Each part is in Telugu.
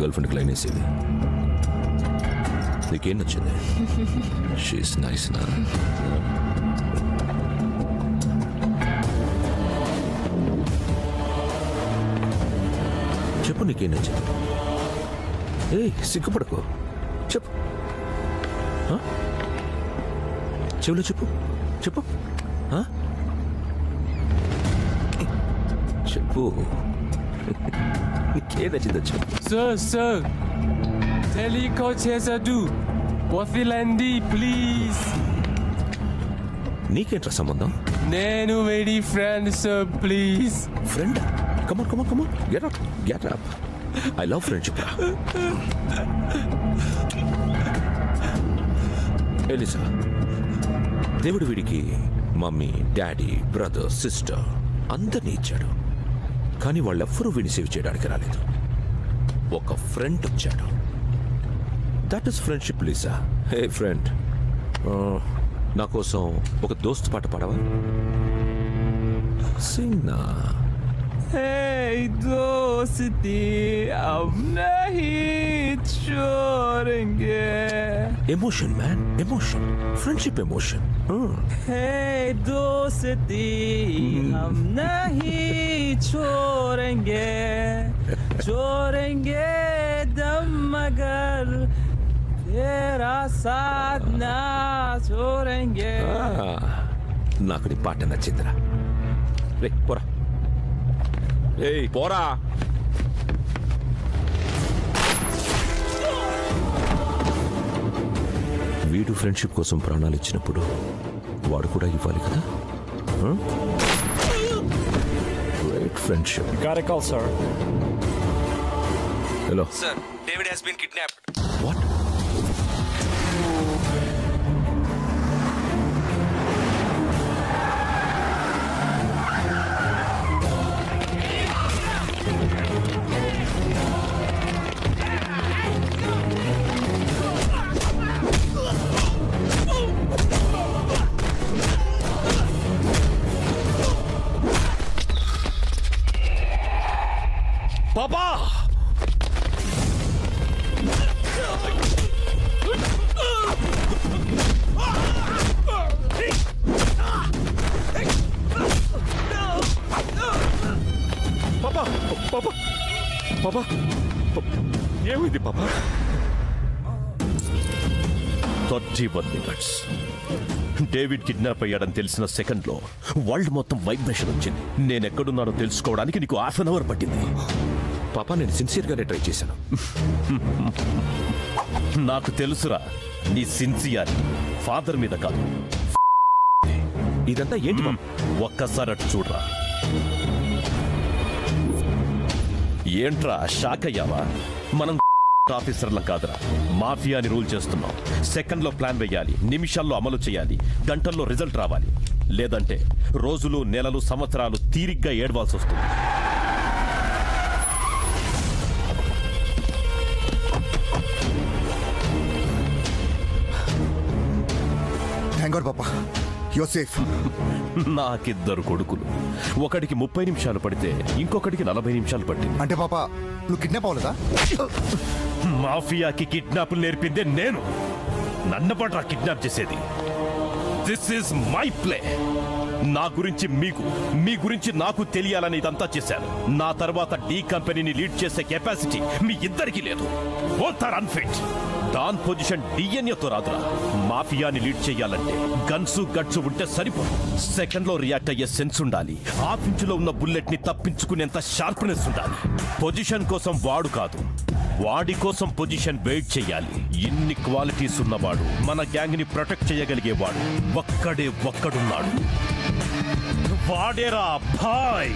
గర్ల్ ఫ్రెండ్కి లైన్ వేసేది. నీకేం నచ్చింది? షీస్ నైస్ నా. చెప్పు నీకేం నచ్చింది? సిగ్గుపడకు, చెప్పు. చెవులో చెప్పు, చెప్పు, చెప్పు. నీకేం నచ్చిందో చెప్పు. సార్ తెలియకొచ్చేసాడు. వదిలండి ప్లీజ్. నీకేంట్రా సంబంధం? నేను వేడి friend sir, please. Friend? Come on get up. I love friendship. ELISA, దేవుడు వీడికి మమ్మీ, డాడీ, బ్రదర్, సిస్టర్ అందరినీ ఇచ్చాడు. కానీ వాళ్ళెవ్వరూ వీడిని సేవ్ చేయడానికి రాలేదు. ఒక ఫ్రెండ్ వచ్చాడు. That is friendship Lisa. Hey friend, నా కోసం ఒక దోస్త్ పాట పాడవా? సింగ్ నా. Hey दोस्ती अब नहीं छोड़ेंगे. Emotion man, emotion, friendship emotion. Hey दोस्ती हम नहीं छोड़ेंगे, छोड़ेंगे दम मगर तेरा साथ ना छोड़ेंगे. నాకు నీ పాట నచ్చిందిరా. రే పోరా, పోరా. వీడు ఫ్రెండ్షిప్ కోసం ప్రాణాలు ఇచ్చినప్పుడు వాడు కూడా ఇవ్వాలి కదా. Great friendship. Hello sir, David has been kidnapped. What? పాపా, పాపా ఏమైంది పాపా? 31 minutes. డేవిడ్ కిడ్నాప్ అయ్యాడని తెలిసిన సెకండ్లో వరల్డ్ మొత్తం వైబ్రేషన్ వచ్చింది. నేనెక్కడున్నానో తెలుసుకోవడానికి నీకు హాఫ్ అన్ అవర్ పట్టింది. పాపా, నేను సిన్సియర్గానే ట్రై చేశాను. నాకు తెలుసురా నీ సిన్సియర్. ఫాదర్ మీద కాదు. ఇదంతా ఏంటి? ఒక్కసారి అటు చూడరా. ఏంట్రా షాక్ అయ్యావా? మనం ఆఫీసర్ల కాదురా, మాఫియాని రూల్ చేస్తున్నాం. సెకండ్లో ప్లాన్ వేయాలి, నిమిషాల్లో అమలు చేయాలి, గంటల్లో రిజల్ట్ రావాలి. లేదంటే రోజులు, నెలలు, సంవత్సరాలు తీరిగ్గా ఏడవాల్సి వస్తుంది. నాకిద్దరు కొడుకులు. ఒకడికి 30 నిమిషాలు పడితే ఇంకొకటికి 40 నిమిషాలు పట్టింది. అంటే పాపా, నువ్వు కిడ్నాప్ అవ్వలేదా? మాఫియాకి కిడ్నాపులు నేర్పిందే నేను. నన్ను పట్రా కిడ్నాప్ చేసేది. This is my play. నా గురించి మీకు, మీ గురించి నాకు తెలియాలని ఇదంతా చేశాను. నా తర్వాత డి కంపెనీని లీడ్ చేసే కెపాసిటీ మీ ఇద్దరికి లేదు. Both are unfit. Don position డిఎన్ఏతో రాదురా. మాఫియాని లీడ్ చేయాలంటే గన్స్, గట్స్ ఉంటే సరిపోదు. సెకండ్ లో రియాక్ట్ అయ్యే సెన్స్ ఉండాలి. హాఫ్ ఇంచులో ఉన్న బుల్లెట్ ని తప్పించుకునేంత షార్ప్నెస్ ఉండాలి. పొజిషన్ కోసం వాడు కాదు, వాడి కోసం పొజిషన్ వెయిట్ చేయాలి. ఇన్ని క్వాలిటీస్ ఉన్నవాడు, మన గ్యాంగ్ ని ప్రొటెక్ట్ చేయగలిగేవాడు ఒక్కడున్నాడు. వాడేరా భాయ్.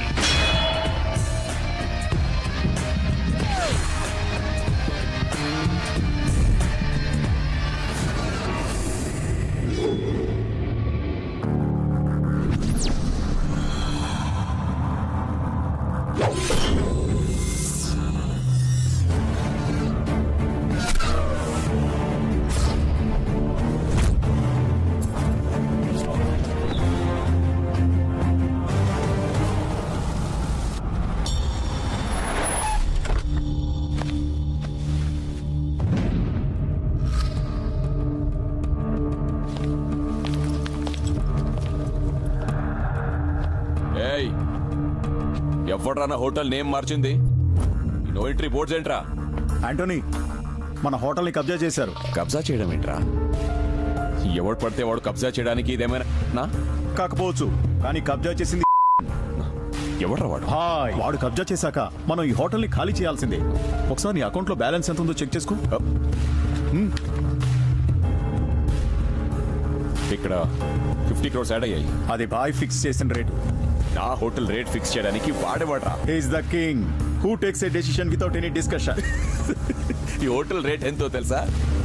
ఎవడ్రా నా హోటల్ నేమ్ మార్చింది? నో ఎంట్రీ బోర్డ్స్ ఏంట్రా? ఆంటోనీ, మన హోటల్ని కబ్జా చేశారు. కబ్జా చేయడం ఏంట్రా? ఎవడు పడితే వాడు కబ్జా చేయడానికి ఇదేమైనా కాకపోవచ్చు, కానీ కబ్జా చేసింది ఎవడ్రా వాడు? వాడు కబ్జా చేశాక మనం ఈ హోటల్ని ఖాళీ చేయాల్సిందే. ఒకసారి నీ అకౌంట్లో బ్యాలెన్స్ ఎంత ఉందో చెక్ చేసుకో. ఇక్కడ 50 crores యాడ్ అయ్యాయి. అది బాయ్ ఫిక్స్ చేసిన రేటు. నా హోటల్ రేట్ ఫిక్స్ చేయడానికి వాడేవాడ్రా. Is the king who takes a decision without any discussion. ఈ హోటల్ రేట్ ఎంతో తెలుసా?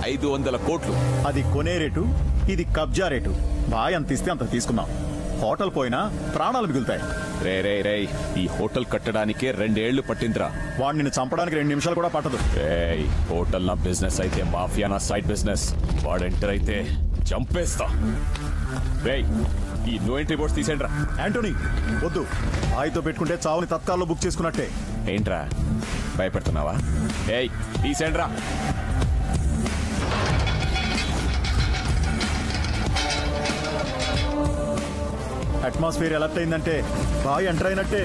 500 కోట్లు. అది కొనే రేటు, ఇది కబ్జా రేటు. బాయ్ అంత ఇస్తే అంత తీసుకుందాం. హోటల్ పోయినా ప్రాణాలు మిగులుతాయి. రే ఈ హోటల్ కట్టడానికే 2 ఏళ్లు పట్టిందిరా. వాడు నిన్ను చంపడానికి 2 నిమిషాలు కూడా పట్టదు. హోటల్ నా బిజినెస్ అయితే, మాఫియా నా సైడ్ బిజినెస్. వాడు ఎంటర్ అయితే చంపేస్తా. ఈ నో ఎంట్రీ బోర్డ్స్ తీసేండ్రా. యాంటోనీ వద్దు, బాయ్తో పెట్టుకుంటే చావుని తత్కాల్లో బుక్ చేసుకున్నట్టే. ఏంట్రా భయపెడుతున్నావా? తీసేండ్రా. అట్మాస్ఫియర్ ఎలర్ట్ అయిందంటే బాయ్ ఎంటర్ అయినట్టే.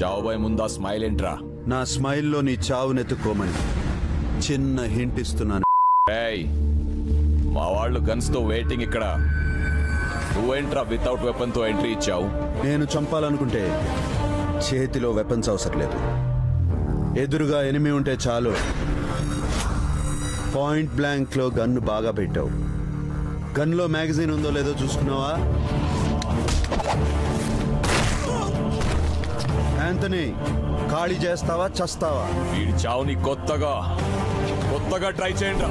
చావుబాయ్ ముందా స్మైల్ ఏంట్రా? నా స్మైల్లో నీ చావునెత్తుకోమని చిన్న హింట్ ఇస్తున్నాను. మా వాళ్ళు గన్స్ తో వెయిటింగ్ ఇక్కడ. నువ్వేంట్రా వితౌట్ వెపన్ తో ఎంట్రీ ఇచ్చావు? నేను చంపాలనుకుంటే చేతిలో వెపన్స్ అవసరం లేదు. ఎదురుగా ఎనిమి ఉంటే చాలు. పాయింట్ బ్లాంక్ లో గన్ను బాగా పెట్టావు. గన్లో మ్యాగజైన్ ఉందో లేదో చూసుకున్నావా? యాంటనీ, ఖాళీ చేస్తావా చస్తావా? వీడి చావుని కొత్తగా ట్రై చేయండి.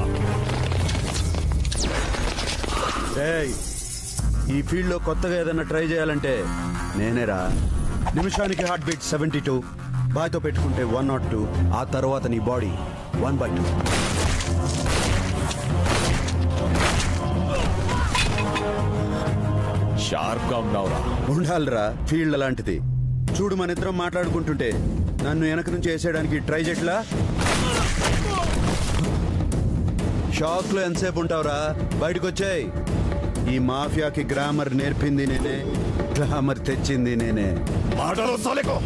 ఈ ఫీల్డ్ లో కొత్తగా ఏదైనా ట్రై చేయాలంటే నేనేరా. నిమిషానికి హార్ట్ బీట్ 72, బాయ్తో పెట్టుకుంటే 102, ఆ తర్వాత నీ బాడీ 1/2. షార్ప్ గా ఉన్నావురా. ఉండాలిరా, ఫీల్డ్ అలాంటిది. చూడు, మన ఇద్దరం మాట్లాడుకుంటుంటే నన్ను వెనక నుంచి వేసేయడానికి ట్రై చేయట్లా. షాక్ లో ఎంతసేపు ఉంటావురా? బయటకు వచ్చాయి. ఈ మాఫియాకి గ్రామర్ నేర్పింది నేనే, గ్లామర్ తెచ్చింది నేనే. మాటలు సోలేకో.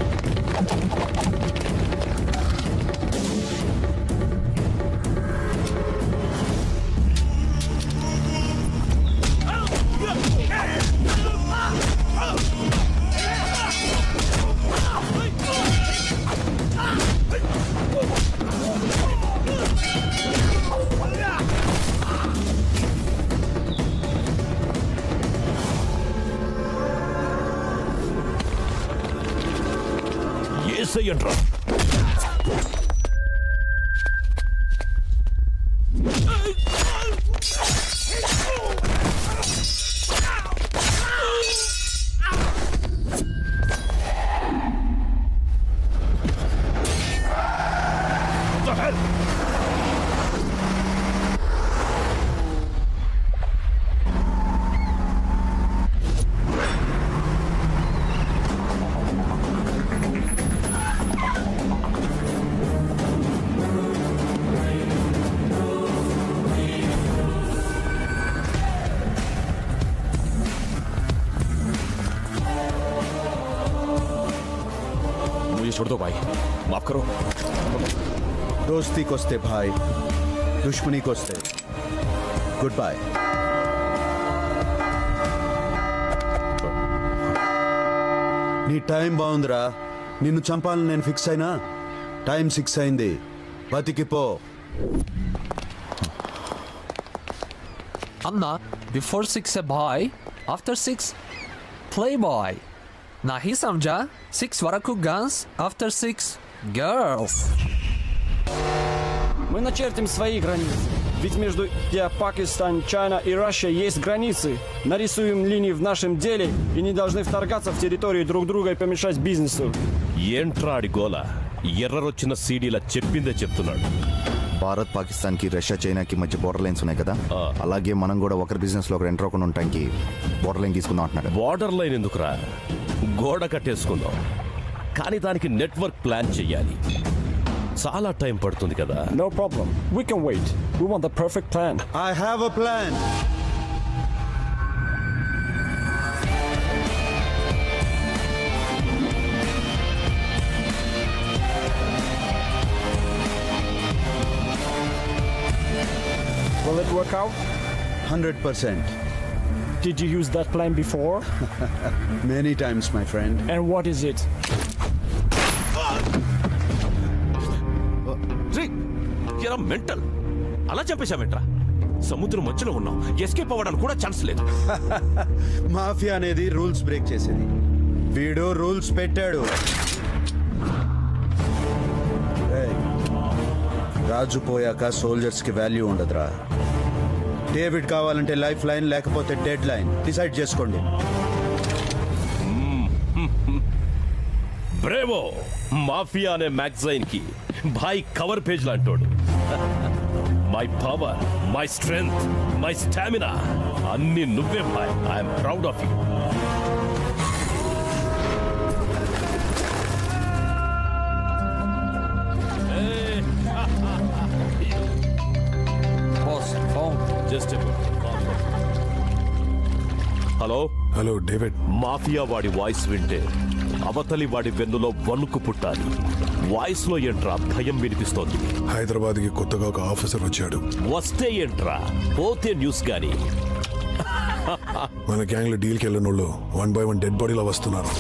ఏసయ్యంట్రా. छोड़ दो भाई, माफ करो. दोस्ती कोस्ते भाई, दुश्मनी कोस्ते गुड बाय. నీ టైం బాగుందిరా. నిన్ను చంపాలని నేను ఫిక్స్ అయినా టైం 6 అయింది. బతికిపో. Anna, before 6 a boy, after 6 playboy. Nahi samjha? 6 varaku guns, after 6 girls. Мы начертим свои границы. Ведь между Пакистан, Чайна и Россия есть границы. Нарисуем линии в нашем деле и не должны вторгаться в территорию друг друга и помешать бизнесу. ఏంట్రాడి గోల ఎర్రరొచ్చిన సీడీలా చెప్పిందే చెప్తున్నాడు. భారత్ పాకిస్తాన్ కి రష్యా చైనాకి మధ్య బోర్డర్ లైన్స్ ఉన్నాయి కదా, అలాగే మనం కూడా ఒకరి బిజినెస్ లో ఒకరు ఎంటర్ అవ్వకుండా ఉండటానికి బోర్డర్ లైన్ తీసుకుందాం అంటున్నాడు. బార్డర్ లైన్ ఎందుకురా, గోడ కట్టేసుకుందాం. కానీ దానికి నెట్వర్క్ ప్లాన్ చెయ్యాలి. చాలా టైం పడుతుంది కదా. No problem. We can wait. We want the perfect plan. I have a plan. Will it work out? 100%. Did you use that plan before? Many times, my friend. And what is it? ఎరా మెంటల్, అలా చంపేశావేంట్రా? సముద్రం మధ్యలో ఉన్నాం, ఎస్కేప్ అవ్వడానికి కూడా ఛాన్స్ లేదు. మాఫియా అనేది రూల్స్ బ్రేక్ చేసేది. వీడు రూల్స్ పెట్టాడు. రాజు పోయాక సోల్జర్స్ కి వాల్యూ ఉండదురా. డేవిడ్ కావాలంటే లైఫ్ లైన్, లేకపోతే డెడ్ లైన్. డిసైడ్ చేసుకోండి. బ్రేవో మాఫియా అనే మ్యాగజైన్ కి భాయ్ కవర్ పేజ్ లాంటోడు. My power, my strength, my stamina అన్ని నువ్వే భాయ్. I'm proud of you. Hello hello David. Mafia వాడి వాయిస్ వింటే అవతలి వాడి వెన్నులో వణుకు పుట్టాలి. వాయిస్ లో ఏంట్రా భయం వినిపిస్తోంది. హైదరాబాద్ కి కొత్తగా ఒక ఆఫీసర్ వచ్చాడు. వస్తే ఏంట్రా, పోతే న్యూస్ గాని. మన గ్యాంగ్ లో డీల్ కి వెళ్ళిన వాళ్ళు 1 by 1 డెడ్ బాడీలో వస్తున్నారు.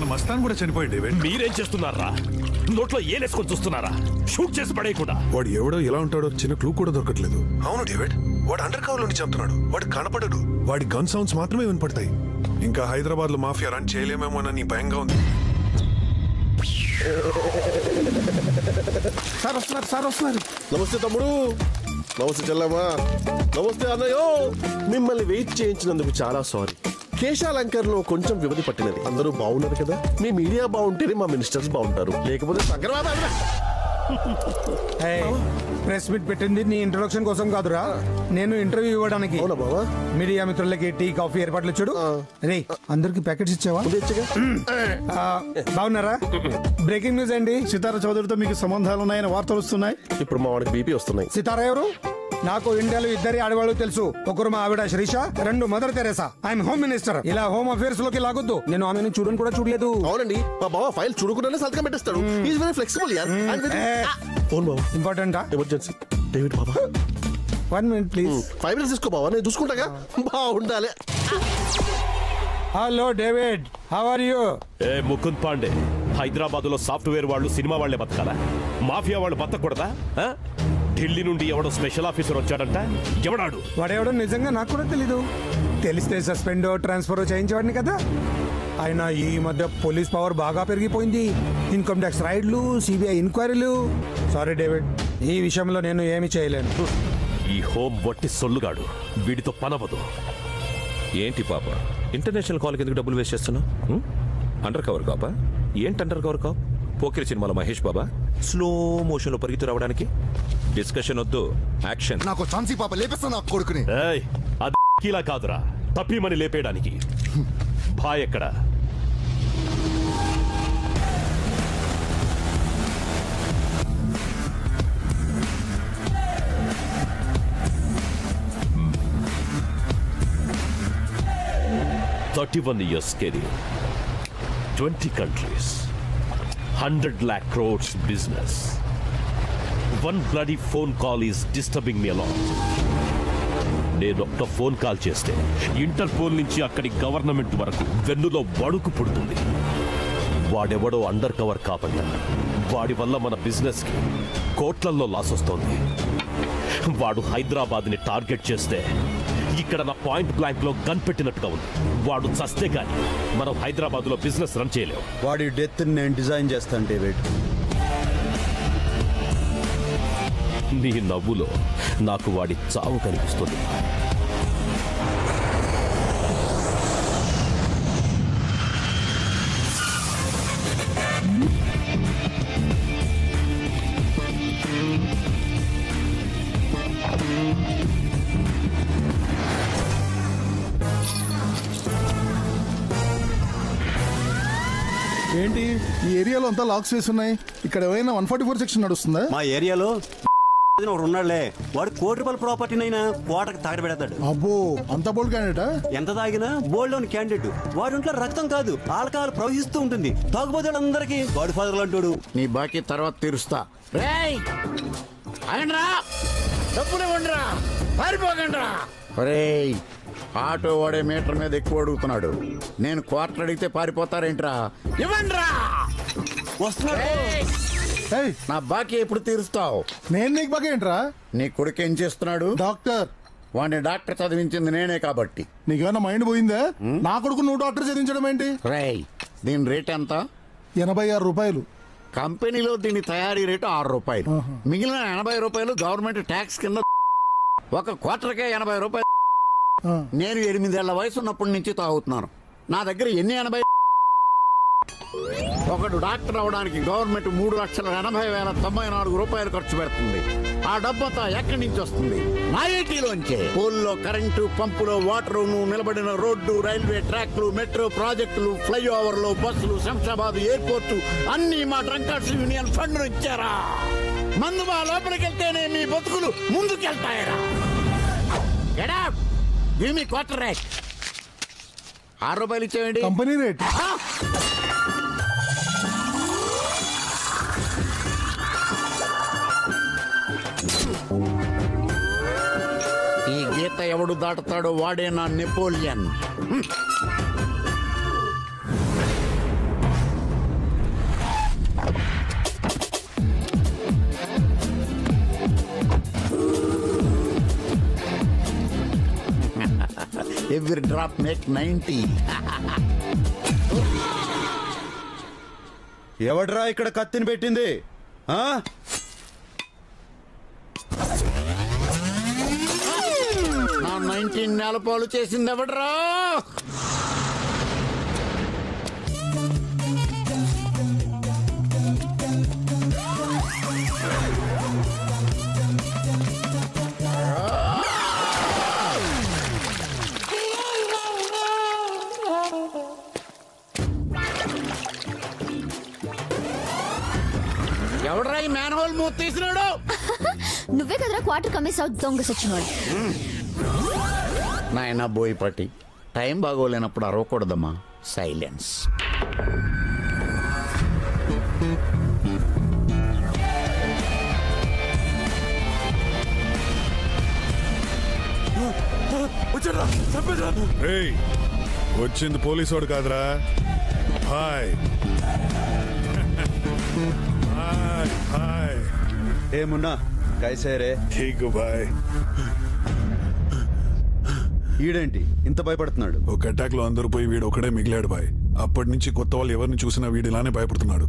మస్తాన్ కూడా చనిపోయి డేవిడ్. మీరేం చేస్తున్నారా? నోట్లో ఏలేసుకొని చూస్తున్నారా? షూట్ చేసి పడేయకుండా. వాడు ఎవడో ఎలా ఉంటాడో చిన్న క్లూ కూడా దొరకట్లేదు. అవును డేవిడ్, వాడు అండర్ కవర్ లోని చంపుతున్నాడు. వాడు కనపడడు. వాడి గన్ సౌండ్స్ మాత్రమే వినపడతాయి. ఇంకా హైదరాబాద్ లో మాఫియా రన్ చేయలేమేమో అని భయంగా ఉంది. సార్ వస్తున్నారు. నమస్తే తమ్ముడు. నమస్తే చెల్లమ్మా. నమస్తే అన్నయ్యో. మిమ్మల్ని వెయిట్ చేయించినందుకు చాలా సారీ. కేశాలంకర్లో కొంచెం వ్యవధి పట్టినది. అందరూ బాగున్నారు కదా? మీ మీడియా బాగుంటేనే మా మినిస్టర్స్ బాగుంటారు, లేకపోతే ప్రెస్ మీట్ పెట్టింది నీ ఇంట్రొడక్షన్ కోసం కాదురా, నేను ఇంటర్వ్యూ ఇవ్వడానికి. మీడియా మిత్రులకి టీ కాఫీ ఏర్పాట్లు చూడు. రే అందరికి ప్యాకెట్స్ ఇచ్చావా? బాగున్నారా? బ్రేకింగ్ న్యూస్ అండి. సితారా చౌదరితో మీకు సంబంధాలు ఉన్నాయని వార్తలు వస్తున్నాయి. ఇప్పుడు మా వాడికి బీపీ వస్తున్నాయి. సితారా ఎవరు? నాకు ఇండియాలో 2 ఆడవాళ్ళు తెలుసు. ఒకరు మా ఆవిడ Srisha, 2 mother Teresa. I'm home minister. ఇలా హోమ్ అఫేర్స్ లోకి లాగొద్దు. నేను ఆమెను చూడని కూడా చూడలేదు. అవునండి, మా బావ ఫైల్ చూడకుండానే సంతకం పెట్టేస్తాడు. ఈజ్ వెరీ ఫ్లెక్సిబుల్ యార్. ఫోన్ బావ ఇంపార్టెంటా? ఎమర్జెన్సీ. డేవిడ్ బాబా 1 minute ప్లీజ్. 5 minutes తీసుకో బావా, నేను చూసుకుంటాగా. బాగుండాలి. Hello David, how are you? ఏ ముకుంద్ పాండే, హైదరాబాద్ లో సాఫ్ట్వేర్ వాళ్ళు సినిమా వాళ్లే బతకాలా? మాఫియా వాళ్ళు బతకూడదా? ఢిల్లీ నుండి ఎవడో స్పెషల్ ఆఫీసర్ వచ్చాడంట. ఎవడాడు? వాడెవడో నిజంగా నాకు కూడా తెలీదు. తెలిస్తే సస్పెండ్ ట్రాన్స్ఫర్ చేయించేవాడిని కదా. అయినా ఈ మధ్య పోలీస్ పవర్ బాగా పెరిగిపోయింది. ఇన్కమ్ ట్యాక్స్ రైడ్లు, సిబిఐ ఎంక్వైరీలు. సారీ డేవిడ్, ఈ విషయంలో నేను ఏమి చేయలేను. ఈ హోమ్ వట్టి సొల్లుగాడు, వీడితో పనవదు. ఏంటి పాప, ఇంటర్నేషనల్ కాల్కి ఎందుకు డబ్బులు వేస్ట్ చేస్తున్నావు? అండర్ కవర్ కాపా? ఏంటి అండర్ కవర్ కాప్? పోకిరి సినిమాలో మహేష్ బాబా స్లో మోషన్ లో పరిగెత్తు రావడానికి? డిస్కషన్ వద్దు, యాక్షన్. నాకు ఛాన్సీ పాప లేపేస్తా నా కొడుకుని. అది కీలా కాదురా, తప్పిమని లేపేయడానికి. భాయ్ ఎక్కడ? $31 years career, 20 countries, 100 lakh crores business. One bloody phone call is disturbing me a lot. నేను ఒక్క ఫోన్ కాల్ చేస్తే ఇంటర్పోల్ నుంచి అక్కడి గవర్నమెంట్ వరకు వెన్నులో వణుకు పుడుతుంది. వాడెవడో అండర్ కవర్ కాబట్టి వాడి వల్ల మన బిజినెస్ కి కోట్లల్లో లాస్ వస్తోంది. వాడు హైదరాబాద్ని టార్గెట్ చేస్తే ఇక్కడ నా పాయింట్ బ్లాంక్ లో గన్ పెట్టినట్టుగా ఉంది. వాడు చస్తే కానీ మనం హైదరాబాద్ లో బిజినెస్ రన్ చేయలేము. వాడి డెత్ నేను డిజైన్ చేస్తాను డేవిడ్. నీ నవ్వులో నాకు వాడి చావు కనిపిస్తుంది. ఏంటి ఈ ఏరియాలో అంతా లాక్స్ వేసి ఉన్నాయి. ఇక్కడ ఏమైనా 144 సెక్షన్ నడుస్తుందా? మా ఏరియాలో ఉన్నాడులే, వాడు కోటి రూపాయల ప్రాపర్టీనైనా కోటకు తగడబెడతాడు. అబ్బో, అంత బోల్డ్ క్యాండిడేటా? ఎంత తాగినా బోల్డ్ అని క్యాండిడేట్. వాడి ఇంట్లో రక్తం కాదు, ఆల్కహాల్ ప్రవహిస్తూ ఉంటుంది. తాగుబోతే వాళ్ళందరికీ గాడ్ ఫాదర్ అంటాడు. నీ బాకీ తర్వాత తీరుస్తా. ఆటో వాడే మీటర్ మీద ఎక్కువ అడుగుతున్నాడు. నేను క్వార్టర్ అడిగితే పారిపోతారేంట్రా? ఇవ్వండిరా. నా బాకీ ఎప్పుడు తీరుస్తావు? నేను నీకు బాకీ ఏంట్రా? నీ కొడుకు ఏం చేస్తున్నాడు? డాక్టర్. వాడిని డాక్టర్ చదివించింది నేనే కాబట్టి. నీకేమన్నా మైండ్ పోయిందా? నా కొడుకు నువ్వు డాక్టర్ చదివించడం ఏంటి? దీని రేట్ ఎంత? 86 రూపాయలు. కంపెనీలో దీని తయారీ రేటు 6 రూపాయలు. మిగిలిన 80 రూపాయలు గవర్నమెంట్ ట్యాక్స్ కింద. ఒక క్వార్టర్కే 80 రూపాయలు. నేను 8 ఏళ్ల వయసు ఉన్నప్పటి నుంచి తాగుతున్నాను. నా దగ్గర ఎన్ని 80? ఒకడు డాక్టర్ అవడానికి గవర్నమెంట్ 3,80,094 రూపాయలు ఖర్చు పెడుతుంది. ఆ డబ్బంతా ఎక్కడి నుంచి వస్తుంది? నా ఏటీలోంచే. పోల్లో కరెంటు, పంపులో వాటరు, నువ్వు నిలబడిన రోడ్డు, రైల్వే ట్రాక్లు, మెట్రో ప్రాజెక్టులు, ఫ్లైఓవర్లు, బస్సులు, శంషాబాద్ ఎయిర్పోర్టు అన్ని మా డ్రంకర్స్ యూనియన్ ఫండ్ ఇచ్చారా? మందు మా లోపలికెళ్తేనే మీ బతుకులు ముందుకెళ్తాయరా? మీ క్వార్టర్ రేట్ 6 రూపాయలు ఇచ్చేయండి. Company rate. ఈ గీత ఎవడు దాటుతాడో వాడే నా నెపోలియన్. Every drop make 90. ఎవడ్రా ఇక్కడ కత్తిని పెట్టింది? నా 19 నెలపాలు చేసింది ఎవడ్రా? ఎవడ్రా ఈ మ్యాన్ హోల్ మూత తీసినాడు? నువ్వే కదరా క్వార్టర్ కమ్మేసావు దొంగ సచ్చినోడు. నాయన బోయిపట్టి, టైం బాగోలేనప్పుడు అరవకూడదమ్మా. సైలెన్స్. వచ్చింది పోలీసు వాడు కాదురా. Hi hi. ఏ మున్నా కైసే రే? ఠీక్ బాయ్. ఈడేంటి ఇంత భయపడుతున్నాడు? ఒక అటాక్ లో అందరూ పోయి వీడు ఒకడే మిగిలాడు బాయ్. అప్పటి నుంచి కొత్త వాళ్ళు ఎవరిని చూసినా వీడు ఇలానే భయపడుతున్నాడు.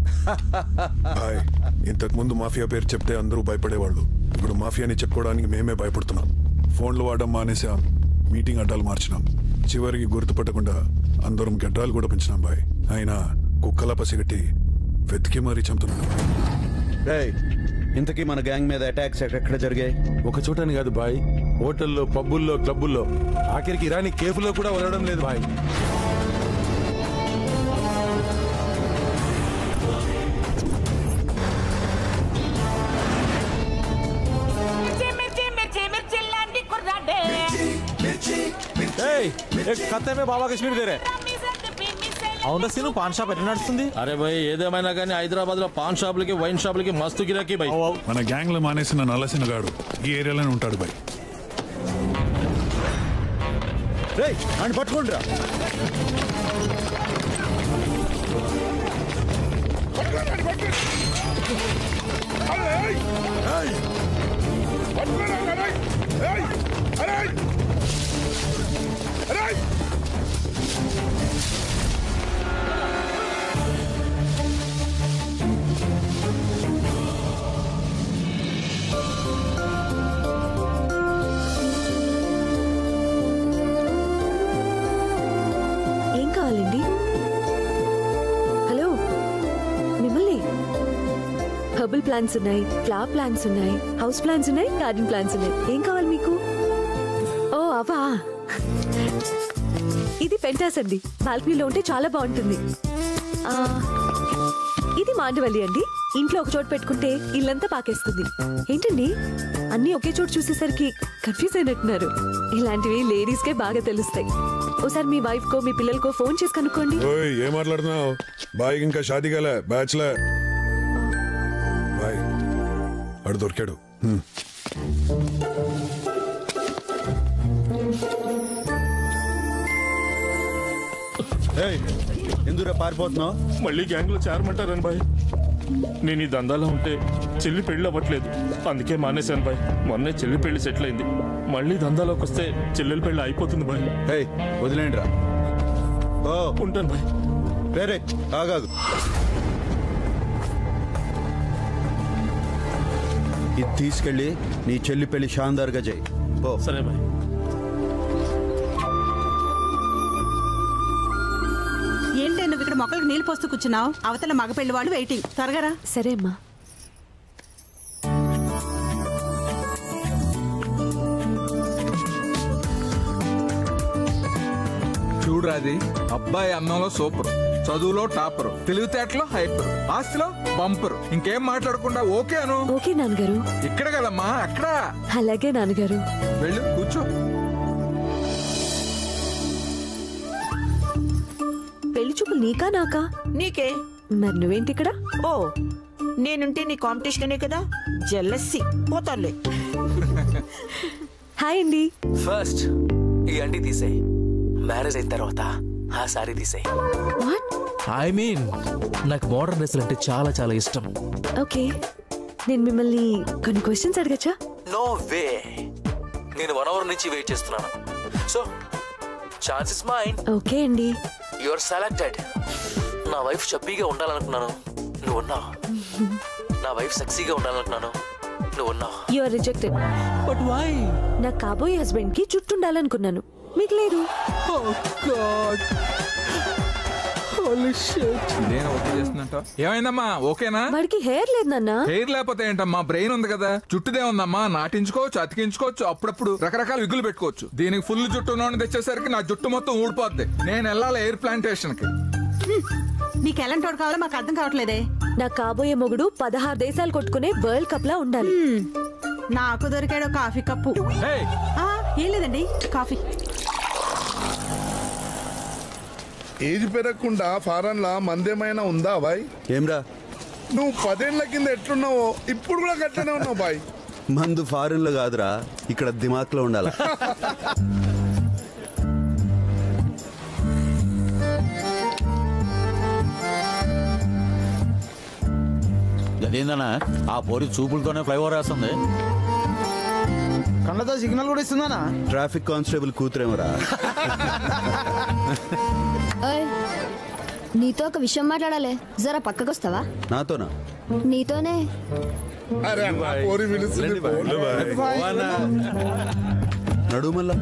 బాయ్, ఇంతకు ముందు మాఫియా పేరు చెప్తే అందరూ భయపడేవాళ్ళు. ఇప్పుడు మాఫియాని చెప్పుకోవడానికి మేమే భయపడుతున్నాం. ఫోన్లు వాడడం మానేసాం, మీటింగ్ అడ్డాలు మార్చినాం. చివరికి గుర్తుపట్టకుండా అందరం గడ్డాలు కూడా పెంచినాం బాయ్. అయినా కుక్కలా పసిగట్టి వెతికి మరీ చంపుతున్నాడు. ఇంతకీ మన గ్యాంగ్ మీద అటాక్స్ ఎక్కడ జరిగాయి? ఒక చోటని కాదు బాయ్, హోటల్లో, పబ్బుల్లో, క్లబ్బుల్లో, ఆఖరికి ఇరానీ కేఫ్లో కూడా వదలడం లేదు బాయ్. एक खत्ते में बाबा कश्मीर दे रहे. అవునా సీను పాన్ షాప్ ఎట్లా నడుస్తుంది? అరే భయ్ ఏదేమైనా కానీ హైదరాబాద్ లో పాన్ షాపులకి వైన్ షాపులకి మస్తు గిరాకీ భయ్. మన గ్యాంగ్ లో మానేసిన నల్లసిన గాడు ఈ ఏరియాలోనే ఉంటాడు భయ్. పట్టుకోండిరా. ఏం కావాలండి? హలో, మిమ్మల్ని. హెర్బల్ ప్లాంట్స్ ఉన్నాయి, ఫ్లవర్ ప్లాంట్స్ ఉన్నాయి, హౌస్ ప్లాంట్స్ ఉన్నాయి, గార్డెన్ ప్లాంట్స్ ఉన్నాయి. ఏం కావాలి మీకు? ఓ అవా, ఇది పెంటాస్ అండి. బాల్కనీలో ఉంటే చాలా బాగుంటుంది. ఇది మాండవల్లి అండి. ఇంట్లో ఒక చోటు పెట్టుకుంటే ఇల్లంతా పాకేస్తుంది. ఏంటండి అన్నీ ఒకే చోటు చూసేసరికి కన్ఫ్యూజ్ అయినట్టున్నారు. ఇలాంటివి లేడీస్ కే బాగా తెలుస్తాయి. ఓసారి మీ వైఫ్ కో మీ పిల్లలకో ఫోన్ చేసి కనుక్కోండి. ఏం మాట్లాడుతున్నావు? బాయ్ ఇంకా షాదీ కాలే, బ్యాచ్లర్. బాయ్ అడు దొరికాడు. ఎందుకు పారిపోతున్నావు? మళ్ళీ గ్యాంగ్ లో చేరమంటారని బాయ్. నేను ఈ దందాలో ఉంటే చెల్లి పెళ్లి అవ్వట్లేదు, అందుకే మానేశాను బాయ్. మొన్నే చెల్లి పెళ్లి సెటిల్ అయింది. మళ్ళీ దందాలోకి వస్తే చెల్లెలి పెళ్లి అయిపోతుంది బాయ్. వదిలేండి రా. ఉంటాను బాయ్. వేరే ఆగాదు. ఇది తీసుకెళ్ళి నీ చెల్లి పెళ్లి షాందార్గా చేయి. సరే బాయ్. ఏంటే నువ్వు ఇక్కడ మొక్కలకు నీళ్ళు పోస్తూ కూర్చున్నావు? అవతల మగ పెళ్లి వాళ్ళు వెయిటింగ్. త్వరగా రా. సరే అమ్మా. చూడరాది, అబ్బాయి అన్నంలో సూపర్, చదువులో టాపర్, తెలివితేటలో హైపర్, ఆస్తిలో బంపర్. ఇంకేం మాట్లాడకుండా ఓకే అను. ఓకే నాన్నగారు. ఇక్కడ కదమ్మా, అక్కడ. అలాగే నాన్నగారు. వెళ్ళు కూర్చో. పెళ్లి చూపులు నీకా నాకా? నీకే. మరి నువ్వేంటి ఇక్కడ? ఓ నేనుంటే నీ కాంపిటీషనే కదా, జెల్లస్సి పోతారులే. హాయ్ అండి. ఫస్ట్ ఈ అండి తీసేయి, మ్యారేజ్ అయిన తర్వాత ఆ సారీ తీసేయి. ఐ మీన్ నాకు మోడర్న్ డ్రెస్సులు అంటే చాలా చాలా ఇష్టం. ఓకే, నేను మిమ్మల్ని కొన్ని క్వశ్చన్స్ అడగచ్చా? నో వే, నేను 1 hour నుంచి వెయిట్ చేస్తున్నాను. So chance is mine. Okay అండి. You are selected. నా వైఫ్ చబ్బీగా ఉండాలనుకున్నాను, నువ్వు ఉన్నావు. నా వైఫ్ సెక్సీగా ఉండాలనుకున్నాను, నువ్వు ఉన్నావు. You are rejected. But why? నా కాబోయే హస్బెండ్ కి జుట్టు ఉండాలనుకున్నాను, మీకు లేదు. నేను ఓకే చేస్తున్నట్టు ఏమైందమ్మా? ఓకేనా? వాడికి హెయిర్ లేదు నాన్న. హెయిర్ లేకపోతే ఏంటమ్మా, బ్రెయిన్ ఉంది కదా. జుట్టుదే ఉందమ్మా, నాటించుకోవచ్చు, అతికించుకోవచ్చు, అప్పుడప్పుడు రకరకాల విగులు పెట్టుకోవచ్చు. దీనికి ఫుల్ జుట్టు ఉన్నోడిని తెచ్చేసరికి నా జుట్టు మొత్తం ఊడిపోద్ది. నేను వెళ్ళాలి ఎయిర్ ప్లాంటేషన్ కి. నీకు ఎలాంటి కావాలో మాకు అర్థం కావట్లేదే. నా కాబోయే మొగుడు 16 దేశాలు కొట్టుకునే వరల్డ్ కప్ లా ఉండాలి. నాకు దొరికాడు కాఫీ కప్పు. ఏం లేదండి, కాఫీ. ఏజ్ పెరగకుండా ఫారెన్ లా మందేమైనా ఉందా బాయ్? ఏమ్రా నువ్వు 10 ఏళ్ల కింద ఎట్లున్నావో ఇప్పుడు కూడా గట్లనే ఉన్నావు బాయ్. మందు ఫారెన్ లో కాదురా, ఇక్కడ దిమాక్ లో ఉండాలి. అదేందన్నా ఆ పోరి చూపులతోనే ఫ్లైఓవర్ వేస్తుంది. కళ్ళతో సిగ్నల్ కూడా ఇస్తుందనా? Traffic constable కూతురేమరా. నీతో ఒక విషయం మాట్లాడాలి, జరా పక్కకొస్తావా? నాతోనా? నీతోనే. నడు మళ్ళా.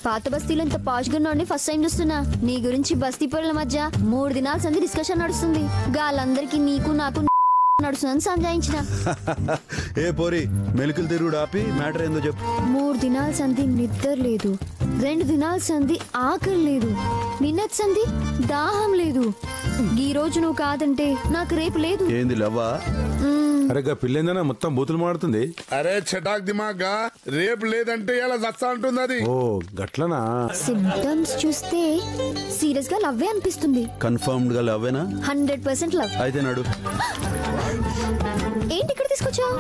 పాత బస్తీలో ఇంత పాష్గా నుండి ఫస్ట్ టైం చూస్తున్నా. నీ గురించి బస్తీ పొరల మధ్య 3 దినాల సంది డిస్కషన్ నడుస్తుంది. గాలందరికీ నీకు నాకు నడుస్తుందని సంజాయించిన. ఏ పోరి, మెలికలు తిరుగుడు ఆపి మ్యాటర్ ఏందో చెప్పు. 3 దినాల సంది నిద్ర లేదు, 2 దినాల సంది ఆకలి లేదు, నిన్నచ్చింది దాహం లేదు. ఈ రోజు నువ్వు కాదంటే నాకు రేపు లేదు. ఏంది లవ్వా? అరే పిల్లేందనా మొత్తం బూతులు మాడుతుంది. అరే చటాక్ దిమాగ్గా రేపు లేదంటే ఎలా చస్తా అంటుంది అది. ఓ గట్లనా? సిమ్టమ్స్ చూస్తే సీరియస్ గా లవ్వే అనిపిస్తుంది. కన్ఫర్మ్డ్ గా లవ్వేనా? 100% లవ్. అయితే నడు. ఏంటి ఇక్కడ తీసుకొచ్చావు?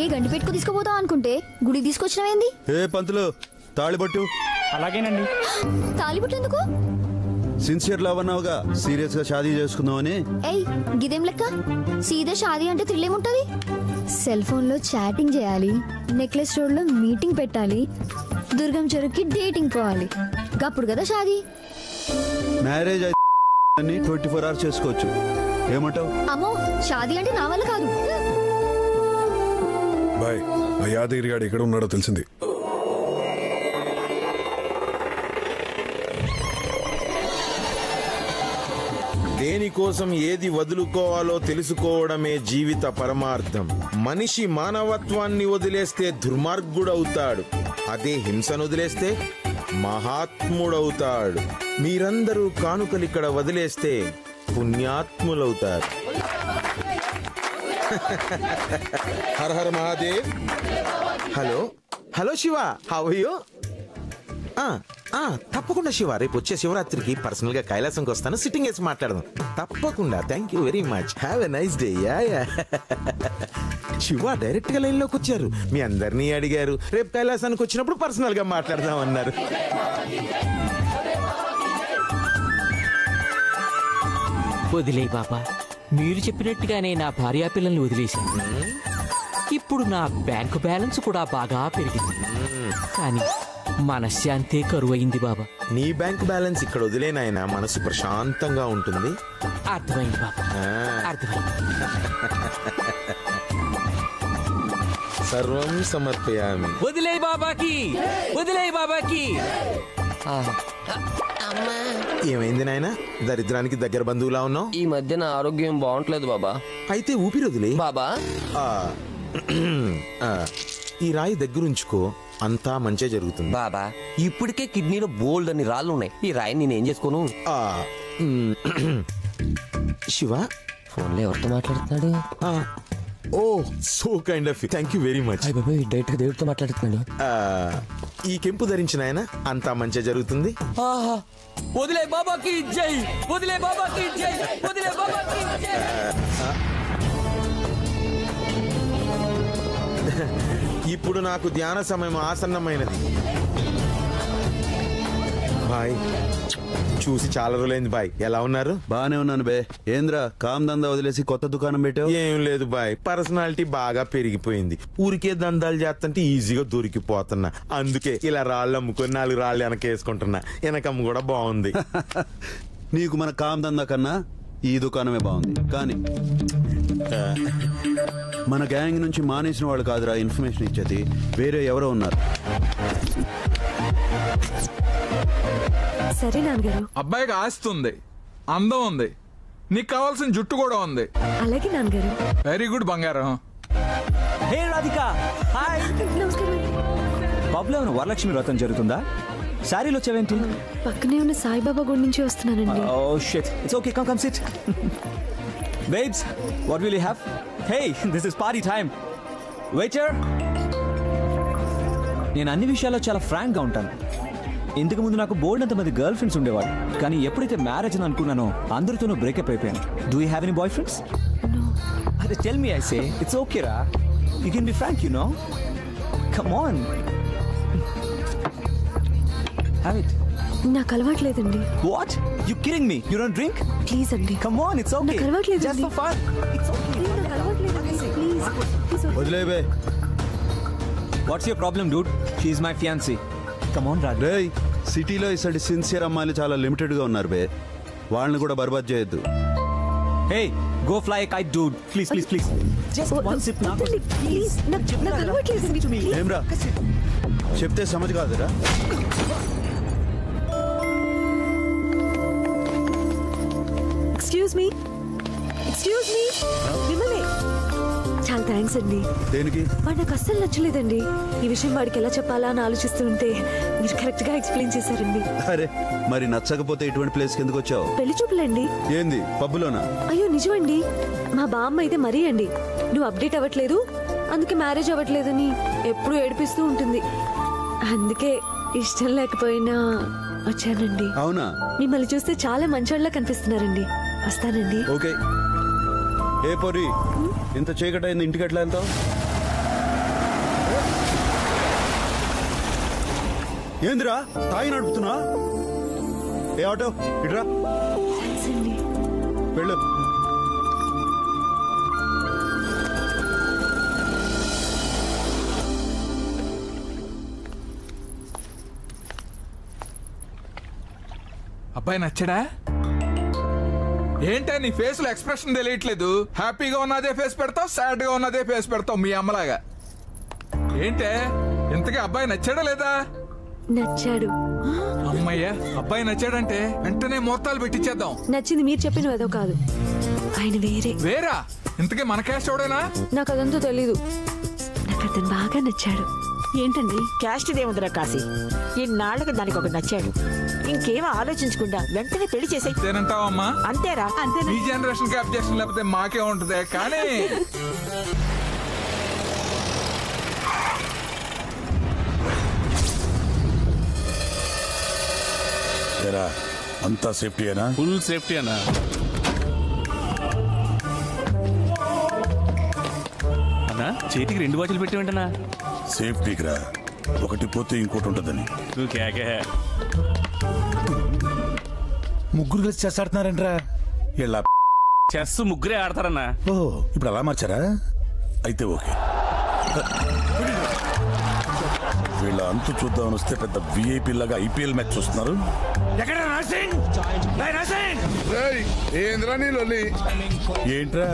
ఏ గండి పెట్టుకు తీసుకుపోతావు అనుకుంటే గుడి తీసుకొచ్చినవేంది? ఏ పంతులు తాళిబొట్టు. అలాగేనండి. తాళిబొట్టు ఎందుకు? సిన్సియర్ లవ్ అన్నావుగా, సీరియస్ గా షాదీ చేసుకుందామని. ఏయ్ గిదేం లెక్క? సీదా షాదీ అంటే థ్రిల్ ఏముంటది? సెల్ ఫోన్ లో చాటింగ్ చేయాలి, నెక్లెస్ రోడ్ లో మీటింగ్ పెట్టాలి, దుర్గం చెరువుకి డేటింగ్ పోవాలి, గప్పుడు కదా షాదీ. మ్యారేజ్ అయితే 24 hours చేసుకోవచ్చు. ఏమంటావు? అమ్మో షాదీ అంటే నా వల్ల కాదు. బాయ్ ఆ యాదగిరి గాడు ఎక్కడ ఉన్నాడో తెలిసింది. దేనికోసం ఏది వదులుకోవాలో తెలుసుకోవడమే జీవిత పరమార్థం. మనిషి మానవత్వాన్ని వదిలేస్తే దుర్మార్గుడవుతాడు, అదే హింసను వదిలేస్తే మహాత్ముడవుతాడు. మీరందరూ కానుకలిక్కడ వదిలేస్తే పుణ్యాత్ములవుతారు. Har Har Mahadev. Hello hello Shiva, how are you? తప్పకుండా శివ, రేపు వచ్చే శివరాత్రికి పర్సనల్ గా కైలాసంకి వస్తాను, సిట్టింగ్ వేసి మాట్లాడదాం. తప్పకుండా. Thank you very much. Have a nice day. Shiva direct గా లైన్ లోకి వచ్చారు, మీ అందరినీ అడిగారు, రేపు కైలాసానికి వచ్చినప్పుడు పర్సనల్ గా మాట్లాడదాం అన్నారు. వదిలే బాబా, మీరు చెప్పినట్టుగానే నా భార్యా పిల్లల్ని వదిలేశాను. ఇప్పుడు నా బ్యాంకు బ్యాలెన్స్ కూడా బాగా పెరిగింది, కానీ మనశ్శాంతే కరువైంది బాబా. నీ బ్యాంక్ బ్యాలెన్స్ ఇక్కడ వదిలేనాయన, మనసు ప్రశాంతంగా ఉంటుంది. అర్థమైంది బాబా, అర్థమైంది. సర్వం సమర్పయామి. వదిలే బాబాకి, వదిలే బాబాకి. ఏమైంది నాయన, దరిద్రానికి దగ్గర బంధువులా ఉన్నావు? ఈ మధ్య నా ఆరోగ్యం బాగుంటలేదు బాబా. అయితే ఊపిరి వదిలే బాబా. ఈ రాయి దగ్గరుంచుకో, అంతా మంచి జరుగుతుంది బాబా. ఇప్పటికే కిడ్నీలో బోల్డ్ అని రాళ్ళు ఉన్నాయి, ఈ రాయి నేనేం చేసుకోను? శివ ఫోన్లో ఎవరితో మాట్లాడుతున్నాడు? Oh so kind of, thank you very much. Direct దేవుడితో మాట్లాడుతున్నాడు. ఈ కెంపు ధరించిన ఆయన అంతా మంచి జరుగుతుంది. వదిలే బాబాకి జై, వదిలే బాబాకి జై, వదిలే బాబాకి జై. ఇప్పుడు నాకు ధ్యాన సమయం ఆసన్నమైనది. బాయ్ చూసి చాలా రోజులైంది బాయ్, ఎలా ఉన్నారు? బానే ఉన్నాను బే. ఏంద్రా కామ్ దందా వదిలేసి కొత్త దుకాణం పెట్టావు? ఏం లేదు బాయ్, పర్సనాలిటీ బాగా పెరిగిపోయింది. ఊరికే దందాలు చేస్తుంటే ఈజీగా దొరికిపోతున్నా, అందుకే ఇలా రాళ్ళు అమ్ముకొని 4 రాళ్ళు వెనకేసుకుంటున్నా. వెనకమ్మ కూడా బాగుంది. నీకు మన కామ్ దందా కన్నా ఈ దుకాణమే బాగుంది. కానీ మన గ్యాంగ్ నుంచి మానేసిన వాళ్ళు కాదురా ఇన్ఫర్మేషన్ ఇచ్చేది, వేరే ఎవరో ఉన్నారు. సరే నాన్నగారు. అబ్బాయికి ఆస్తి ఉంది, అందం ఉంది, నీకు కావాల్సిన జుట్టు కూడా ఉంది. అలాగే నాన్నగారు. వెరీ గుడ్ బంగారం. హే రాధిక, హాయ్. పబ్లో ఏమైనా వరలక్ష్మి వ్రతం జరుగుతుందా? శారీలో వచ్చావేంటి? పక్కనే ఉన్న సాయిబాబా గుడి నుంచి వస్తున్నానండి. Oh shit, it's okay, come sit. Babes, what will you have? Hey, this is party time. Waiter. నేను అన్ని విషయాల్లో చాలా ఫ్రాంక్గా ఉంటాను. ఇంతకు ముందు నాకు బోర్డు అంతమంది గర్ల్ ఫ్రెండ్స్ ఉండేవాడు, కానీ ఎప్పుడైతే మ్యారేజ్ అని అనుకున్నానో అందరితోనూ బ్రేకప్ అయిపోయాను. Do you have any boyfriends? అదే tell me, I say it's okay రా, you can be frank, you know. Come on, have it. నాకు అలవాట్లేదండి. What? You kidding me? You don't drink? Please అండి. Come on, it's okay. నాకు అలవాట్లేదండి. Just for fun. It's okay. నాకు అలవాట్లేదండి. ప్లీజ్. వదిలే బే. What's your problem dude? She is my fiancee. Come on రా. రేయ్, సిటీలో ఇసటి సిన్సియర్ అమ్మాయిలు చాలా లిమిటెడ్ గా ఉన్నారు బే, వాళ్ళని కూడా బర్బాద్ చేయొద్దు. Hey, go fly a kite dude. Please please please. Just one sip నా. ప్లీజ్, నాకు అలవాట్లేదండి. ఏమ్రా చెప్తే సమజ్ కాదురా. Excuse me, excuse me. మిమ్మల్ని చాలా థ్యాంక్స్ అండి. దేనికి? వాడు నాకు అస్సలు నచ్చలేదండి. ఈ విషయం వాడికి ఎలా చెప్పాలా అని ఆలోచిస్తూ ఉంటే మీరు కరెక్ట్ గా ఎక్స్ప్లెయిన్ చేశారండి. అరే మరి నచ్చకపోతే ఇటువంటి ప్లేస్కి ఎందుకు వచ్చావు? పెళ్లి చూపులండి. ఏంది పబ్బులోనా? అయ్యో నిజమండి. మా బామ్మ అయితే మరీ అండి, నువ్వు అప్డేట్ అవ్వట్లేదు అందుకే మ్యారేజ్ అవ్వట్లేదని ఎప్పుడూ ఏడిపిస్తూ ఉంటుంది. అందుకే ఇష్టం లేకపోయినా వచ్చానండి. అవునా? మిమ్మల్ని చూస్తే చాలా మంచోళ్ళ కనిపిస్తున్నారండి. వస్తానండి. ఓకే. ఏ పొరి ఇంత చీకటైంది, ఇంటికి ఎట్లా వెళ్తావు? ఏందిరా తాగి నడుపుతున్నా? ఏ ఆటో ఇట్రా వెళ్ళు. అబ్బాయి నచ్చడా? ఏంటా నీ ఫేస్ లో ఎక్స్ప్రెషన్ తెలియట్లేదు. హ్యాపీగా ఉన్నదే ఫేస్ పెడతావు, సాడ్ గా ఉన్నదే ఫేస్ పెడతావు మీ అమ్మలాగా. ఏంటే ఇంతకీ అబ్బాయి నచ్చాడా లేదా? నచ్చాడు. అమ్మయ్యా, అబ్బాయి నచ్చాడంటే వెంటనే ముహూర్తాలు పెట్టించేద్దాం. నచ్చింది మీరు చెప్పిన ఏదో కాదు, ఆయన వేరే. వేరా? ఇంతకీ మన క్యాస్ట్ ఎవడైనా? నాకు అదంతా తెలీదు. నాకు అతను బాగా నచ్చాడు. ఏంటండి క్యాస్ట్ ఇదేముందిరా కాశీ, ఇన్నాళ్ళకి దానికి ఒక నచ్చాడు, ఇంకేం ఆలోచించకుండా వెంటనే పెళ్లి చేసే. అంతేనంటావమ్మా? అంతేరా. ఈ జనరేషన్ కి అబ్జెక్షన్ లేకపోతే మాకే ఉంటది. కానీ అంతా సేఫ్టీ అయినా? ఫుల్ సేఫ్టీ అన్నా. అన్నా చేతికి 2 వాచ్లు పెట్టి వెంటనా? సేఫ్టీకి రా, ఒకటి పోతే ఇంకోటి ఉంటుందని. నువ్వు కేకే. ముగ్గురు కలిసి చెస్ ఆడుతున్నారంట్రా. ఇలా చెస్ ముగ్గురే ఆడతారన్నా. ఓ ఇప్పుడు అలా మార్చారా? అయితే ఓకే. వీళ్ళ అంతు చూద్దామని వస్తే పెద్ద విఐపీ లాగా ఐపీఎల్ మ్యాచ్ చూస్తున్నారు. ఏంట్రా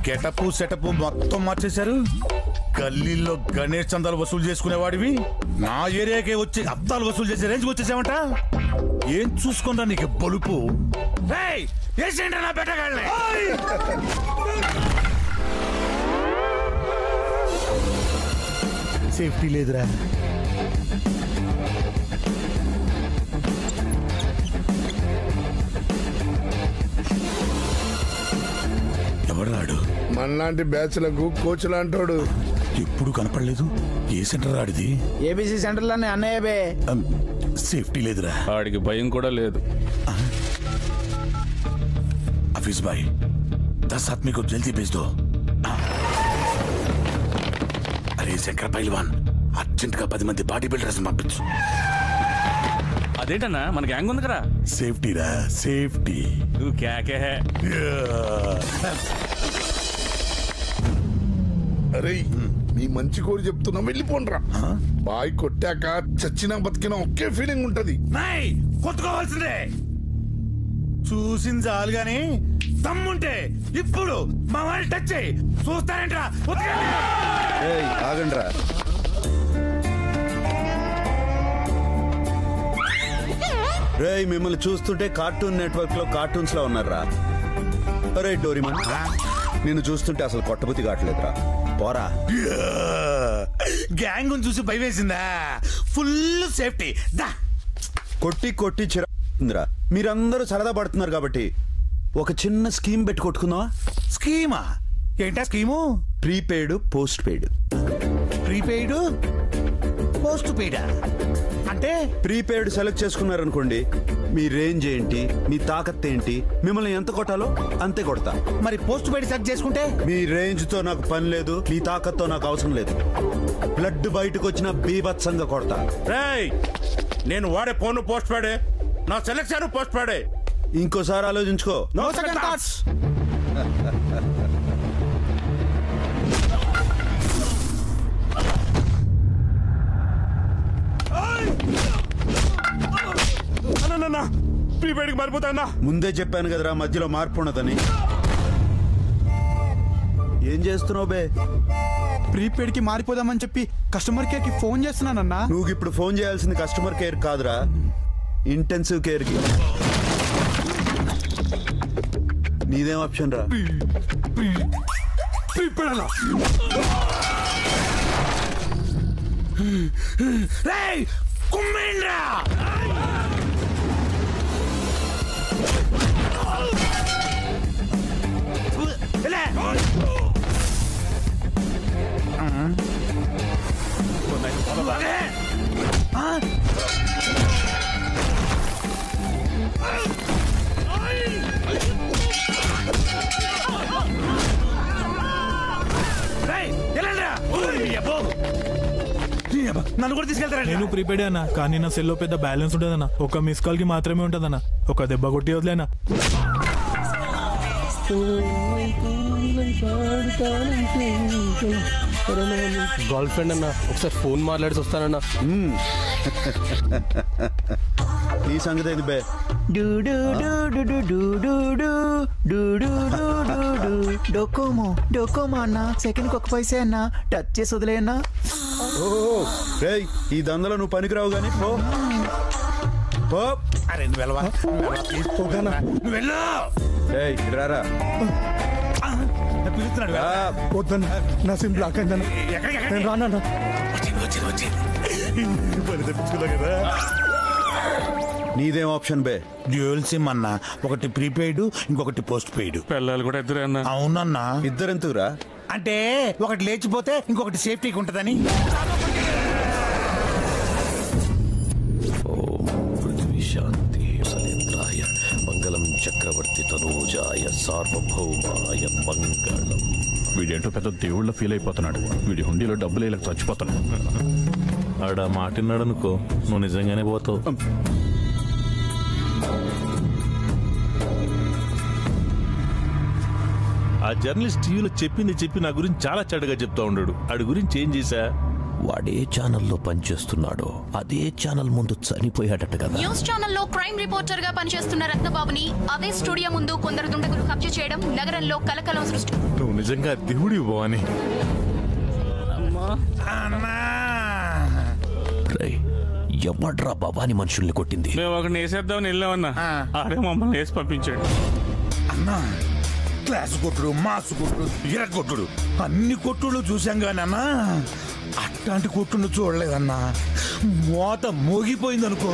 గెటప్ సెటప్ మొత్తం మార్చేశారు. గల్లీలో గణేష్ చందాలు వసూలు చేసుకునేవాడివి నా ఏరియాకే వచ్చి అద్దాలు వసూలు చేసే రేంజ్కి వచ్చేసామంట. ఏం చూసుకున్నా నీకు బలుపు? సేఫ్టీ లేదురా. ఎవడాడు? మనలాంటి బ్యాచ్లకు కోచ్ లాంటోడు. ఎప్పుడు కనపడలేదు. ఏ సెంటర్ ఆడిది? ఏబీసీ సెంటర్ లోనే అన్నయ్య బే. సేఫ్టీ లేదురా. ఆడికి భయం కూడా లేదు. ఆఫీస్ బాయ్ 10 आदमी को जल्दी भेज दो. అరే శంకర్ పైల్వాన్, అర్జెంట్ గా 10 మంది బాడీ బిల్డర్స్ పంపించు. అదేంటన్నా మన గ్యాంగ్ ఉంది కదా. సేఫ్టీ రా, సేఫ్టీ. నువ్వు కేకే. అరే మీ మంచి కోరి చెప్తున్నా, వెళ్ళిపోండ్రా. బాయ్ కొట్టాక చచ్చినా బతికినా ఒకే ఫీలింగ్ ఉంటది. కొట్టుకోవాల్సిందే. చూసింది చాలు గాని దమ్ముంటే ఇప్పుడు మా వాడిని టచ్ చేయి. చూస్తారంట్రా. ఆగండ్రా. రేయ్ మిమ్మల్ని చూస్తుంటే కార్టూన్ నెట్వర్క్ లో కార్టూన్స్ లో ఉన్నారా? అరే డోరీమన్, నిన్ను చూస్తుంటే అసలు కొట్టబుద్ధి కావట్లేదురా. పోరా. గ్యాంగ్ చూసి భయం వేసిందా? Full safety. కొట్టి కొట్టి చిరా. మీరందరూ సరదా పడుతున్నారు కాబట్టి ఒక చిన్న స్కీమ్ పెట్టి కొట్టుకుందామా? స్కీమా? ఏంటా scheme? Prepaid postpaid. Prepaid పోస్ట్ పెయిడా? అంటే ప్రీపెయిడ్ సెలెక్ట్ చేసుకున్నారనుకోండి, మీ రేంజ్ ఏంటి, మీ తాకత్ ఏంటి, మిమ్మల్ని ఎంత కొట్టాలో అంతే కొడతా. మరి పోస్ట్ పెయిడ్ సెలెక్ట్ చేసుకుంటే? మీ రేంజ్ తో నాకు పని లేదు, మీ తాకత్తో నాకు అవసరం లేదు. బ్లడ్ బయటకు వచ్చిన బీభత్సంగా కొడతా. నేను వాడే ఫోన్ పోస్ట్ పెయిడే, నా సెలెక్షన్ పోస్ట్ పెయిడే. ఇంకోసారి ఆలోచించుకో. No second thoughts. ప్రీపెయిడ్ కి మారిపోతా. ముందే చెప్పాను కదరా మధ్యలో మార్పు ఉన్నదని. ఏం చేస్తున్నావు బే? ప్రీపెయిడ్ కి మారిపోదామని చెప్పి కస్టమర్ కేర్ కి ఫోన్ చేస్తున్నానన్నా. నువ్వు ఇప్పుడు ఫోన్ చేయాల్సింది కస్టమర్ కేర్ కాదురా, ఇంటెన్సివ్ కేర్ కి. నీదేం ఆప్షన్ రా? ప్రీపెయిడ్ అన్నా. రేయ్ కుమ్మేండ్రా. నన్ను కూడా తీసుకెళ్తారా? నేను ప్రీపెయిడ్ అన్న, కానీ నా సెల్లో పెద్ద బ్యాలెన్స్ ఉంటుందన్న. ఒక మిస్ కాల్ కి మాత్రమే ఉంటుందన్న. ఒక దెబ్బ కొట్టి వదిలేనా. గర్ల్ ఫ్రెండ్ అన్న, ఒకసారి ఫోన్ మాట్లాడి వస్తానన్నా. ఈ సంగతి ఏంది బే? డోకోమో అన్న, సెకండ్ కి 1 పైసే అన్న. టచ్ చేసి వదిలే అన్న. రేయ్ ఈ దందలో నువ్వు పనికిరావు గానీ పో పో. అరే నువ్వు వెళ్ళవా? నువ్వు వెళ్ళు. ఏయ్ రారా. పిలుస్తున్నాడు. వద్దన్న, నా సిమ్ బ్లాక్ అయిందన్న. నేను రానన్నా. నీదేం ఆప్షన్ బే? డ్యూయల్ సిమ్ అన్నా. ఒకటి ప్రీపెయిడ్, ఇంకొకటి పోస్ట్ పెయిడ్. పిల్లలు కూడా ఇద్దరే అన్న. అవునన్నా. ఇద్దరెందుకురా? అంటే ఒకటి లేచిపోతే ఇంకొకటి సేఫ్టీకి ఉంటదని. పృథ్వీ శాంతి సలేంద్రాయ మంగళం చక్రవర్తి తనూజాయ సార్వభౌమాయ మంగళం. వీడేంటో పెద్ద దేవుళ్ళ ఫీల్ అయిపోతున్నాడు. వీడి హుండీలో డబ్బులు ఇలా చచ్చిపోతాను. ఆడ మాటిన్నాడు అనుకో, నువ్వు నిజంగానే పోతావు. ఆ జర్నలిస్ట్ టీవీలో చెప్పి నా గురించి చాలా చెడ్డగా చెప్తా ఉన్నాడు. ఆడి గురించి ఏం చేశా? వాడే ఛానల్లో పనిచేస్తున్నాడో అదే ఛానల్ ముందు చనిపోయాడట కదా. న్యూస్ ఛానల్లో క్రైమ్ రిపోర్టర్ గా పనిచేస్తున్న రత్నబాబుని అదే స్టూడియో ముందు కొందరు దుండగులు హత్య చేయడం నగరంలో కలకలం సృష్టి. నువ్వు నిజంగా దేవుడి భవాని. ఎవడ్రా భవాని మనుషుల్ని కొట్టింది? మేము ఒకరిని వేసేద్దామని వెళ్ళామన్నా, ఆడే మమ్మల్ని వేసి పంపించాడు. అన్నా క్లాస్ కొట్టుడు, మాసు కొట్టుడు, ఇర కొట్టుడు, అన్ని కొట్టుడు చూసాం కానీ అన్నా అట్లాంటి కొట్టుడు చూడలేదన్నా. మోత మోగిపోయిందనుకో.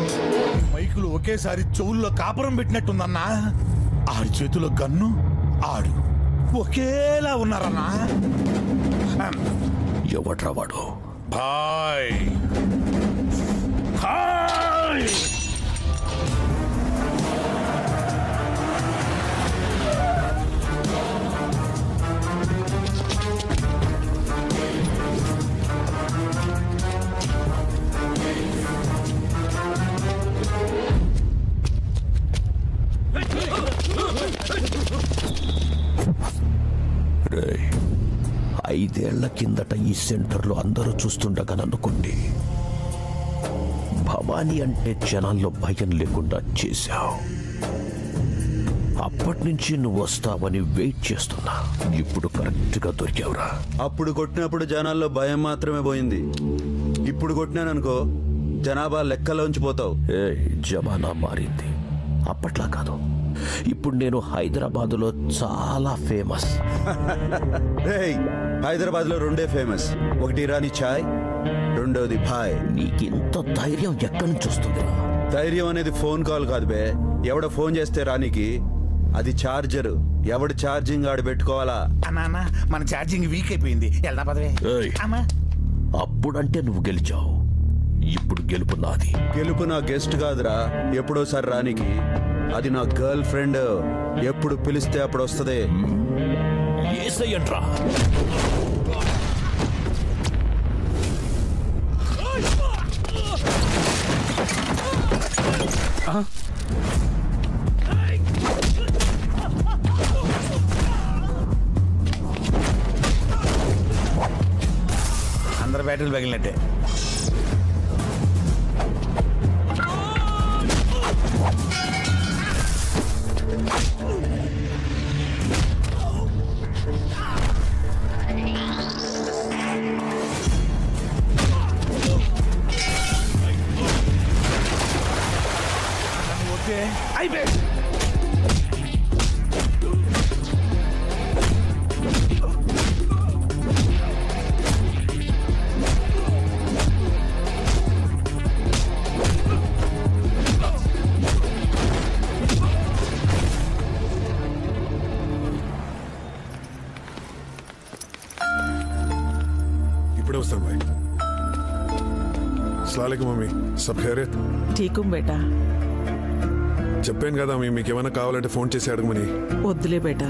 మైకులు ఒకేసారి చెవుల్లో కాపురం పెట్టినట్టుందన్నా. ఆడి చేతిలో గన్ను, ఆడు ఒకేలా ఉన్నారన్నా. ఎవడ్రా వాడు? భాయ్ భాయ్. ఐదేళ్ల కిందట ఈ సెంటర్లో అందరూ చూస్తుండగా నన్నుకోండి, భవానీ అంటే జనాల్లో భయం లేకుండా చేశావు. అప్పటి నుంచి నువ్వు వస్తావని వెయిట్ చేస్తున్నా. ఇప్పుడు కరెక్ట్ గా దొరికావురా. అప్పుడు కొట్టినప్పుడు జనాల్లో భయం మాత్రమే పోయింది. ఇప్పుడు కొట్టినాననుకో జనాభా లెక్కలోంచి పోతావు. జమానా మారింది. అప్పట్లా కాదు. ఇప్పుడు నేను హైదరాబాద్ లో చాలా ఫేమస్. హైదరాబాద్ లో రెండే ఫేమస్. ఒకటి ఇరానీ చాయ్, రెండోది భాయ్. నీకింత ధైర్యం ఎక్కడి నుంచి వస్తుంది? ధైర్యం అనేది ఫోన్ కాల్ కాదు బే. ఎవడ ఫోన్ చేస్తే రానికి అది చార్జరు. ఎవడు ఛార్జింగ్ ఆడు పెట్టుకోవాలా. అన్నా మన ఛార్జింగ్ వీక్ అయిపోయింది. వెళ్దా పదవే. అప్పుడంటే నువ్వు గెలిచావు, ఇప్పుడు గెలుపు నాది. గెలుపు నా గెస్ట్ కాదురా, ఎప్పుడోసారి రానికి. అది నా గర్ల్ ఫ్రెండ్. ఎప్పుడు పిలిస్తే అప్పుడు వస్తుంది. ఏసయ్యంట్రా. అందరు బ్యాటరీలు పగిలినట్టే. ఓకే అయిపోయి. अस्सलामुअलैकुम मम्मी सब खैरियत ठीक हूँ बेटा చెప్పాను కదా మీకు ఏమైనా కావాలంటే ఫోన్ చేసి అడగమని. వద్దులే బేటా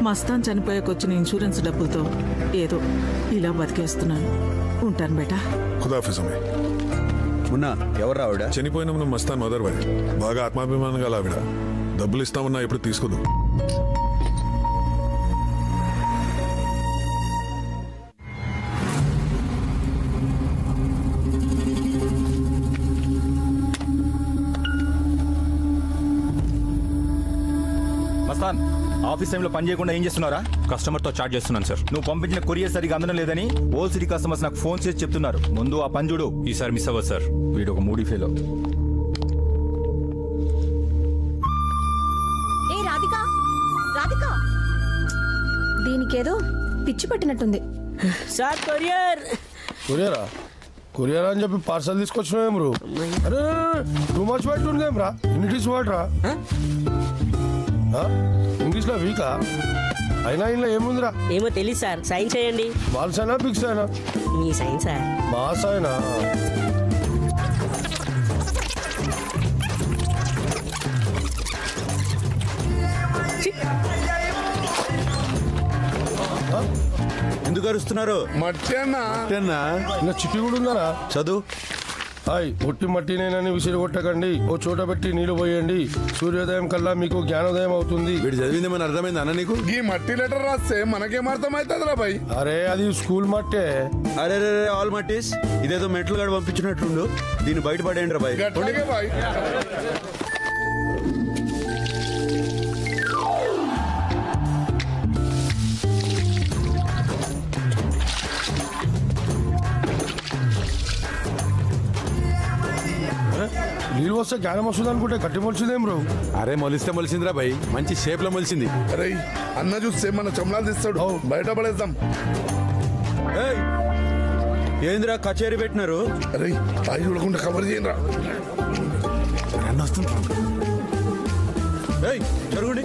మస్తాన్ చనిపోయాకొచ్చిన ఇన్సూరెన్స్ డబ్బులతో ఏదో ఇలా బతికేస్తున్నాను. ఉంటాను బేటా. ఖుదాఫిజ్ అమ్మే. మున్నా ఎవరు ఆవిడ? చనిపోయిన మస్తాన్ మదర్ భాయ్. బాగా ఆత్మాభిమానం గల ఆవిడ. డబ్బులు ఇస్తామన్నా ఎప్పుడు తీసుకోదు. ఆఫీస్ టైంలో పని చేయకుండా ఏం చేస్తున్నారా? కస్టమర్తో చాట్ చేస్తున్నాను సార్. నువ్వు పంపించిన కొరియర్ సరిగా అందడం లేదని ఓల్ సిటీ కస్టమర్స్ నాకు ఫోన్ చేసి చెప్తున్నారు. ముందు ఆ పని చూడు. ఈసారి మిస్ అవ్వదు సార్. వీడు ఒక మూడీ ఫెలో. ఏ రాధిక రాధిక దీనికేదో పిచ్చి పట్టినట్టుంది. Sir courier. కొరియరా కొరియర్ అని చెప్పి పార్సల్ తీసుకొచ్చినావేం బ్రో? అరే టూ మచ్ పెట్టుండేం రా. ఇంగ్లీష్ వర్డ్ రా. ఇంగ్లీష్ లో వీకా అయినా ఇంట్లో ఏముందిరా? ఏమో తెలియదు సార్. సైన్ చేయండి. బాల్ సైనా బిగ్ సైనా? మీ సైన్ సార్. మా సైనా? ఎందుకు అరుస్తున్నారు? మట్టి అన్నా ఇంకా చిట్టి కూడా ఉన్నారా? చదువు. హాయ్ ఒట్టి మట్టినేనని విసిరి కొట్టకండి. ఓ చోట పెట్టి నీళ్లు పోయండి. సూర్యోదయం కల్లా మీకు జ్ఞానోదయం అవుతుంది. వీడు చదివిందేమని అర్థమైంది అన్న నీకు? ఈ మట్టి లెటర్ రాస్తే మనకేం అర్థమవుతుంది రా బాయ్? అరే అది స్కూల్ మట్టే. అరే రే ఆల్ మట్టిస్ ఇదేదో మెట్లు గడ పంపించినట్లుండు. దీన్ని బయటపడేయండి రా బాయ్. బాయ్ నీళ్ళు వస్తే జ్ఞానం వస్తుంది అనుకుంటే గట్టి మొలిచిందేం బ్రో? అరే మొలిస్తే మొలిసిందిరా భయ్. మంచి షేప్ లో మొలిసింది. అరే అన్న చూస్తే మన చమలాలు తీస్తాడు. బయట పడేద్దాం. ఏందిరా కచేరీ పెట్టినారు? అరే అవి చూడకుండా కవర్ చేయండిరా. అన్న వస్తుంటా. జరుగుండి.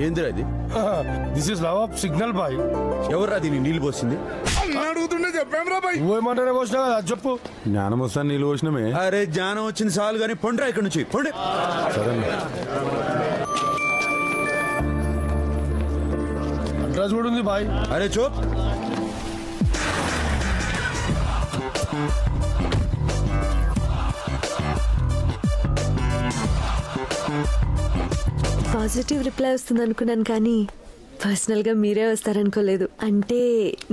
ఏందిరా ఇది? This is love of signal boy. ఎవర్రా దీన్ని నీళ్ళు పోసింది? అడుగుతుండే చెప్పాంరా బాయ్. నువ్వేమంటానే పోసినా కదా అది చెప్పు. జ్ఞానం వస్తాను నీళ్ళు పోసినమే. అరే జ్ఞానం వచ్చింది చాలు కానీ పొండ్రా ఇక్కడ నుంచి పొండి. సరే అడ్రస్ కూడా ఉంది బాయ్. అరే చూప్. పాజిటివ్ రిప్లై వస్తుంది అనుకున్నాను కానీ పర్సనల్ గా మీరే వస్తారనుకోలేదు. అంటే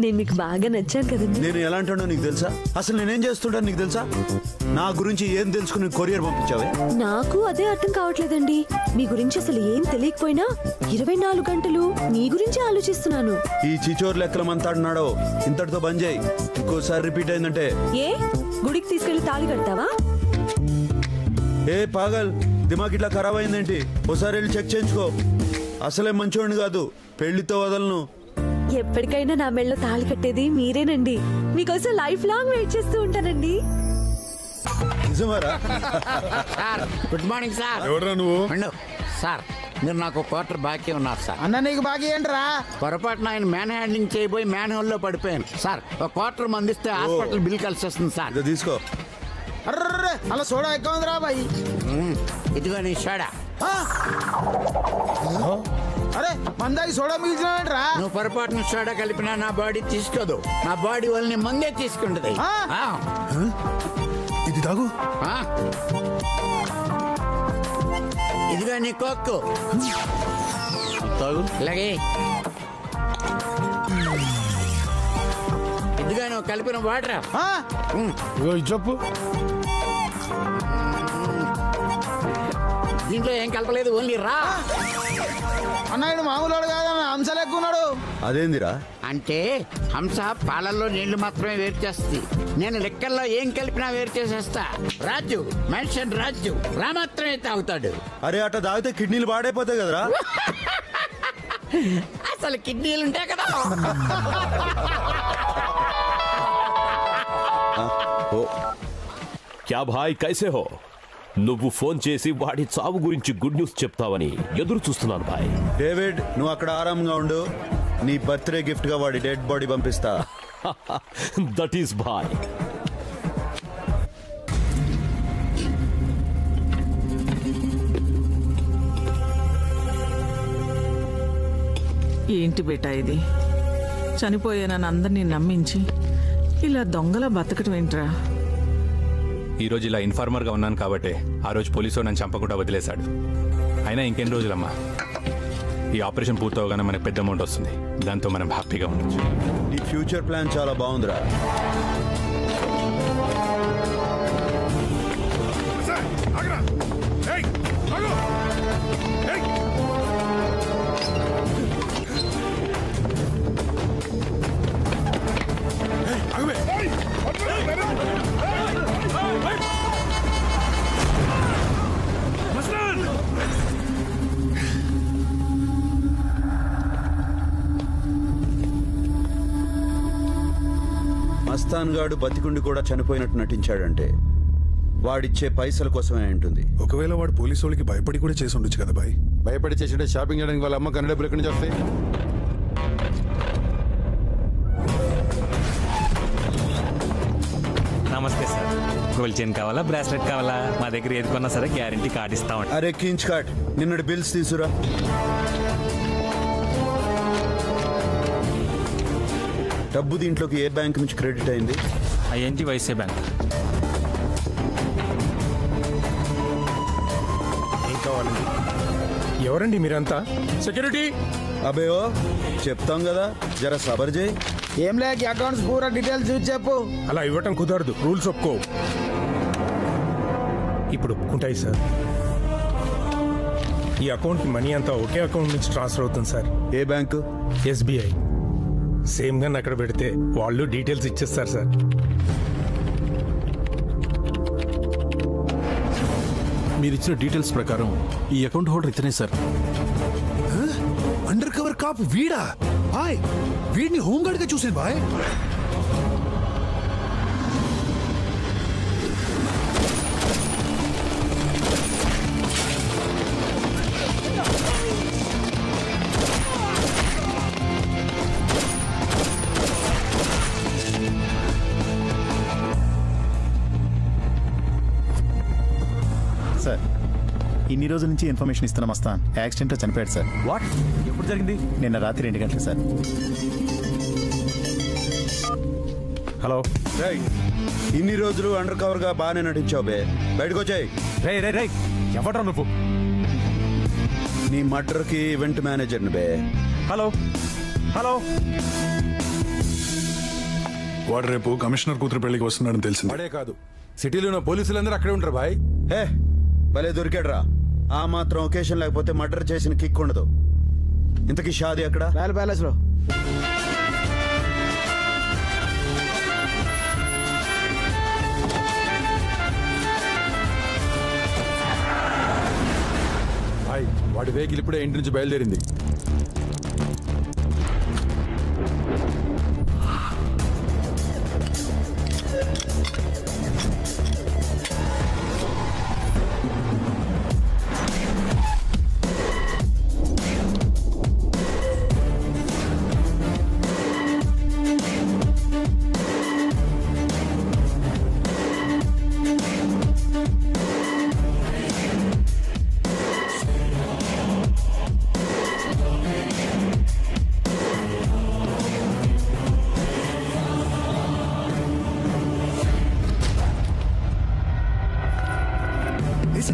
నేను మీకు బాగా నచ్చాను కదండి. నేను ఎలా అంటానో నీకు తెలుసా? అసలు నేనేం చేస్తుంటాను నీకు తెలుసా? నా గురించి ఏం తెలుసుకుని కొరియర్ పంపించావే? నాకు అదే అర్థం కావట్లేదండి. మీ గురించి అసలు ఏం తెలియకపోయినా 24 గంటలు మీ గురించి ఆలోచిస్తున్నాను. ఈ చిచోర్ లెక్కల మంతాడున్నాడో ఇంతటితో బంద్ చేయి. ఇంకోసారి రిపీట్ అయిందంటే ఏ గుడికి తీసుకెళ్లి తాళి కడతావా? ఏ పాగల్ దిమాగ్ ఇట్లా ఖరాబ్ అయిందేంటి? ఒకసారి వెళ్ళి చెక్ చేయించుకో. అసలే మంచోడిని కాదు, పెళ్లితో వదలను. ఎప్పటికైనా నా మెళ్ళలో తాళి కట్టేది మీరేనండి. మీకోసం లైఫ్ లాంగ్ వెయిట్ చేస్తూ ఉంటానండి. Good morning sir. ఎవరా నువ్వు? సార్ మీరు నాకు క్వార్టర్ బాకీ ఉన్నారు సార్. అన్న నీకు బాకీ ఏంట్రా? పొరపాటున ఆయన మ్యాన్ హ్యాండింగ్ చేయబోయి మ్యాన్ హోల్ లో పడిపోయాను సార్. ఒక క్వార్టర్ మందిస్తే హాస్పిటల్ బిల్ కలిసి వస్తుంది సార్. తీసుకో. అర్రే అలా సోడా ఎక్కువ ఉందిరా బాయ్. ఇదిగో నీ సోడా. అరే మందాకి సోడా మిగిలిచినావేంట్రా? నువ్వు పొరపాటున సోడా కలిపినా నా బాడీ తీసుకోదు. నా బాడీ వాళ్ళని మందే తీసుకుంటది. ఇది తాగు. ఇదిగో నీ కోక్కు తాగు. ఇలాగే ఇదిగో నువ్వు కలిపిన వాటర్. చెప్పు. దీంట్లో ఏం కలపలేదు, ఓన్లీ రా. అన్న మామూలు కాదన్న, హంసలు ఎక్కువ ఉన్నాడు. అదేందిరా? అంటే హంస పాలల్లో నీళ్లు మాత్రమే వేరు చేస్తుంది. నేను లెక్కల్లో ఏం కలిపినా వేరు చేసేస్తా. రాజు మెన్షన్ రాజు రా మాత్రమే తాగుతాడు. అరే అట్లా తాగితే కిడ్నీలు పాడైపోతాయి కదరా. అసలు కిడ్నీలు ఉంటాయి కదా. क्या भाई कैसे हो? నువ్వు ఫోన్ చేసి వాడి చావు గురించి గుడ్ న్యూస్ చెప్తావని ఎదురు చూస్తున్నాను భాయ్. డేవిడ్, నువ్వు అక్కడ ఆరాంగా ఉండు. నీ బర్త్డే గిఫ్ట్ గా వాడి డెడ్ బాడీ పంపిస్తా. దట్ ఈస్ భాయ్. ఏంటి బేటా ఇది? చనిపోయానని అందరినీ నమ్మించి ఇలా దొంగలా బతకటం ఏంట్రా? ఈరోజు ఇలా ఇన్ఫార్మర్గా ఉన్నాను కాబట్టి ఆ రోజు పోలీసు నన్ను చంపకుండా వదిలేశాడు. అయినా ఇంకెన్ని రోజులమ్మా, ఈ ఆపరేషన్ పూర్తవగానే మనకు పెద్ద అమౌంట్ వస్తుంది. దాంతో మనం హ్యాపీగా ఉండొచ్చు. నీ ఫ్యూచర్ ప్లాన్ చాలా బాగుందిరా. మస్తాన్ గాడు బతికుండి కూడా చనిపోయినట్టు నటించాడంటే వాడిచ్చే పైసల కోసమే ఉంటుంది. ఒకవేళ వాడు పోలీసు వాళ్ళకి భయపడి కూడా చేసి ఉండొచ్చు కదా బాయ్. భయపడి చేసింటే షాపింగ్ చేయడానికి వాళ్ళ అమ్మ కన్నడ ఎక్కడి నుంచి వస్తాయి? నమస్తే సార్. గోల్డ్ చైన్ కావాలా, బ్రాస్లెట్ కావాలా? మా దగ్గర ఏది కొన్నా సరే గ్యారంటీ కార్డు ఇస్తామండి. అరే కించ్ కార్డ్, నిన్నటి బిల్స్ తీసురా. డబ్బు దీంట్లోకి ఏ బ్యాంక్ నుంచి క్రెడిట్ అయింది? ING Vysya bank. ఏం కావాలండి? ఎవరండి మీరంతా? సెక్యూరిటీ. అబే ఓ చెప్తాం కదా, జరా సబర్ చేయి. ఏం లేక అకౌంట్స్ పూరా డీటెయిల్స్ చూసి చెప్పు. అలా ఇవ్వటం కుదరదు, రూల్స్ ఒప్పుకో. ఇప్పుడు ఒప్పుకుంటాయి సార్. ఈ అకౌంట్ మనీ అంతా ఒకే అకౌంట్ నుంచి ట్రాన్స్ఫర్ అవుతుంది సార్. ఏ బ్యాంకు? ఎస్బీఐ. సేమ్ గా అక్కడ పెడితే వాళ్ళు డీటెయిల్స్ ఇచ్చేస్తారు సార్. మీరిచ్చిన డీటెయిల్స్ ప్రకారం ఈ అకౌంట్ హోల్డర్ ఇతనే సార్. అండర్ కవర్ కాప్ వీడా? బాయ్, వీడిని హోంగార్డ్ గా చూసాను బాయ్. సార్, ఇన్ని రోజుల నుంచి ఇన్ఫర్మేషన్ ఇస్తున్నాం. మస్తాన్ యాక్సిడెంట్ లో చనిపోయాడు సార్. వాట్? ఎప్పుడు జరిగింది? నిన్న రాత్రి 2 గంటలకు సార్. హలో. ఇన్ని రోజులు అండర్ కవర్ గా బాగానే నటించావు బే. బయటకు వచ్చాయి. రై ఎవడ్రా నువ్వు? నీ మర్డర్ కి ఈవెంట్ మేనేజర్ బే. Hello hello. వాడు రేపు కమిషనర్ కూతురు పెళ్లికి వస్తున్నాడని తెలిసింది. వాడే కాదు, సిటీలో ఉన్న పోలీసులందరూ అక్కడే ఉంటారు బాయ్. హే, భలే దొరికాడ్రా. ఆ మాత్రం ఒకేషన్ లేకపోతే మర్డర్ చేసిన కిక్ ఉండదు. ఇంతకీ షాది అక్కడ? ప్యాలెస్ లో. బాయ్, వాడి వెహికల్ ఇప్పుడే ఇంటి నుంచి బయలుదేరింది.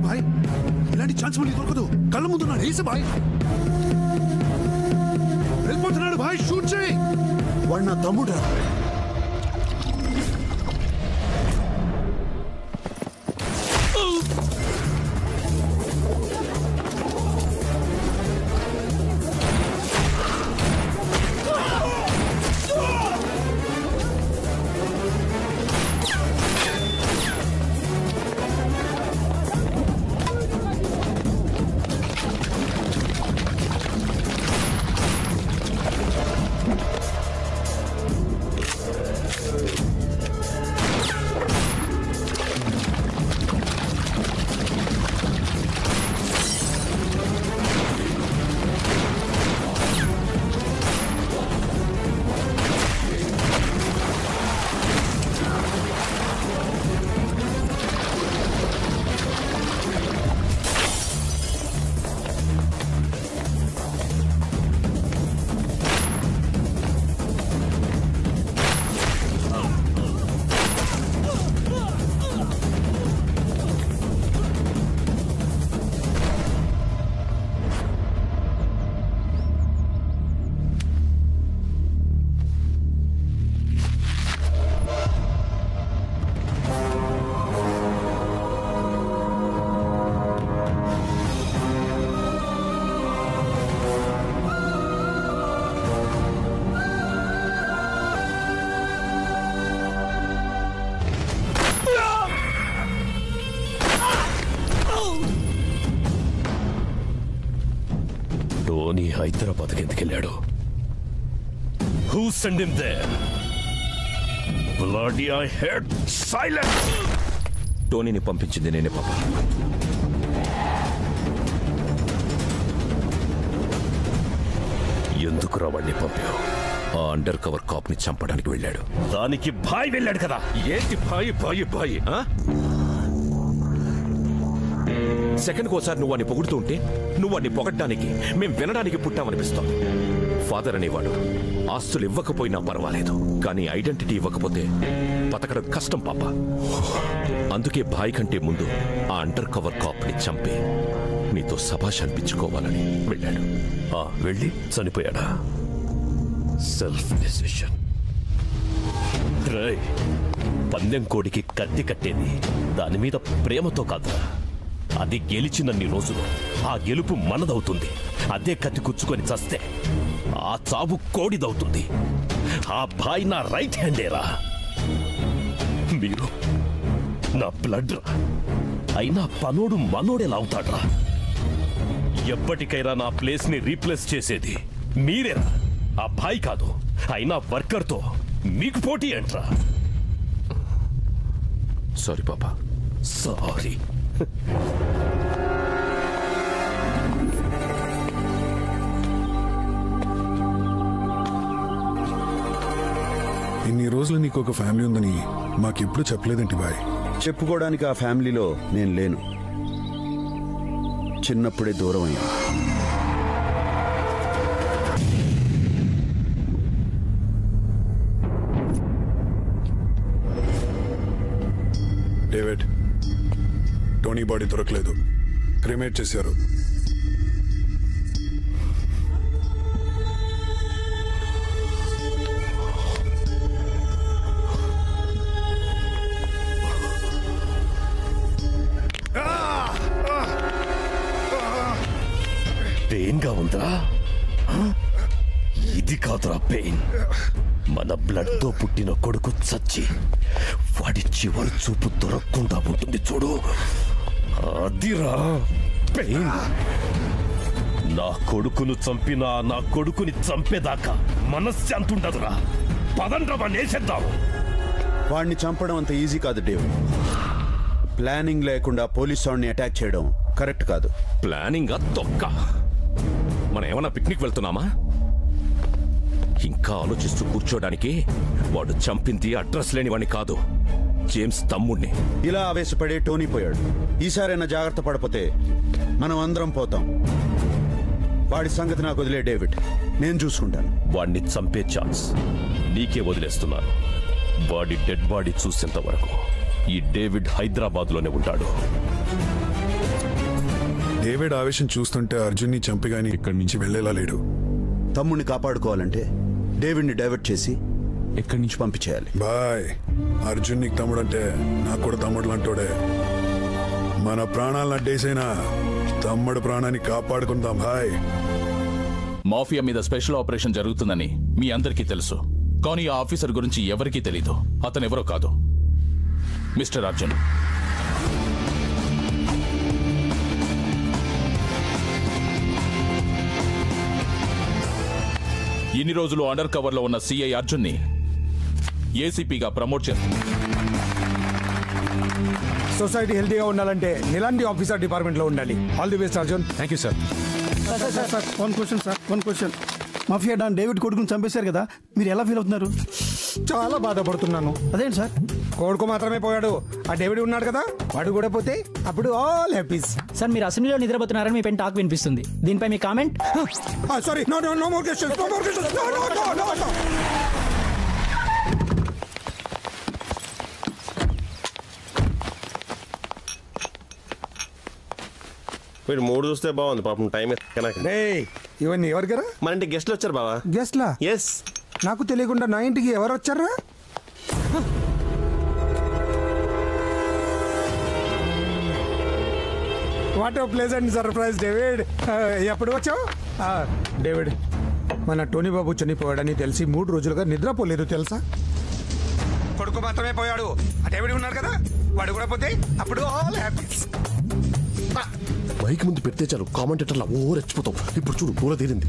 బాయ్, ఇలాంటి ఛాన్స్ మళ్ళీ దొరకదు. కళ్ళ ముందున్నాడు ఏసే బాయ్. వెళ్ళిపోతున్నాడు బాయ్, షూట్ చేయి. వాడు నా తమ్ముడా? హైదరాబాద్కి ఎందుకు వెళ్ళాడు? Who sent him there? Bloody I heard silence. టోనీని పంపించింది నేనే పాప. ఎందుకు రావాడిని పంపావు? ఆ అండర్ కవర్ కాప్ ని చంపడానికి వెళ్ళాడు. దానికి భాయ్ వెళ్ళాడు కదా. ఏంటి భాయ్ భాయ్ భాయ్? సెకండ్కి ఒకసారి నువ్వు వాడిని పొగుడుతూ ఉంటే నువ్వు వాడిని పొగడ్డానికి మేము వినడానికి పుట్టామనిపిస్తాం. ఫాదర్ అనేవాడు ఆస్తులు ఇవ్వకపోయినా పర్వాలేదు, కానీ ఐడెంటిటీ ఇవ్వకపోతే బతకడం కష్టం పాప. అందుకే భాయ్ కంటే ముందు ఆ అండర్ కవర్ కాప్ ని చంపి నీతో సభాష్ అనిపించుకోవాలని వెళ్ళాడు. వెళ్ళి చనిపోయాడా? Self decision. పందెం కోడికి కత్తి కట్టేది దాని మీద ప్రేమతో కాదురా. అది గెలిచినన్ని రోజులు ఆ గెలుపు మనదవుతుంది. అదే కత్తి కుచ్చుకొని చస్తే ఆ చావు కోడిదవుతుంది. ఆ భాయ్ నా రైట్ హ్యాండేరా. మీరు నా బ్లడ్ రా. అయినా పనోడు మనోడేలా అవుతాడ్రా? ఎప్పటికైనా నా ప్లేస్ ని రీప్లేస్ చేసేది మీరేరా, ఆ భాయ్ కాదు. అయినా వర్కర్తో మీకు పోటీ ఏంట్రా? సారీ పాపా, సారీ. ఇన్ని రోజులు నీకు ఒక ఫ్యామిలీ ఉందని మాకెప్పుడు చెప్పలేదేంటి బాయ్? చెప్పుకోవడానికి ఆ ఫ్యామిలీలో నేను లేను. చిన్నప్పుడే దూరం అయ్యా. డేవిడ్, టోనీ బాడీ దొరకలేదు, క్రిమేట్ చేశారు. పెయిన్ గా ఉందా? ఇది కాదురా పెయిన్. మన బ్లడ్ తో పుట్టిన కొడుకు చచ్చి వాడి చివరి చూపు దొరకకుండా ఉంటుంది చూడు, అదిరా పెయిన్. నా కొడుకును చంపినా నా కొడుకుని చంపేదాకా మనశ్శాంతి ఉండదురా. పదండ్రా వాడిని వేసేద్దాం. వాడిని చంపడం అంత ఈజీ కాదు డేవిడ్. ప్లానింగ్ లేకుండా పోలీస్ వాడిని అటాక్ చేయడం కరెక్ట్ కాదు. ప్లానింగ్ తొక్క. మనం ఏమన్నా పిక్నిక్ వెళ్తున్నామా? ఇంకా ఆలోచిస్తూ కూర్చోడానికి వాడు చంపింది అడ్రస్ లేని వాడిని కాదు, జేమ్స్ తమ్ముడిని. ఇలా ఆవేశపడే టోనీ పోయాడు. ఈసారైనా జాగ్రత్త పడపోతే మనం అందరం పోతాం. వాడి సంగతి నాకు వదిలే డేవిడ్, నేను చూసుకుంటాను. వాడిని చంపే ఛాన్స్ నీకే వదిలేస్తున్నాను. వాడి డెడ్ బాడీ చూసేంత వరకు ఈ డేవిడ్ హైదరాబాద్ లోనే ఉంటాడు. డేవిడ్ ఆవేశం చూస్తుంటే అర్జున్ని చంపిగాని ఇక్కడి నుంచి వెళ్లేలా లేడు. తమ్ముడిని కాపాడుకోవాలంటే డేవిడ్ని డైవర్ట్ చేసి ఇక్కడి నుంచి పంపించేయాలి. బాయ్, అర్జున్ నీకు తమ్ముడు అంటే నాకు కూడా తమ్ముడు లాంటోడే. మన ప్రాణాలను అడ్డేసైనా తమ్ముడు ప్రాణాన్ని కాపాడుకుందాం బాయ్. మాఫియా మీద స్పెషల్ ఆపరేషన్ జరుగుతుందని మీ అందరికీ తెలుసు, కానీ ఆ ఆఫీసర్ గురించి ఎవరికీ తెలీదు. అతను ఎవరో కాదు, మిస్టర్ అర్జున్. ఇన్ని రోజులు అండర్ కవర్ లో ఉన్న సిఐ అర్జున్ ని ఏసీపీగా ప్రమోట్ చేస్తుంది. సొసైటీ హెల్తీగా ఉండాలంటే ఇలాంటి ఆఫీసర్ డిపార్ట్మెంట్ లో ఉండాలి. All the best Arjun. Thank you sir. Sir one question. Mafia don David కొడుకుని చంపేశారు కదా, మీరు ఎలా ఫీల్ అవుతున్నారు? చాలా బాధపడుతున్నాను. అదేంటి సార్? కొడుకు మాత్రమే పోయాడు, ఆ డేవిడ్ ఉన్నాడు కదా, వాడు కూడా పోతే అప్పుడు ఆల్ హ్యాపీస్. సార్ మీరు అసెంబ్లీలో నిద్రపోతున్నారని మీ పెన్ టాక్ వినిపిస్తుంది. దీనిపై మీ comment? Sorry, no more questions. వీడు మూడు చూస్తే బాగుంది పాపం. టైం ఇవన్నీ ఎవరి గారా? మన ఇంటికి గెస్ట్లు వచ్చారు బావా. గెస్ట్లా? ఎస్. నాకు తెలియకుండా నా ఇంటికి ఎవరు వచ్చారా? What a pleasant surprise David. ఎప్పుడు వచ్చావు? డేవిడ్, మన టోనీ బాబు చనిపోయాడని తెలిసి 3 రోజులుగా నిద్రపోలేదు తెలుసా? కొడుకు మాత్రమే పోయాడు, ఆ డేవిడ్ ఉన్నాడు కదా, వాడు కూడా పోతే అప్పుడు ఆల్ హ్యాపీస్. మైక్ ముందు పెడితే చాలు కామెంటేటర్లా ఓ రెచ్చిపోతాం. ఇప్పుడు చూడు పూల తీరింది.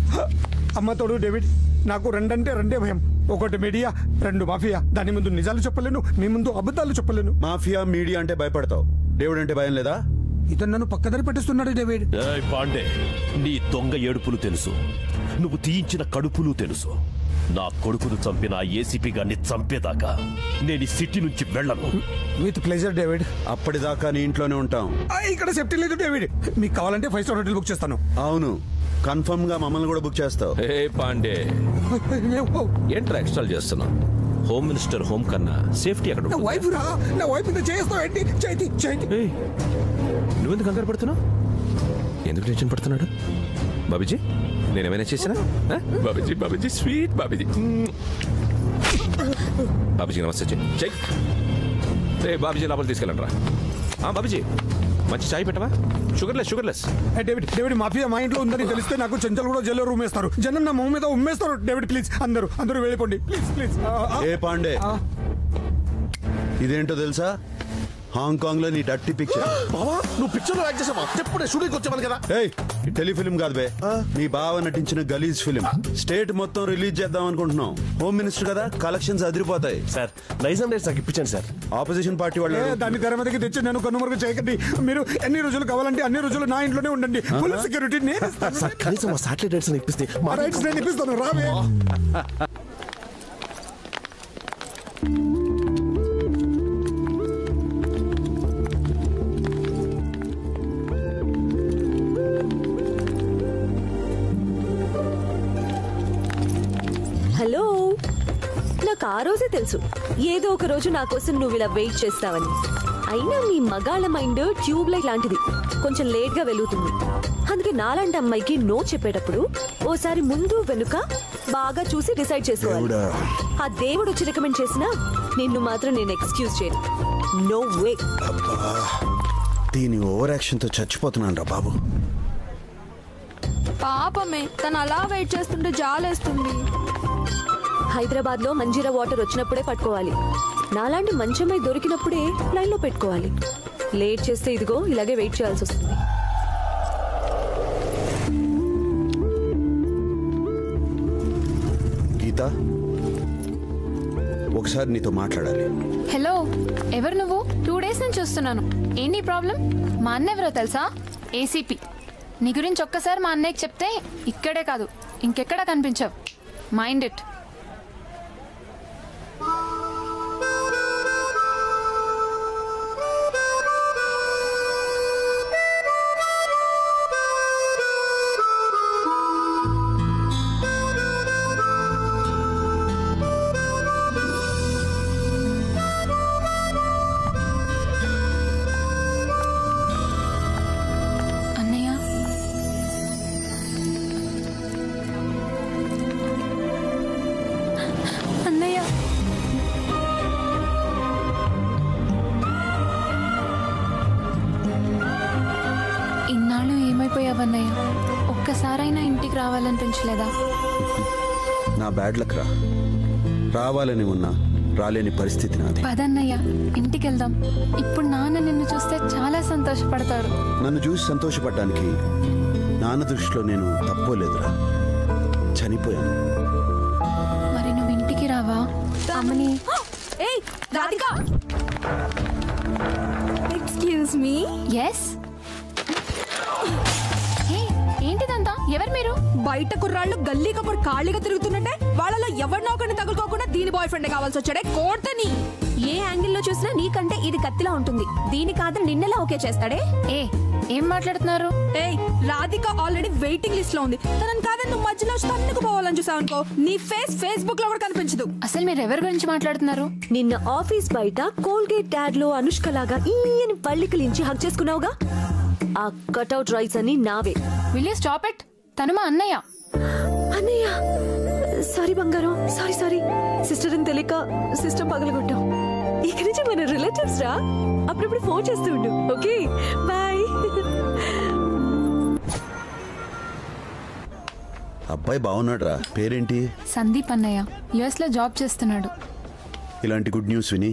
అమ్మ తోడు డేవిడ్, నాకు రెండంటే రెండే భయం. ఒకటి మీడియా, రెండు మాఫియా. దాని ముందు నిజాలు చెప్పలేను, మీ ముందు అబద్ధాలు చెప్పలేను. మాఫియా మీడియా అంటే భయపడతావు, డేవిడ్ అంటే భయం లేదా? ఇతను నన్ను పక్కదారి పట్టిస్తున్నాడు డేవిడ్. పాండే, నీ దొంగ ఏడుపులు తెలుసు, నువ్వు తీయించిన కడుపులు తెలుసు. నా కొడుకును చంపిన ఏసీపీ గారిని చంపేదాకా నేను ఈ సిటీ నుంచి వెళ్ళను. With pleasure David. అప్పటిదాకా నీ ఇంట్లోనే ఉంటాం. ఇక్కడ సేఫ్టీ లేదు డేవిడ్. మీకు కావాలంటే 5 స్టార్ హోటల్ బుక్ చేస్తాను. అవును, కన్ఫర్మ్ గా మమ్మల్ని కూడా బుక్ చేస్తావు. ఏ పాండే, ఏంట్రా ఎక్స్ట్రాల్ చేస్తున్నావు? హోమ్ మినిస్టర్ హోమ్ కన్నా సేఫ్టీ అక్కడ నా వైఫ్ రా, నా వైఫ్ మీద చేస్తావు ఏంటి? చేతి చేతి. నువ్వెందుకు కంగారు పడుతున్నావు? ఎందుకు టెన్షన్ పడుతున్నాడు? బాబుజీ, నేనేమైనా చేసినా? బాబుజీ, బాబుజీ, స్వీట్ బాబుజీ. బాబుజీ నమస్తే. చెక్. రే బాబుజీ, లోపల తీసుకెళ్ళండి రా. బాబుజీ, మంచి చాయ్ పెట్టవా? షుగర్లెస్. డేవిడ్, డేవిడ్, మాఫియా మా ఇంట్లో ఉందని తెలిస్తే నాకు చెంచల్ కూడా జైల్లో రూమ్ వేస్తారు. జనం నా మొహం మీద ఉమ్మేస్తారు. డేవిడ్ ప్లీజ్, అందరూ వెళ్ళిపోండి ప్లీజ్ ప్లీజ్. ఏ పాండే, ఇదేంటో తెలుసా? హాంకాంగ్ లో నీ డట్టి పిక్చర్. బావా, నువ్వు పిక్చర్ లో యాక్ట్ చేసావా? చెప్పుడే షూటింగ్ వచ్చేవాళ్ళు కదా. టెలిఫిల్మ్ కాదు బే, నీ బావ నటించిన గలీజ్ ఫిలిం. స్టేట్ మొత్తం రిలీజ్ చేద్దాం అనుకుంటున్నాం. హోమ్ మినిస్టర్ కదా, కలెక్షన్స్ అదిరిపోతాయి. సార్, లైసెన్స్ రేట్స్ నాకు ఇప్పించండి సార్. ఆపోజిషన్ పార్టీ వాళ్ళు దాన్ని తెర మీదకి తెచ్చి నేను కన్నుమరుగు చేయకండి. మీరు ఎన్ని రోజులు కావాలంటే అన్ని రోజులు నా ఇంట్లోనే ఉండండి. ఫుల్ సెక్యూరిటీ నేను సార్. కనీసం మా సాటిలైట్ రైట్స్ ఇప్పిస్తే. మా రైట్స్ నేను ఇప్పిస్తాను, రావే. హలో, నాకు ఆ రోజే తెలుసు ఏదో ఒక రోజు నా కోసం నువ్వు ఇలా వెయిట్ చేస్తావని. అయినా మీ మగాళ్ళ మైండ్ ట్యూబ్ లైట్ లాంటిది, కొంచెం లేట్ గా వెలుగుతుంది. అందుకే నాలాంటి అమ్మాయికి నో చెప్పేటప్పుడు ఓసారి ముందు వెనుక బాగా చూసి డిసైడ్ చేసుకోవాలి. ఆ దేవుడు వచ్చి రికమెండ్ చేసినా నిన్ను మాత్రం నేను ఎక్స్క్యూజ్ చేయను. No way. దీని ఓవర్ యాక్షన్ తో చచ్చిపోతున్నాను రా బాబు. పాపమే, తను అలా వెయిట్ చేస్తుంటే జాలేస్తుంది. హైదరాబాద్ లో మంజీరా వాటర్ వచ్చినప్పుడే పట్టుకోవాలి. నాలాంటి మంచమై దొరికినప్పుడే లైన్ లో పెట్టుకోవాలి. లేట్ చేస్తే ఇదిగో ఇలాగే వెయిట్ చేయాల్సి వస్తుంది. గీత, ఒకసారి నీతో మాట్లాడాలి. హలో, ఎవరు నువ్వు? 2 days నుంచి చూస్తున్నాను. ఏంటి ప్రాబ్లం? మా అన్న ఎవరో తెలుసా? ఏసీపీ. నీ గురించి ఒక్కసారి మా అన్నయ్యకి చెప్తే ఇక్కడే కాదు ఇంకెక్కడా కనిపించావు. Mind it. ఒక్కసారైనా ఇంటికి రావాలనిపించలేదా? నా బ్యాడ్ లక్ రా. రావాలని ఉన్నా రాలేని పరిస్థితి నాది. పదన్నయ్య, ఇంటికి వెళ్దాం. ఇప్పుడు నాన్న నిన్ను చూస్తే చాలా సంతోషపడతారు. నన్ను చూసి సంతోషపడడానికి నాన్న దృష్టిలో నేను తప్పోలేదురా, చనిపోయాను. మరి నువ్వు ఇంటికి రావా? అమ్మని. ఏయ్ రాధిక, ఎక్స్క్యూజ్ మీ. ఎస్. ఏంటిదంతా? ఎవరు మీరు? బయట కుర్రాళ్ళు గల్లీ కప్పుడు ఖాళీగా తిరుగుతున్నట్టే వాళ్ళలో ఎవరినో ఒకరిని తగులుకోకుండా దీని బాయ్ ఫ్రెండ్ కావాల్సి వచ్చాడే. కోర్తని ఏ యాంగిల్లో చూసినా నీకంటే ఇది కత్తిలా ఉంటుంది. దీని కాదు నిన్నెలా ఓకే చేస్తాడే? ఏం మాట్లాడుతున్నారు? ఏయ్, రాధిక ఆల్రెడీ వెయిటింగ్ లిస్ట్ లో ఉంది. తనని కాదని నువ్వు మధ్యలో తన్నుకు పోవాలని చూసావు అనుకో, నీ ఫేస్బుక్ లో కూడా కనిపించదు. అసలు మీరు ఎవరి గురించి మాట్లాడుతున్నారు? నిన్న ఆఫీస్ బయట కోల్గేట్ డాడ్ లో అనుష్క లాగా ఈయన పళ్ళికలించి హక్ చేసుకున్నావుగా, ఆ కట్అవుట్ రైట్స్ అని నావే. Will you stop it? తను మా అన్నయ్య. అన్నయ్య, సారీ బంగారం, సారీ. సిస్టర్ అని తెలియక సిస్టమ్ పగలగొట్టాం. ఇక్కడి నుంచి మన రిలేటివ్స్ రా. అప్పుడప్పుడు ఫోన్ చేస్తూ ఉండు. Okay, bye. అబ్బాయి బాగున్నాడు రా. పేరేంటి? సందీప్ అన్నయ్య. యుఎస్ లో జాబ్ చేస్తున్నాడు. ఇలాంటి గుడ్ న్యూస్ విని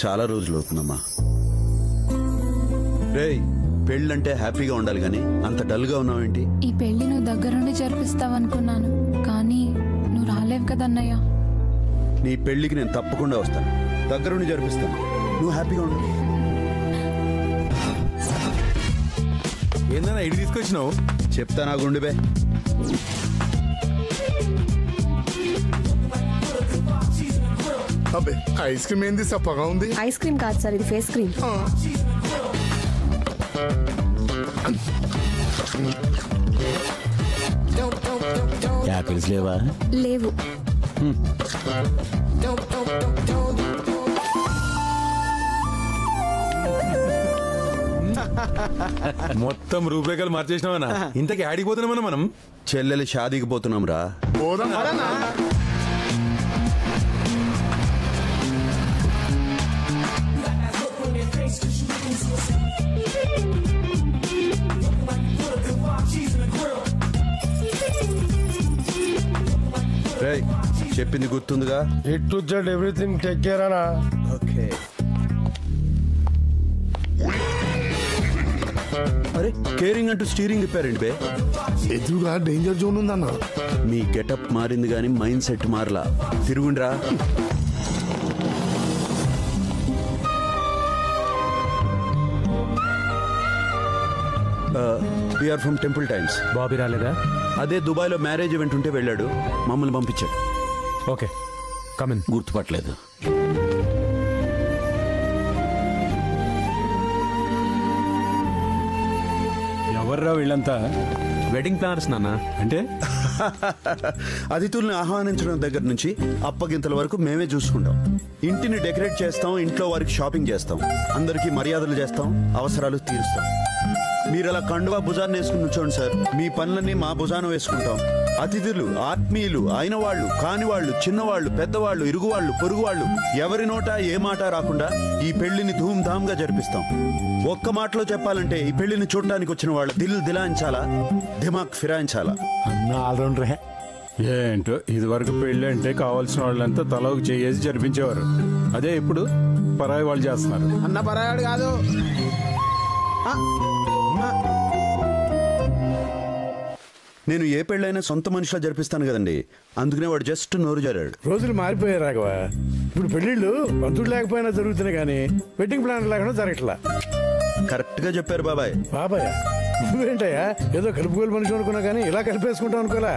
చాలా రోజులు అవుతుందమ్మా. రేయ్, పెళ్ళంటే హ్యాపీగా ఉండాలి కానీ అంత డల్గా ఉన్నావేంటి? ఈ పెళ్లి నువ్వు దగ్గరుండి జరిపిస్తావనుకున్నాను, కానీ నువ్వు రాలేవు కదన్నయ్య. నీ పెళ్ళికి నేను తప్పకుండా వస్తాను, దగ్గరుండి జరిపిస్తాను. నువ్వు హ్యాపీగా ఉండు. ఏందన్నా ఇడి తీసుకొచ్చినావు? చెప్తా నా గుండెబే. అబ్బే ఐస్ క్రీమ్ ఏంది సప్పగా ఉంది? ఐస్ క్రీమ్ కాదు సార్, ఇది ఫేస్ క్రీమ్. యాపిల్స్ లేవా? లేవు. మొత్తం రూపురేఖలు మార్చేసినావనా? ఇంతకి ఆడిపోతున్నామన్నా మనం. చెల్లెలి షాదీకి పోతున్నాం రా. చెప్పింది గుర్తుందిగా? It to Z everything take care అనా. ఓకే. అరే కేరింగ్ అంటూ స్టీరింగ్ ఇప్పారండి బే. ఎదురుగా డేంజర్ జోన్ ఉందన్న. మీ గెటప్ మారింది కానీ మైండ్ సెట్ మారలా. తిరుగుండ్రా. We are from temple times. Bobby రాలేదా? అదే దుబాయ్లో మ్యారేజ్ ఈవెంట్ ఉంటే వెళ్ళాడు, మమ్మల్ని పంపించాడు. Okay come in. గుర్తుపట్టలేదు. ఎవర్రా వీళ్ళంతా? వెడ్డింగ్ ప్లానర్స్ నాన్న. అంటే అతిథుల్ని ఆహ్వానించడం దగ్గర నుంచి అప్పగింతల వరకు మేమే చూసుకుంటాం. ఇంటిని డెకరేట్ చేస్తాం, ఇంట్లో వారికి షాపింగ్ చేస్తాం, అందరికీ మర్యాదలు చేస్తాం, అవసరాలు తీరుస్తాం. మీరు అలా కండువా భుజాన్ని వేసుకుని ఉంచోండి సార్, మీ పనులన్నీ మా భుజాన వేసుకుంటాం. అతిథులు, ఆత్మీయులు, అయిన వాళ్ళు, కాని వాళ్ళు, చిన్నవాళ్ళు, పెద్దవాళ్ళు, ఇరుగువాళ్ళు, పొరుగు వాళ్ళు, ఎవరి నోట ఏ మాట రాకుండా ఈ పెళ్లిని ధూమ్ధామ్గా జరిపిస్తాం. ఒక్క మాటలో చెప్పాలంటే ఈ పెళ్లిని చూడడానికి వచ్చిన వాళ్ళ దిల్ దిలాయించాలా, దిమాగ్ ఫిరాయించాలా. అన్న ఆల్రౌండర్. ఏంటో ఇదివరకు పెళ్ళి అంటే కావాల్సిన వాళ్ళంతా తలకి చేసి జరిపించేవారు. అదే ఇప్పుడు పరాయి వాళ్ళు చేస్తున్నారు. అన్న పరాయాడు కాదు. నేను ఏ పెళ్ళైనా సొంత మనిషిలా జరిపిస్తాను కదండి, అందుకనే వాడు జస్ట్ నోరు జారాడు. రోజులు మారిపోయారు రాఘవ. ఇప్పుడు పెళ్లిళ్ళు బంధువులు లేకపోయినా జరుగుతున్నాయి కానీ వెడ్డింగ్ ప్లాన్ లేకుండా జరగట్లా. కరెక్ట్ గా చెప్పారు బాబాయ్. బాబాయ్ నువ్వేంటయ్యా ఏదో కలుపుకోలు మనిషి అనుకున్నా కానీ ఇలా కలిపేసుకుంటాం అనుకోలే.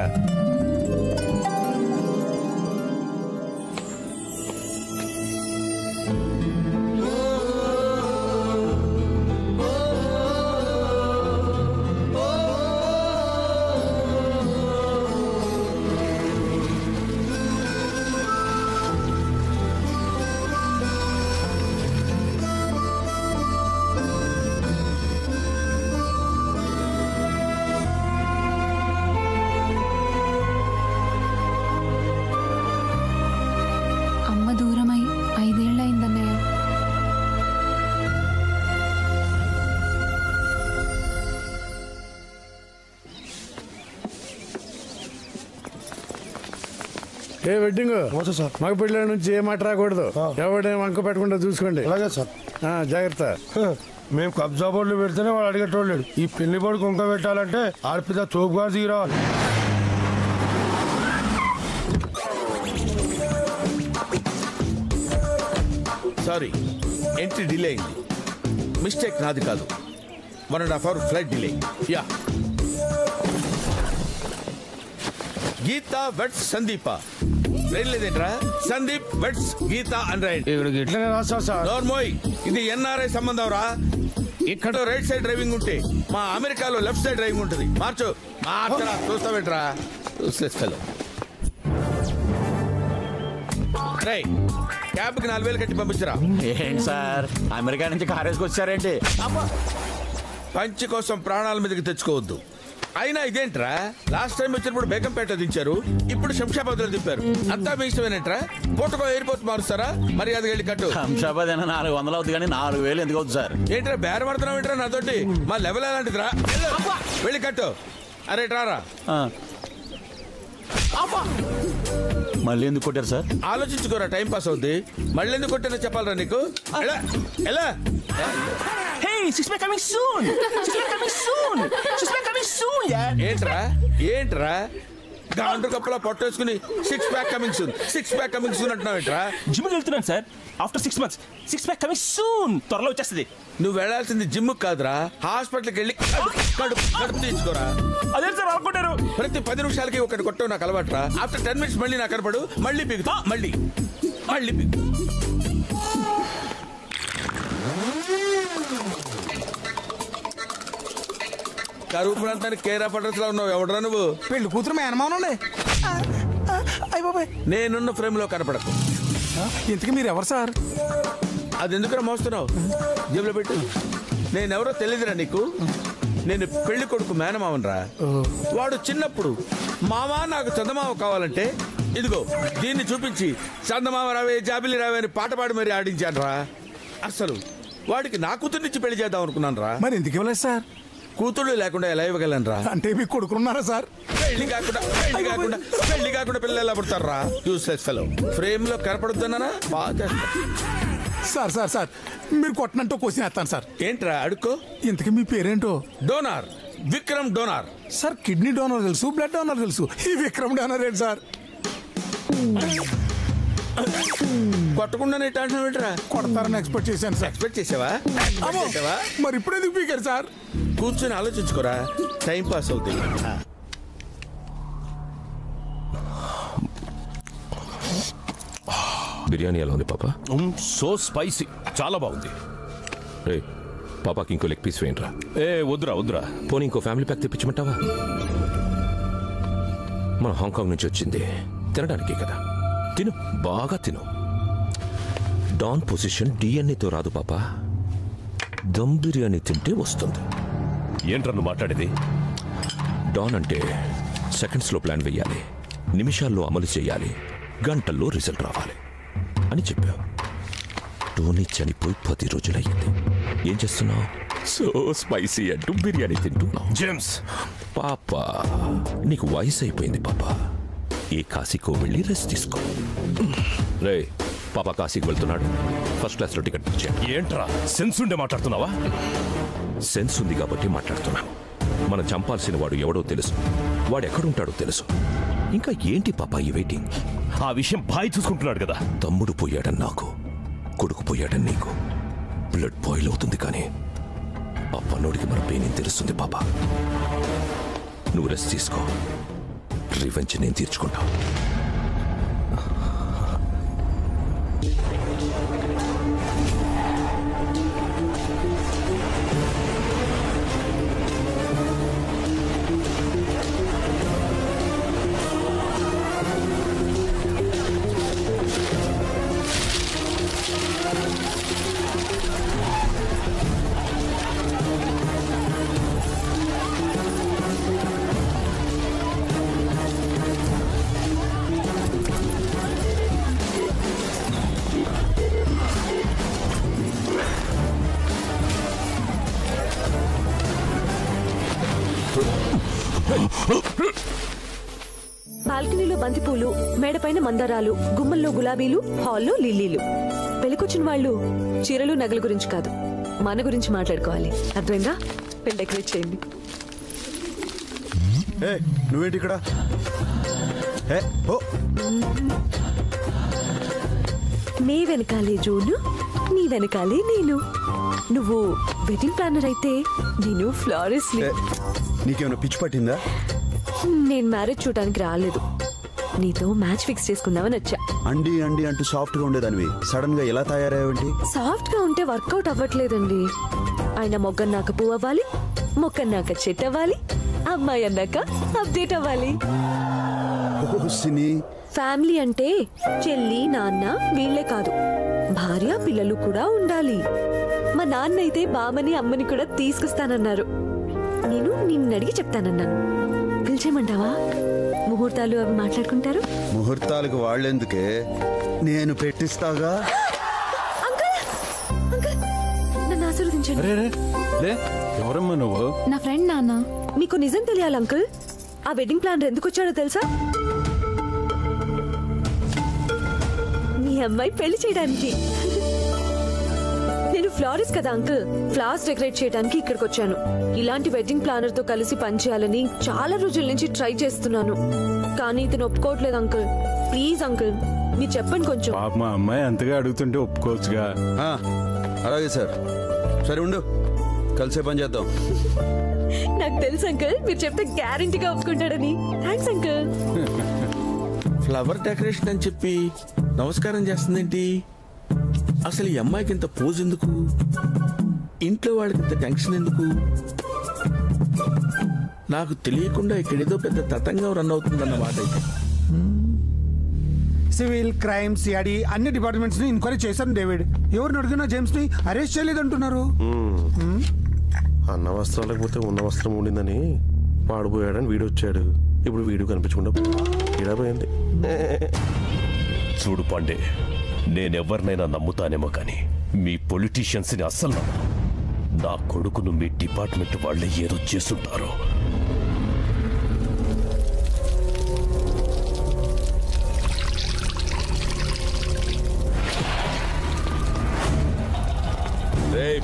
ఏ వెడ్డింగ్ సార్, మగ పిల్లల నుంచి ఏ మాట రాకూడదు. ఎవడేం వంక పెట్టకుండా చూసుకోండి. అలాగే సార్. జాగ్రత్త. మేము కబ్జా బోర్డులు పెడితేనే వాడు అడిగేటోళ్ళు. ఈ పెళ్లి బోర్డు కుంక పెట్టాలంటే ఆడపిల్ల తోపుగా దిగిరావాలి. సారీ, ఎంట్రీ డిలే అయింది. మిస్టేక్ నాది కాదు. 1.5 hour ఫ్లైట్ డిలే. యా. గీత vets Sandeepa. Train లేదేంట్రా? Sandeep vets గీత అని ఇట్లనే రాస్తా సార్. నోర్మోయ్, ఇది ఎన్ఆర్ఐ సంబంధం రా. ఇక్కడ రైట్ సైడ్ డ్రైవింగ్ ఉంటే మా అమెరికాలో లెఫ్ట్ సైడ్ డ్రైవింగ్ ఉంటుంది. మార్చు. మార్చరా. చూస్తావేంట్రా? చూసేస్తాను. రై, క్యాబ్కి 4,000 కట్టి పంపించరా. ఏంటి సార్ అమెరికా నుంచి కారేసుకొచ్చారేంటి? పంచి కోసం ప్రాణాల మీదకి తెచ్చుకోవద్దు. అయినా ఇదేంట్రా, లాస్ట్ టైం వచ్చినప్పుడు బేగంపేట దించారు, ఇప్పుడు శంషాబాద్ లో దింపారు. అంతా మీ ఇష్టమేనేట్రా? పోటుకో ఎయిర్పోర్ట్ మారుస్తారా? మర్యాద వెళ్ళి కట్టు. శంషాబాద్ అయినా 400 అవుతుంది కానీ 4,000 ఎందుకు అవుతుంది సార్? ఏంట్రా బేర పడుతున్నావు ఏంట్రా నాతోటి? మా లెవెల్ ఎలాంటిదిరా? వెళ్ళి కట్టు. అరే రారా. మళ్ళీ ఎందుకు కొట్టారు సార్? ఆలోచించుకోరా, టైం పాస్ అవుద్ది. మళ్ళీ ఎందుకు కొట్టానో చెప్పాలరా నీకు. ఎలా ఎలా హే ఏంట్రా గాండ్రు కప్పలా పొట్టేసుకుని 6 ప్యాక్ కమింగ్ సూన్ అంటున్నావు ఏంట్రా? జిమ్ వెళ్తున్నాను sir. After 6 months 6 pack coming soon. త్వరలో వచ్చేస్తుంది. నువ్వు వెళ్లాల్సింది జిమ్ కాదురా, హాస్పిటల్కి వెళ్ళి కడుపు తీసుకోరా. అదే సార్ అనుకుంటారు. ప్రతి 10 నిమిషాలకి ఒకటి కొట్టవు నాకు అలవాటురా. ఆఫ్టర్ 10 minutes మళ్ళీ నాకు కనపడు, మళ్ళీ పీకుతా, మళ్ళీ పీకు. కరువు ప్రాంతానికి కేర్ ఆఫ్ అడ్రస్ లో ఉన్నావు. ఎవడరా నువ్వు? పెళ్లి కూతురు మేనమానండి. అయ్య బాబాయ్, నేనున్న ఫ్రేమ్ లో కనపడకు. ఇంతకీ మీరు ఎవరు సార్? అది ఎందుకురా మోస్తున్నావు? జేబులో పెట్టు. నేనెవరో తెలియదురా నీకు? నేను పెళ్లి కొడుకు మేనమావనరా. వాడు చిన్నప్పుడు మావా నాకు చందమావ కావాలంటే ఇదిగో దీన్ని చూపించి చందమావ రావే జాబిలి రావే అని పాట పాడి మరి ఆడించాను రా. అసలు వాడికి నా కూతుర్నిచ్చి పెళ్లి చేద్దాం అనుకున్నాను రా. మరి ఎందుకు ఇవ్వలేదు సార్? కూతుళ్ళు లేకుండా ఎలా ఇవ్వగలను రా? అంటే మీకు కొడుకున్నారా సార్? పెళ్లి కాకుండా పిల్లలు ఎలా పుడతారు రా? Useless fellow. ఫ్రేమ్ లో కనపడుతున్నానా? బాగా సార్ సార్ సార్ మీరు కొట్టనంటూ క్వశ్చన్ వేస్తాను సార్. ఏంట్రా అడుక్కో. ఇంతకీ మీ పేరేంటో? Donor, Vikram donor. Sir kidney donor తెలుసు, బ్లడ్ డోనర్ తెలుసు, ఈ విక్రమ్ డోనర్ ఏంటి సార్? కొట్టకుండానే టెన్షన్ పెట్టరా? కొడతారని ఎక్స్పెక్ట్ చేశాను సార్. ఎక్స్పెక్ట్ చేసావా? మరి ఇప్పుడు ఎందుకు పీకారు సార్? కూర్చొని ఆలోచించుకోరా, టైం పాస్ అవుతుంది. బిర్యానీ ఎలా ఉంది పాప? సో స్పైసీ, చాలా బాగుంది. రే పాపాకి ఇంకో లెగ్ పీస్ వేయండిరా. వద్దురా. పోనీ ఇంకో ఫ్యామిలీ ప్యాక్ తెప్పించమంటావా? మన హాంకాంగ్ నుంచి వచ్చింది తినడానికే కదా. తిను, బాగా తిను. డాన్ పొజిషన్ డిఎన్ఏతో రాదు పాప, దమ్ బిర్యానీ తింటే వస్తుంది. ఏంట్రా నువ్వు మాట్లాడేది? డాన్ అంటే సెకండ్స్లో ప్లాన్ వేయాలి, నిమిషాల్లో అమలు చేయాలి, గంటల్లో రిజల్ట్ రావాలి అని చెప్పావు. టోనీ చనిపోయి 10 రోజులయ్యింది. ఏం చేస్తున్నావు? సో స్పైసీ అంటూ బిర్యానీ తింటున్నావు. జేమ్స్ పాప నీకు వయసు అయిపోయింది పాప. ఏ కాశీకో వెళ్ళి రెస్ట్ తీసుకో. రే పాప కాశీకి వెళ్తున్నాడు, ఫస్ట్ క్లాస్లో టికెట్ బుక్ చేయండి. ఏంట్రా సెన్స్ ఉండే మాట్లాడుతున్నావా? సెన్స్ ఉంది కాబట్టి మాట్లాడుతున్నాను. మనం చంపాల్సిన వాడు ఎవడో తెలుసు, వాడు ఎక్కడుంటాడో తెలుసు. ఇంకా ఏంటి పాప ఈ వెయిటింగ్? ఆ విషయం బాయ్ చూసుకుంటున్నాడు కదా. తమ్ముడు పోయాడని నాకు, కొడుకు పోయాడని నీకు. బ్లడ్ బాయిల్ అవుతుంది కానీ ఆ పన్నోడికి మన పెయిన్ తెలుస్తుంది పాప. నువ్వు రెస్ట్ తీసుకో, రివెంజ్ నేను తీర్చుకుంటా. బాల్కనీలో బంతిపూలు, మేడపైన మందారాలు, గుమ్మల్లో గులాబీలు, హాల్లో లిల్లీలు. పెళ్ళికొచ్చిన వాళ్ళు చీరలు నగల గురించి కాదు, మన గురించి మాట్లాడుకోవాలి. అర్థమైందా? పెళ్ళి డెకరేట్ చేయండి. నువ్వేంటి ఇక్కడ? నీ వెనకాలే జోను, నీ వెనకాలే నేను. నువ్వు వెడ్డింగ్ ప్లానర్ అయితే నేను ఫ్లారిస్ట్. నీకేమైనా పిచ్చి పట్టిందా? నేను మ్యారేజ్ చూడడానికి రాలేదు, నీతో మ్యాచ్ ఫిక్స్ చేసుకుందామని వచ్చా. అండి అండి అంటూ సాఫ్ట్ గా ఉండేదానివి సడన్ గా ఎలా తయారయ్యేంటి? సాఫ్ట్ గా ఉంటే వర్కౌట్ అవ్వట్లేదండి. ఆయన మొగ్గన్నాక పువ్వు అవ్వాలి, మొక్కన్నాక చెట్టు అవ్వాలి, అమ్మాయి అన్నాక అప్డేట్ అవ్వాలి. ఫ్యామిలీ అంటే చెల్లి, నాన్న వీళ్లే కాదు, భార్య పిల్లలు కూడా ఉండాలి. మా నాన్న అయితే బామ్మని అమ్మని కూడా తీసుకొస్తానన్నారు. నేను నిన్ను అడిగి చెప్తానన్నాను. పిలిచేయమంటావా? ముహూర్తాలు అవి మాట్లాడుకుంటారు. ముహూర్తాలకు వాళ్ళెందుకే, నేను పెట్టిస్తాగా. నన్ను ఆశీర్వదించండి. ఎవరమ్మా నువ్వు? నా ఫ్రెండ్ నాన్న. మీకు నిజం తెలియాలి అంకుల్, ఆ వెడ్డింగ్ ప్లాన్ ఎందుకు వచ్చాడో తెలుసా? మీ అమ్మాయి పెళ్లి చేయడానికి. నేను ఫ్లారిస్ట్ కదా అంకుల్, ఫ్లవర్స్ డెకరేట్ చేయడానికి ఇక్కడికి వచ్చాను. ఇలాంటి వెడ్డింగ్ ప్లానర్ తో కలిసి పనిచేయాలని చాలా రోజుల నుంచి ట్రై చేస్తున్నాను, కానీ ఇతను ఒప్పుకోవట్లేదు అంకుల్. ప్లీజ్ అంకుల్, మీరు చెప్పండి కొంచెం. పాప మా అమ్మాయి అంతగా అడుగుతుంటే ఒప్పుకోవచ్చుగా. అలాగే సార్. సరే ఉండు, కలిసే పని చేద్దాం. నాకు తెలుసు అంకుల్, మీరు చెప్తే గ్యారంటీగా ఒప్పుకుంటాడని. Thanks uncle. ఫ్లవర్ డెకరేషన్ అని చెప్పి నమస్కారం చేస్తుందేంటి? అసలు ఈ అమ్మాయికి ఇంత పోజ్ ఎందుకు? ఇంట్లో వాళ్ళకి ఇంత టెన్షన్ ఎందుకు? నాకు తెలియకుండా ఇక్కడేదో పెద్ద తతంగం రన్ అవుతుందన్నమాట. సివిల్, క్రైమ్, సిఐడి అన్ని డిపార్ట్మెంట్స్ ని ఎంక్వైరీ చేశాను డేవిడ్. ఎవరిని అడిగినా జేమ్స్ ని అరెస్ట్ చేయలేదంటున్నారు. అన్న వస్త్రం లేకపోతే ఉన్న వస్త్రం ఉండిందని వాడిపోయాడని వీడు వచ్చాడు. ఇప్పుడు వీడు కనిపించకుండా ఇలా పోయింది. చూడు పాండే, నేనెవరినైనా నమ్ముతానేమో కానీ మీ పొలిటీషియన్స్ ని అస్సలు నమ్మను. నా కొడుకును మీ డిపార్ట్మెంట్ వాళ్ళే ఏదో చేస్తుంటారు.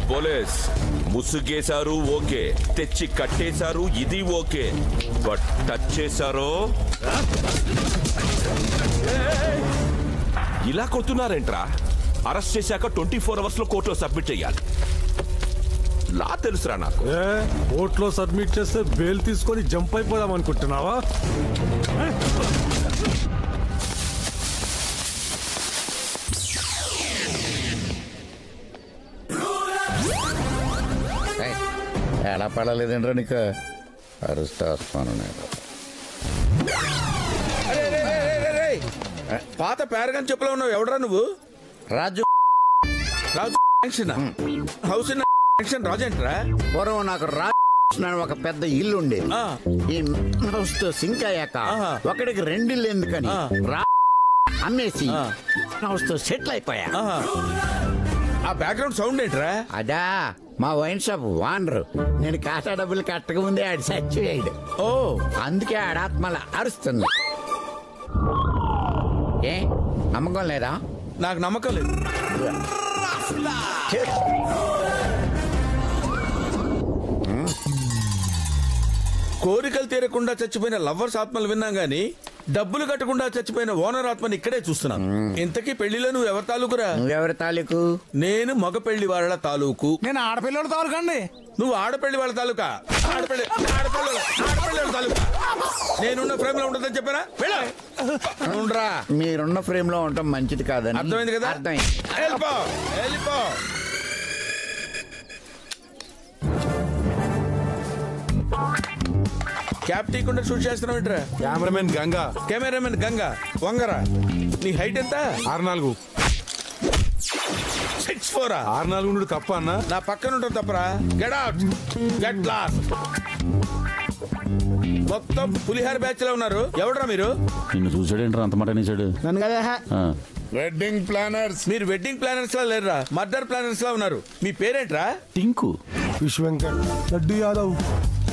పోలీస్ ముసుగేశారు ఓకే, తెచ్చి కట్టేశారు ఇది ఓకే, బట్ టచ్ చేశారో ఇలా కొడుతున్నారేంట్రా? అరెస్ట్ చేశాక 24 hours లో కోర్టులో సబ్మిట్ చేయాలి. లా తెలుసురా నాకు. కోర్టులో సబ్మిట్ చేస్తే బెయిల్ తీసుకొని జంప్ అయిపోదాం అనుకుంటున్నావా? ఎలా పడలేదండ్రా నీకు? అరుస్తాను నేను. పాత పేరగాని చెప్పులో ఉన్నావు. ఎవడరా నువ్వు? రాజు. రాజు హౌస్ రాజేంట్రా? పూర్వం నాకు రాజు ఒక పెద్ద ఇల్లు ఉండేది. ఈ హౌస్ తో సింక్ అయ్యాక ఒకటికి 2 ఇల్లు ఎందుకని అమ్మేసి హౌస్ తో సెటిల్ అయిపోయా. ఆ బ్యాక్గ్రౌండ్ సౌండ్ ఏంట్రా? అదా మా వైన్ షాప్ వానరు. నేను ఖాతా డబ్బులు కట్టక ముందే ఆడు చచ్చిపోయాడు. ఓ, అందుకే ఆడాత్మల అరుస్తుంది. ఏ నమ్మకం లేదా? నాకు నమ్మకం లేదు. కోరికలు తీరకుండా చచ్చిపోయిన లవ్వర్స్ ఆత్మలు విన్నాం గానీ డబ్బులు కట్టకుండా చచ్చిపోయిన ఓనర్ ఆత్మని ఇక్కడే చూస్తున్నాను. ఇంతకీ పెళ్లిలో నువ్వు ఎవరి తాలూకురా? నువ్వెవరి తాలూకు? నేను మగ పెళ్లి వాళ్ళ తాలూకు. నేను ఆడపిల్లల తాలూకండి. నువ్వు ఆడపెళ్లి వాళ్ళ తాలూకా? ఆడపిల్లి వాళ్ళ తాలూకా. నేనున్న ఫ్రేమ్ లో ఉంటుందని చెప్పారా? ఉండరా, మీరున్న ఫ్రేమ్ లో ఉండటం మంచిది కాదని. అర్థమైంది కదా? అర్థమైంది. వెళ్ళిపో. క్యాప్ తీయకుండా షూట్ చేస్తున్నావు ఏంట్రా? కెమెరామెన్ గంగా వంగరా. నీ హైట్ ఎంత? 6'4". 6'4". 6'4" తప్ప అన్న. నా పక్కన ఉంటావు తప్పరా? Get out, get lost. మొత్తం పులిహార బ్యాచ్ లో ఉన్నారు. ఎవడరా మీరు? నిన్ను చూసాడేంట్రా అంత మాట అనేసాడు? నన్ను కదా. Wedding planners. మీరు వెడ్డింగ్ ప్లానర్స్ లా లేరురా, మర్డర్ ప్లానర్స్ లా ఉన్నారు. మీ పేరేంట్రా? టింకు. విష్ వెంకట్. లడ్డు యాదవ్.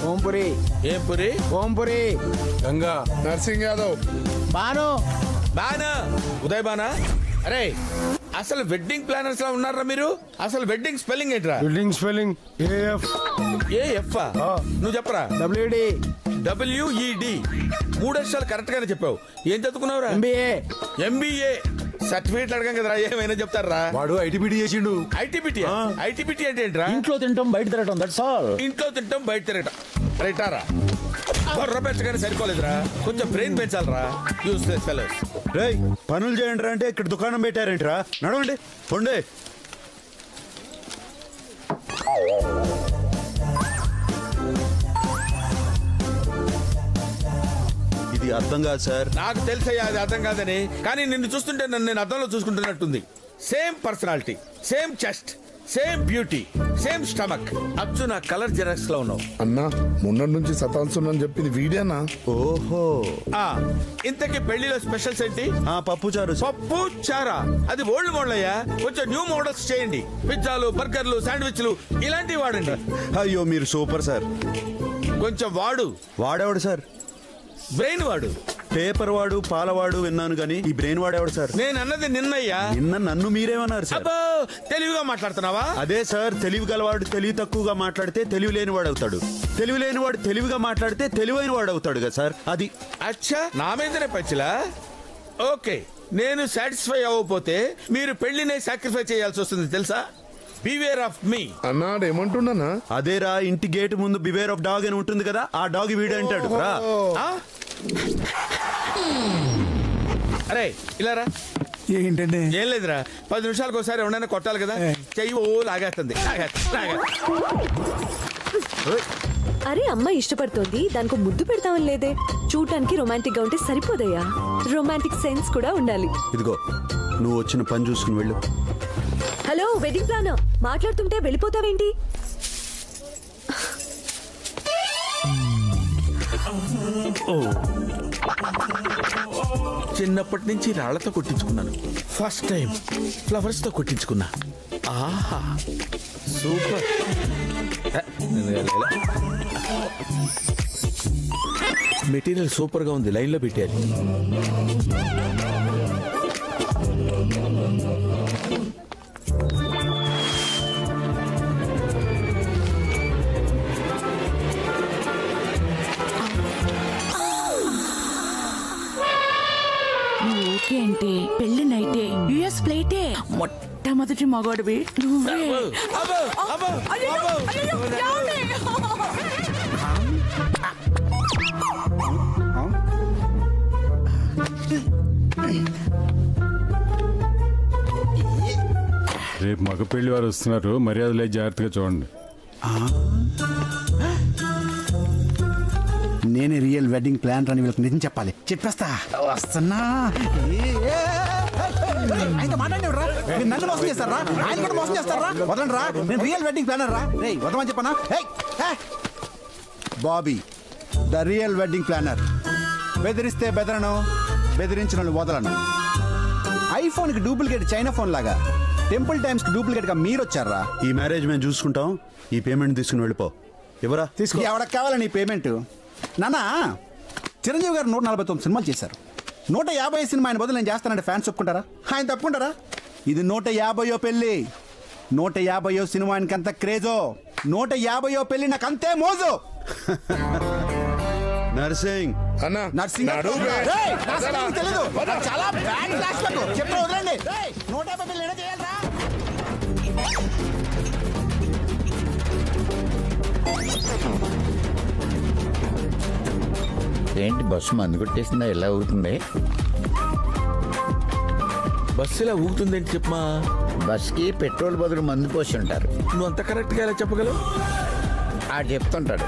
ఓంపురి. ఏం పురి? ఓంపురి. గంగా. నర్సింగ్ యాదవ్. బాను. ఉదయ్ బానా. అరే అసలు వెడ్డింగ్ ప్లానర్స్ లా ఉన్నారా మీరు? అసలు వెడ్డింగ్ స్పెల్లింగ్ ఏంట్రా? Wedding spelling AF. ఏఎఫ్? నువ్వు చెప్పరా? WD. WED. 3 అక్షరాలు కరెక్ట్ గానే చెప్పావు. ఏం చదువుకున్నావురా? MBA. సర్టిఫికేట్ అడగం కదరా, ఏమైనా చెప్తారా? వాడు ఐటీబీటీ చేసిండు. ఐటీబీటీ అంటే ఏంట్రా? ఇంట్లో తింటాం బయట తిరగటం. That's all. ఇంట్లో తింటాం బయట తిరగటం. రైటారా? బొర్ర పెంచగానే సరిపోలేదురా, కొంచెం బ్రెయిన్ పెంచాలరా. Useless fellows. రేయ్ పనులు చేయండి అంటే ఇక్కడ దుకాణం పెట్టారేంట్రా? నడవండి పొండే. ఇది అర్థం కాదు సార్. నాకు తెలుసయ్యా అది అర్థం కాదని, కానీ నిన్ను చూస్తుంటే నన్ను నేను అర్థంలో చూసుకుంటున్నట్టుంది. Same personality, same chest, same beauty, same stomach. అచ్చు నా కలర్ జెరాక్స్ లో ఉన్నావు. అన్నా మొన్న నుంచి సతాంసున్నాను చెప్పింది వీడేనా? ఓహో. ఇంతకీ పెళ్లిలో స్పెషల్స్ ఏంటి? పప్పు చారు. పప్పు చారా? అది ఓల్డ్ మోడల్ అయ్యా, కొంచెం న్యూ మోడల్స్ చేయండి. పిజ్జాలు, బర్గర్లు, శాండ్విచ్లు ఇలాంటివి వాడండి. అయ్యో మీరు సూపర్ సార్. కొంచెం వాడేవాడు సార్? బ్రెయిన్ వాడు. పేపర్ వాడు పాలవాడు విన్నాను గానీ ఈ బ్రెయిన్ వాడేవాడు సార్? నేను అన్నది నిన్నయ్యా. నిన్న నన్ను మీరేమన్నారు సార్? తెలివిగా మాట్లాడుతున్నావా? అదే సార్, తెలివి గలవాడు తెలివి తక్కువగా మాట్లాడితే తెలివి లేని వాడు అవుతాడు, తెలివి లేని వాడు తెలివిగా మాట్లాడితే తెలివైన వాడు అవుతాడు కదా సార్. అది అచ్చా, నా మీదనే పచ్చిలా. ఓకే, నేను సాటిస్ఫై అవ్వకపోతే మీరు పెళ్లినే సాక్రిఫై చేయాల్సి వస్తుంది తెలుసా? బివేర్ ఆఫ్ మీ అన్నాడు. ఏమంటున్నా? అదేరా, ఇంటి గేట్ ముందు బివేర్ ఆఫ్ డాగ్ అని ఉంటుంది కదా, ఆ డాగ్ వీడు అంటాడు. అరే ఇలా రా. ఏంటండి? ఏం లేదురా, 10 నిమిషాలకు ఒకసారి ఎవరైనా కొట్టాలి కదా, చెయ్యి లాగేస్తుంది. అరే అమ్మాయి ఇష్టపడుతోంది, దానికి ముద్దు పెడతామని లేదే. చూడటానికి రొమాంటిక్ గా ఉంటే సరిపోదయ్యా, రొమాంటిక్ సెన్స్ కూడా ఉండాలి. ఇదిగో నువ్వు వచ్చిన పని చూసుకుని వెళ్ళు. హలో వెడ్డింగ్ ప్లానర్, మాట్లాడుతుంటే వెళ్ళిపోతావేంటి? చిన్నప్పటి నుంచి రాళ్లతో కొట్టించుకున్నాను, ఫస్ట్ టైం ఫ్లవర్స్ తో కొట్టించుకున్నా. ఆహా సూపర్. మెటీరియల్ సూపర్ గా ఉంది, లైన్ లో పెట్టారు. ఓకే అంటే పెళ్లి నైటే యుఎస్ ఫ్లైటే మొట్టమొదటి మగవాడివి నువ్వే. రేపు మగ పెళ్లి వారు వస్తున్నారు, మర్యాదలే జాగ్రత్తగా చూడండి. నేనే రియల్ వెడ్డింగ్ ప్లాన్ అని వీళ్ళకి నిజం చెప్పాలి. చెప్పేస్తా వస్తున్నా. ఆయనతో మాట్లాడేవరా? మీరు నన్ను మోసం చేస్తారా? ఆయన కూడా మోసం చేస్తారా? వదలండి రా, నేను రియల్ వెడ్డింగ్ ప్లానర్ రా. రేయ్ వదలమని చెప్పనా? Bobby the real wedding planar. బెదిరిస్తే బెదరను, బెదిరించిన వదలను. ఐఫోన్కి డూప్లికేట్ చైనా ఫోన్ లాగా టెంపుల్ టైమ్స్ కి డూప్లికేట్ గా మీరు వచ్చారా? ఈ మ్యారేజ్ మేము చూసుకుంటాం, ఈ పేమెంట్ తీసుకుని వెళ్ళిపో. ఎవరా తీసుకో. ఎవరికి కావాలని ఈ పేమెంట్? నాన్న, చిరంజీవి గారు 149 సినిమాలు చేశారు. 150 సినిమా ఆయన బదులు నేను చేస్తానంటే ఫ్యాన్స్ ఒప్పుకుంటారా? ఆయన తప్పుకుంటారా? ఇది 150వ పెళ్లి. 150వ సినిమా ఆయనకి అంత క్రేజో, 150వ పెళ్లి నాకు అంతే మోజు. నర్సింగ్ అన్న, నర్సింగ్ తెలీదు, చాలా బ్యాడ్ ఫ్లాష్ బ్యాక్. చెప్పి వదలండి. 150 పెళ్లి ఎలా చేయాలరా? ఏంటి బస్సు మందు కొట్టేసిందా? ఎలా ఊగుతుంది బస్సు? ఇలా ఊగుతుంది ఏంటి చెప్పమా? బస్కి పెట్రోల్ బదులు మందు పోసి ఉంటారు. నువ్వు అంత కరెక్ట్గా ఎలా చెప్పగలవు? ఆ చెప్తుంటాడు.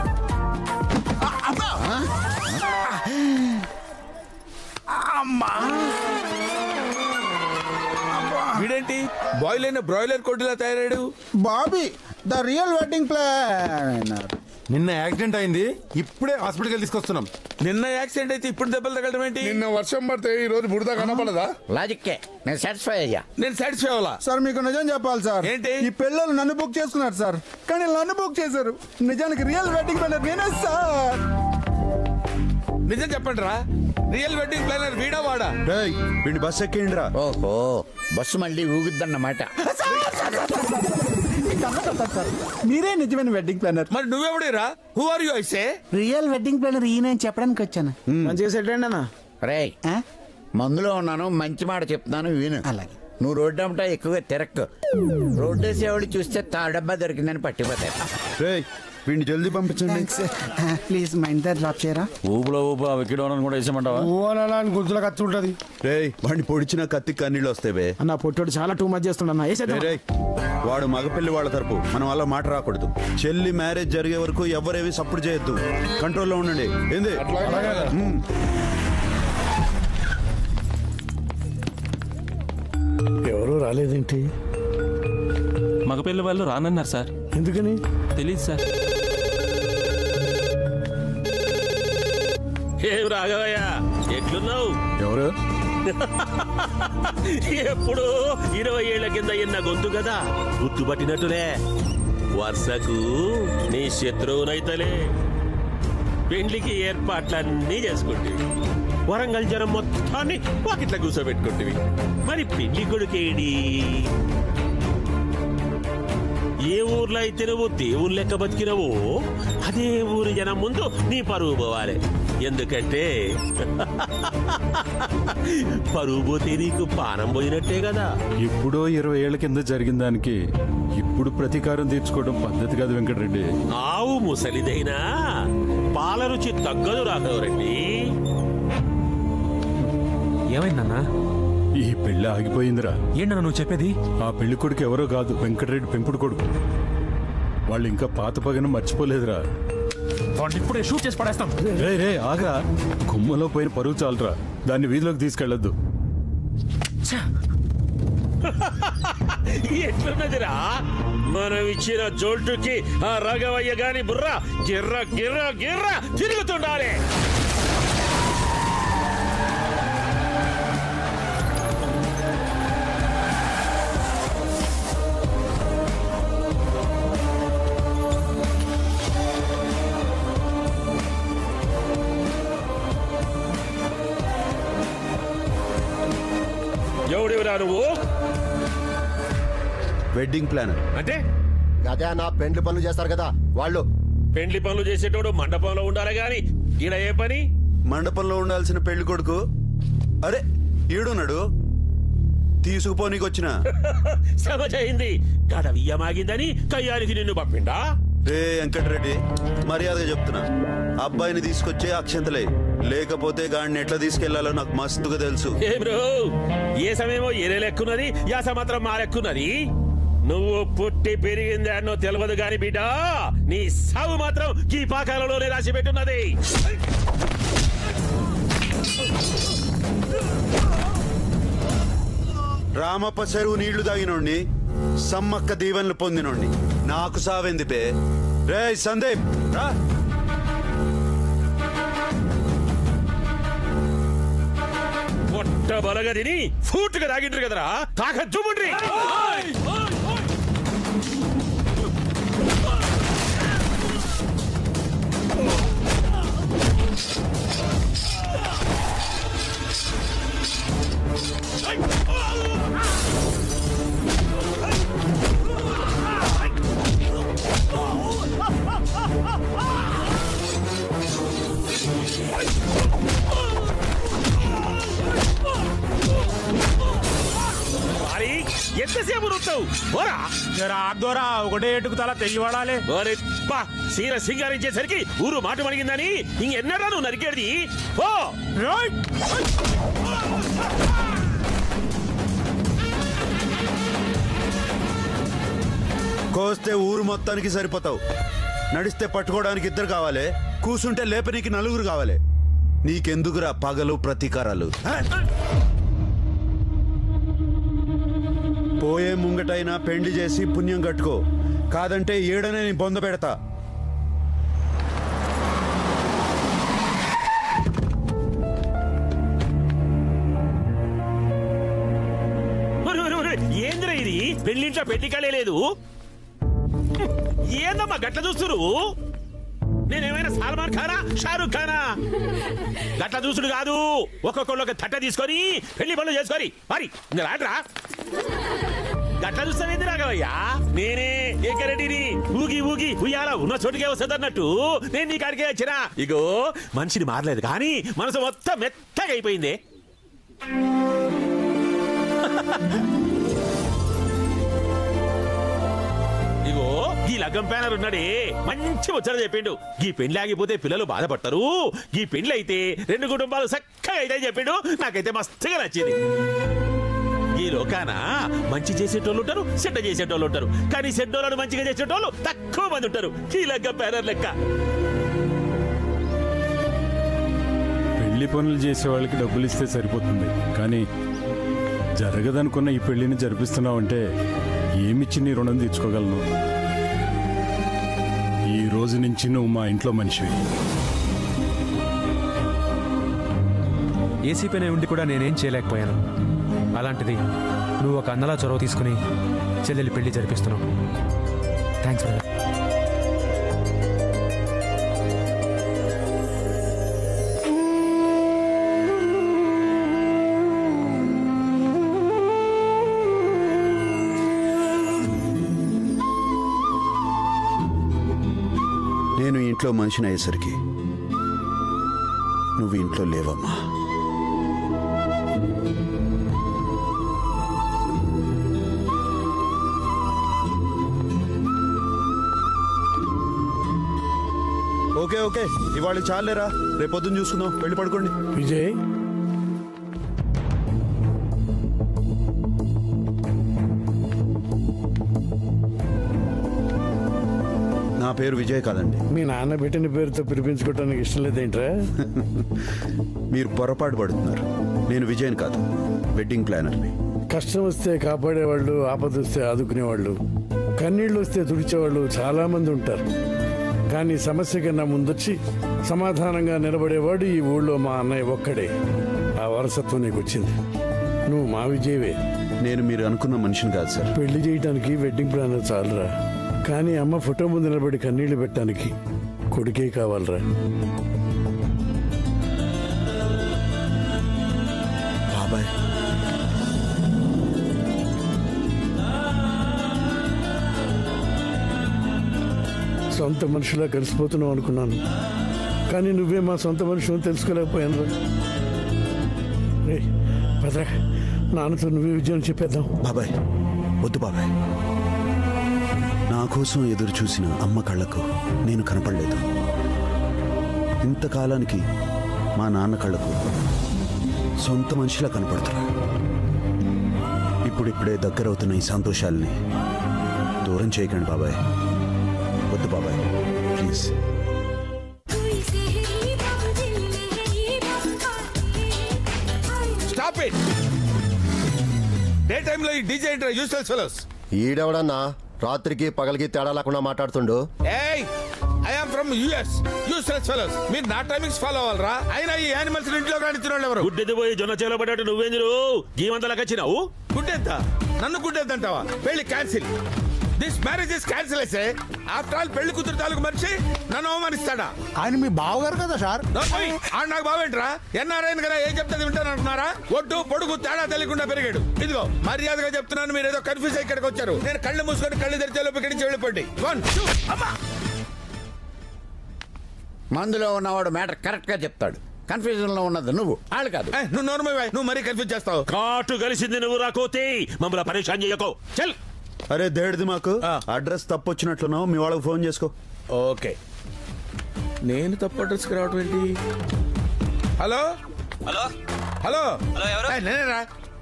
వీడేంటి బాయిల్ అయిన బ్రాయిలర్ కొట్టులా తయారాడు? Bobby the real wedding planner. నిన్న యాక్సిడెంట్ అయింది, ఇప్పుడే హాస్పిటల్కి తీసుకొస్తున్నాం. నిన్న యాక్సిడెంట్ అయితే ఇప్పుడు దెబ్బలు తగలడం ఏంటి? నిన్న వర్షం పడితే ఈ రోజు బురద కనపడదా? లాజిక్కే, నేను సాటిస్ఫై అయ్యా. నేను సాటిస్ఫై అవ్వాలా? సార్ మీకు నిజం చెప్పాలి సార్. ఏంటి? ఈ పిల్లలు నన్ను బుక్ చేసుకున్నారు సార్, కానీ నన్ను బుక్ చేశారు. నిజానికి రియల్ వెడ్డింగ్ ప్లానర్ నేనే సార్. నిజం చెప్పండి రా, రియల్ వెడ్డింగ్ ప్లానర్ వీడా వాడా? వీడిని బస్ ఎక్కేయండి రా. ఓహో, బస్సు మళ్ళీ ఊగుద్దన్నమాట. మీరే నిజమైన వెడ్డింగ్ ప్లానర్. మరి నువ్వెవడేరా? Who are you? I say real wedding planner ఈయన చెప్పడానికి వచ్చాను. మంచిగా సెట్ అండి అన్న. రే, మందులో ఉన్నాను, మంచి మాట చెప్తాను విను. అలాగే. నువ్వు రోడ్డు అమ్మటా ఎక్కువగా తిరక్కు. రోడ్డు వేసేవాడు చూస్తే తాడబ్బా దొరికిందని పట్టిపోతాయి. వీడిని జల్దీ పంపించండి ప్లీజ్. మా ఇంటి డ్రాప్ చేయరా? ఊపులో ఊపు వికెడోనని కూడా వేసామంటావా? గుంతులో కత్తి ఉంటుంది. రేయ్, వాడిని పొడిచిన కత్తి కన్నీళ్ళు వస్తాయి. అన్న పొట్టోడు చాలా టూ మచ్ చేస్తున్నా. వాడు మగపిల్లి వాళ్ళ తరపు, మనం అలా మాట రాకూడదు. చెల్లి మ్యారేజ్ జరిగే వరకు ఎవరేవి సపోర్ట్ చేయొద్దు, కంట్రోల్లో ఉండండి. ఏంది? ఎవరు రాలేదేంటి? మగపిల్ల వాళ్ళు రానన్నారు సార్. ఎందుకని తెలీదు సార్. ఏం రాఘవయ్య, ఎట్లున్నావు? ఎవరు? ఎప్పుడు 20 ఏళ్ల కింద ఎన్న గొంతు కదా, గుర్తుపట్టినట్టునే. వరుసకు నీ శత్రువునైతలే. పెండ్లికి ఏర్పాట్లన్నీ చేసుకుంటే వరంగల్ జనం మొత్తాన్ని వాకిట్లా కూర్చోబెట్టుకుంటేవి. మరి పెళ్లి కొడుకేడి? ఏ ఊర్లో అయితే నువ్వు దేవుని లెక్క బతికినవో అదే ఊరి జనం ముందు నీ పరువు పోవాలి. ఎందుకంటే పరువు పోతే నీకు పానం పోయినట్టే కదా. ఎప్పుడో 20 ఏళ్ల కింద జరిగిన దానికి ఇప్పుడు ప్రతీకారం తీర్చుకోవడం పద్ధతి కాదు వెంకటరెడ్డి. ఆవు ముసలిదైనా పాల రుచి తగ్గదు రాఘవరెడ్డి. ఏమైందన్నా? ఈ పెళ్లి ఆగిపోయిందిరా. ఏంటన్నా నువ్వు చెప్పేది? ఆ పెళ్లి కొడుకు ఎవరో కాదు, వెంకటరెడ్డి పెంపుడు కొడుకు. వాళ్ళు ఇంకా పాత పగను మర్చిపోలేదురా. ఇప్పుడే షూట్ చేసి పడేస్తాం. రే ఆగా, గుమ్మలో పోయిన పరువు చాలరా, దాన్ని వీధిలోకి తీసుకెళ్లొద్దు. ఎట్లున్నదిరా మనం ఇచ్చిన జోల్టుకి ఆ రాఘవయ్య గాని బుర్ర గిర్ర గిర్ర గిర్ర తిరుగుతుండాలి. ఎవడివరా నువ్వు? Wedding planner. అంటే అదే నా పెండ్లి పనులు చేస్తారు కదా వాళ్ళు. పెండ్లి పనులు చేసేటోడు మండపంలో ఉండాలి గాని ఈడ ఏ పని? మండపంలో ఉండాల్సిన పెళ్లి కొడుకు అరే ఈడున్నాడు, తీసుకుపోనీకొచ్చిన. సమజైంది. గడవియ్యమాగిందని కయ్యానికి నిన్ను పంపిండా? రే వెంకటరెడ్డి, మర్యాదగా చెప్తున్నా, అబ్బాయిని తీసుకొచ్చే అక్షంతలే, లేకపోతే గాడిని ఎట్లా తీసుకెళ్లాలో నాకు మస్తుగా తెలుసు. ఏ సమయమో ఏరే లెక్కున్నది, యాస మాత్రం మా లెక్కున్నది. నువ్వు పుట్టి పెరిగింది అన్నో తెలియదు గాని బిడ్డ, నీ సావు మాత్రం ఈ పాకాలలోనే రాసి పెట్టున్నది. రామప్ప చెరువు నీళ్లు తాగినోడిని, సమ్మక్క దీవెనలు పొందినోడిని, నాకు సావెంది పే. రే సందీప్ రా. పొట్ట బలగదిని ఫూట్గా తాగిండ్రు కదరా, తాకద్దుముండ్రి. ఎంతసేపు రుత్తావు? ఒకటే ఎటుకు తల తెగివాడాలి. సీర సింగారించేసరికి ఊరు మాట మణిగిందని ఇంకెన్నరా నువ్వు నరికేది? ఓ కోస్తే ఊరు మొత్తానికి సరిపోతావు. నడిస్తే పట్టుకోవడానికి 2 కావాలి, కూసుంటే లేపనీకి 4 కావాలి. నీకెందుకురా పగలు ప్రతీకారాలు? పోయే ముంగటైనా పెండ్లి చేసి పుణ్యం కట్టుకో, కాదంటే ఏడనే నీ బొంద పెడతా. ఏంద్రా ఇది? పెళ్లింట్లో పెళ్లి కళే లేదు. ఏందమ్మా గట్ల చూస్తురు? నేనేమైనా సల్మాన్ ఖానా, షారూక్ ఖానా? గట్ల చూసుడు కాదు, ఒక్కొక్కళ్ళు ఒక తట్ట తీసుకొని పెళ్లి పనులు చేసుకొని మరి రాట్రా. గట్ల చూస్తావేంది రాఘవయ్యా? నేనే ఏకరెడ్డిని, ఊగి ఊగి ఉయ్యాల ఉన్న చోటుకే వస్తుంది అన్నట్టు నేను నీ కాడికే వచ్చినా. ఇగో మనిషిని మారలేదు కానీ మనసు మొత్తం మెత్తగా అయిపోయింది. ఇగో ఈ లగ్గం ప్యానర్ ఉన్నాడే, మంచి ముచ్చట చెప్పిండు. ఈ పెండ్లి ఆగిపోతే పిల్లలు బాధపడతారు, ఈ పెండ్లి అయితే 2 కుటుంబాలు చక్కగా అయితే చెప్పిండు. నాకైతే మస్తుగా నచ్చింది. ఈ లోకాన మంచి చేసేటోళ్ళు ఉంటారు, చెడ్డ చేసేటోళ్ళు ఉంటారు, కానీ చెడ్డోళ్ళను మంచిగా చేసేటోళ్ళు తక్కువ మంది ఉంటారు. ఈ లగ్గం ప్యానర్ లెక్క. పెళ్లి పనులు చేసే వాళ్ళకి డబ్బులు ఇస్తే సరిపోతుంది, కానీ జరగదనుకున్న ఈ పెళ్లిని జరిపిస్తున్నావంటే ఏమిచ్చి నీ రుణం తీర్చుకోగలను? ఈ రోజు నుంచి నువ్వు మా ఇంట్లో మనిషివి. ఏసీపీనే ఉండి కూడా నేనేం చేయలేకపోయాను. అలాంటిది నువ్వు ఒక అన్నలా చొరవ తీసుకుని చెల్లెలి పెళ్లి జరిపిస్తున్నావు. Thanks brother. ఇంట్లో మనిషిని అయ్యేసరికి నువ్వు ఇంట్లో లేవమ్మా. ఓకే ఓకే, ఇవాళ చాలేరా, రేపు పొద్దున్న చూసుకుందాం. వెళ్ళి పడుకోండి. విజయ్, నా పేరు విజయ్ కాదండి. మీ నాన్న పెట్టిన పేరుతో పిలిపించుకోవడానికి ఇష్టం లేదేంట్రా? మీరు పొరపాటు పడుతున్నారు. నేను విజయన్ కాదు, వెడ్డింగ్ ప్లానర్ని. కష్టం వస్తే కాపాడేవాళ్ళు, ఆపద వస్తే ఆదుకునేవాళ్ళు, కన్నీళ్ళు వస్తే తుడిచేవాళ్ళు చాలా మంది ఉంటారు. కానీ సమస్య కన్నా ముందొచ్చి సమాధానంగా నిలబడేవాడు ఈ ఊళ్ళో మా అన్నయ్య ఒక్కడే. ఆ వారసత్వం నీకు వచ్చింది. నువ్వు మా విజయవే. నేను మీరు అనుకున్న మనిషిని కాదు సార్. పెళ్లి చేయడానికి వెడ్డింగ్ ప్లానర్ చాలరా, కానీ అమ్మ ఫోటో ముందు నిలబడి కన్నీళ్లు పెట్టడానికి కొడుకే కావాలరా. బాబాయ్, సొంత మనిషిలా కలిసిపోతున్నావు అనుకున్నాను, కానీ నువ్వే మా సొంత మనిషి అని తెలుసుకోలేకపోయాను రా. రే భద్ర, నాన్నతో నువ్వే విజయం చెప్పేద్దాం. బాబాయ్ వద్దు బాబాయ్. నా కోసం ఎదురు చూసిన అమ్మ కళ్ళకు నేను కనపడలేదు. ఇంతకాలానికి మా నాన్న కళ్ళకు సొంత మనిషిలా కనపడుతున్నా. ఇప్పుడిప్పుడే దగ్గరవుతున్న ఈ సంతోషాలని దూరం చేయకండి బాబాయ్. వద్దు బాబాయ్, ప్లీజ్. Stop it. డే టైంలో ఈ డీజే ఏంట్రా యూస్లెస్ ఫెలోస్. ఈడెవడన్నా రాత్రికి పగలికి తేడా లేకుండా మాట్లాడుతుండు. ఏయ్, I am from US. Useless fellows. మీరు నా టైమింగ్స్ ఫాలో అవ్వాలరా? అయినా ఈ యానిమల్స్ ఇంట్లో కానీ తినోళ్ళు ఎవరు? గుడ్డెది పోయి జొన్న చేలో పడ్డట్టు నువ్వేందురు జీవంతలకు వచ్చినావు? గుడ్డెద్ద? నన్ను గుడ్డెద్దంటావా? పెళ్లి cancel. This marriage is cancel అయితే ఆఫ్టర్ ఆల్ పెళ్లి కూతురు తాలూకు మనిషి నన్ను అవమానిస్తాడా? ఆయన మీ బావగారు కదా సార్. నాకు బావేంట్రా? ఎన్ఆర్ఐన్ కదా ఏం చెప్తే వింటాను అంటున్నారా? ఒడ్డు పొడుగు తేడా తెలియకుండా పెరిగాడు. ఇదిగో మర్యాదగా చెప్తున్నాను, మీరు ఏదో కన్ఫ్యూజ్ ఇక్కడికి వచ్చారు. నేను కళ్ళు మూసుకొని కళ్ళు తెరిచేలోపు ఇక్కడి నుంచి వెళ్ళిపోండి. మందులో ఉన్నవాడు మ్యాటర్ కరెక్ట్ గా చెప్తాడు. కన్ఫ్యూజన్ లో ఉన్నది నువ్వు, వాళ్ళు కాదు. నువ్వు నోర్మై, నువ్వు మరీ కన్ఫ్యూజ్ చేస్తావు. కాటు కలిసింది నువ్వు రాకోతే మమ్మల్ని పరేషాన్ చేయకో. చల్. అరే దేడిది, మాకు అడ్రస్ తప్పు వచ్చినట్లున్నావు. మీ వాళ్ళకి ఫోన్ చేసుకో. ఓకే. నేను తప్పు అడ్రస్కి రావటం ఏంటి? హలో హలో హలో హలో, ఎవరు? నేనేరా.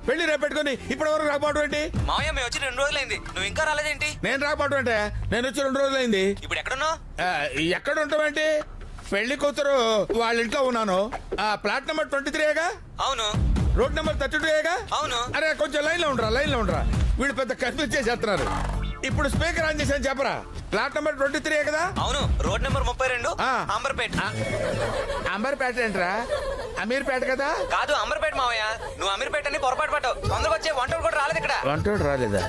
పెళ్లి రేపు పెట్టుకుని ఇప్పటి వరకు రాకపోవడం ఏంటి? మావయ్య, మేము వచ్చి 2 రోజులైంది, నువ్వు ఇంకా రాలేదేంటి? నేను రాకపోవడం అంటే నేను వచ్చి 2 రోజులైంది. ఇప్పుడు ఎక్కడున్నావు? ఎక్కడ ఉంటావేంటి? పెళ్లి కూతురు వాళ్ళ ఇంట్లో ఉన్నాను. ప్లాట్ నెంబర్ 23గా? అవును. రోడ్ నెంబర్ 32గా? అవును. అరే కొంచెం లైన్ లో ఉండరా. వీళ్ళు పెద్ద కన్ఫ్యూజ్ చేసేస్తున్నారు. ఇప్పుడు స్పీకర్ ఆన్ చేశాను చెప్పరా. ప్లాట్ నెంబర్ 23 కదా? అవును. Road number 32, Amberpet. అంబర్పేట ఏంట్రా? అమీర్పేట కదా? కాదు, అంబర్పేట మావయ్య. నువ్వు అమీర్పేట అని పొరపాటు పడ్డావు. తొందరగా వచ్చే వంటలు కూడా రాలేదు ఇక్కడ. వంటోడు రాలేదా?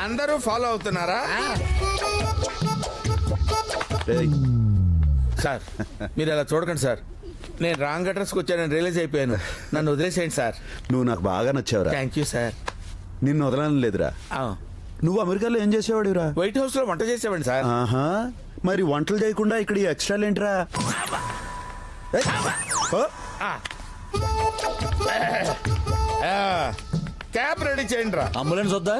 అందరూ ఫాలో అవుతున్నారా? సార్ మీరు అలా చూడకండి సార్. నేను రాంగ్ అడ్రస్కి వచ్చానని రియలైజ్ అయిపోయాను. నన్ను వదిలేసేయండి సార్. నువ్వు నాకు బాగా నచ్చావురా. Thank you sir. నిన్ను వదలని లేదురా. నువ్వు అమెరికాలో ఏం చేసేవాడురా? వైట్ హౌస్ లో వంట చేసేవాడి సార్. ఆహా, మరి వంటలు చేయకుండా ఇక్కడ ఎక్స్ట్రా ఏంట్రా? క్యాబ్ రెడీ చేయండి రా. అంబులెన్స్ వద్దా?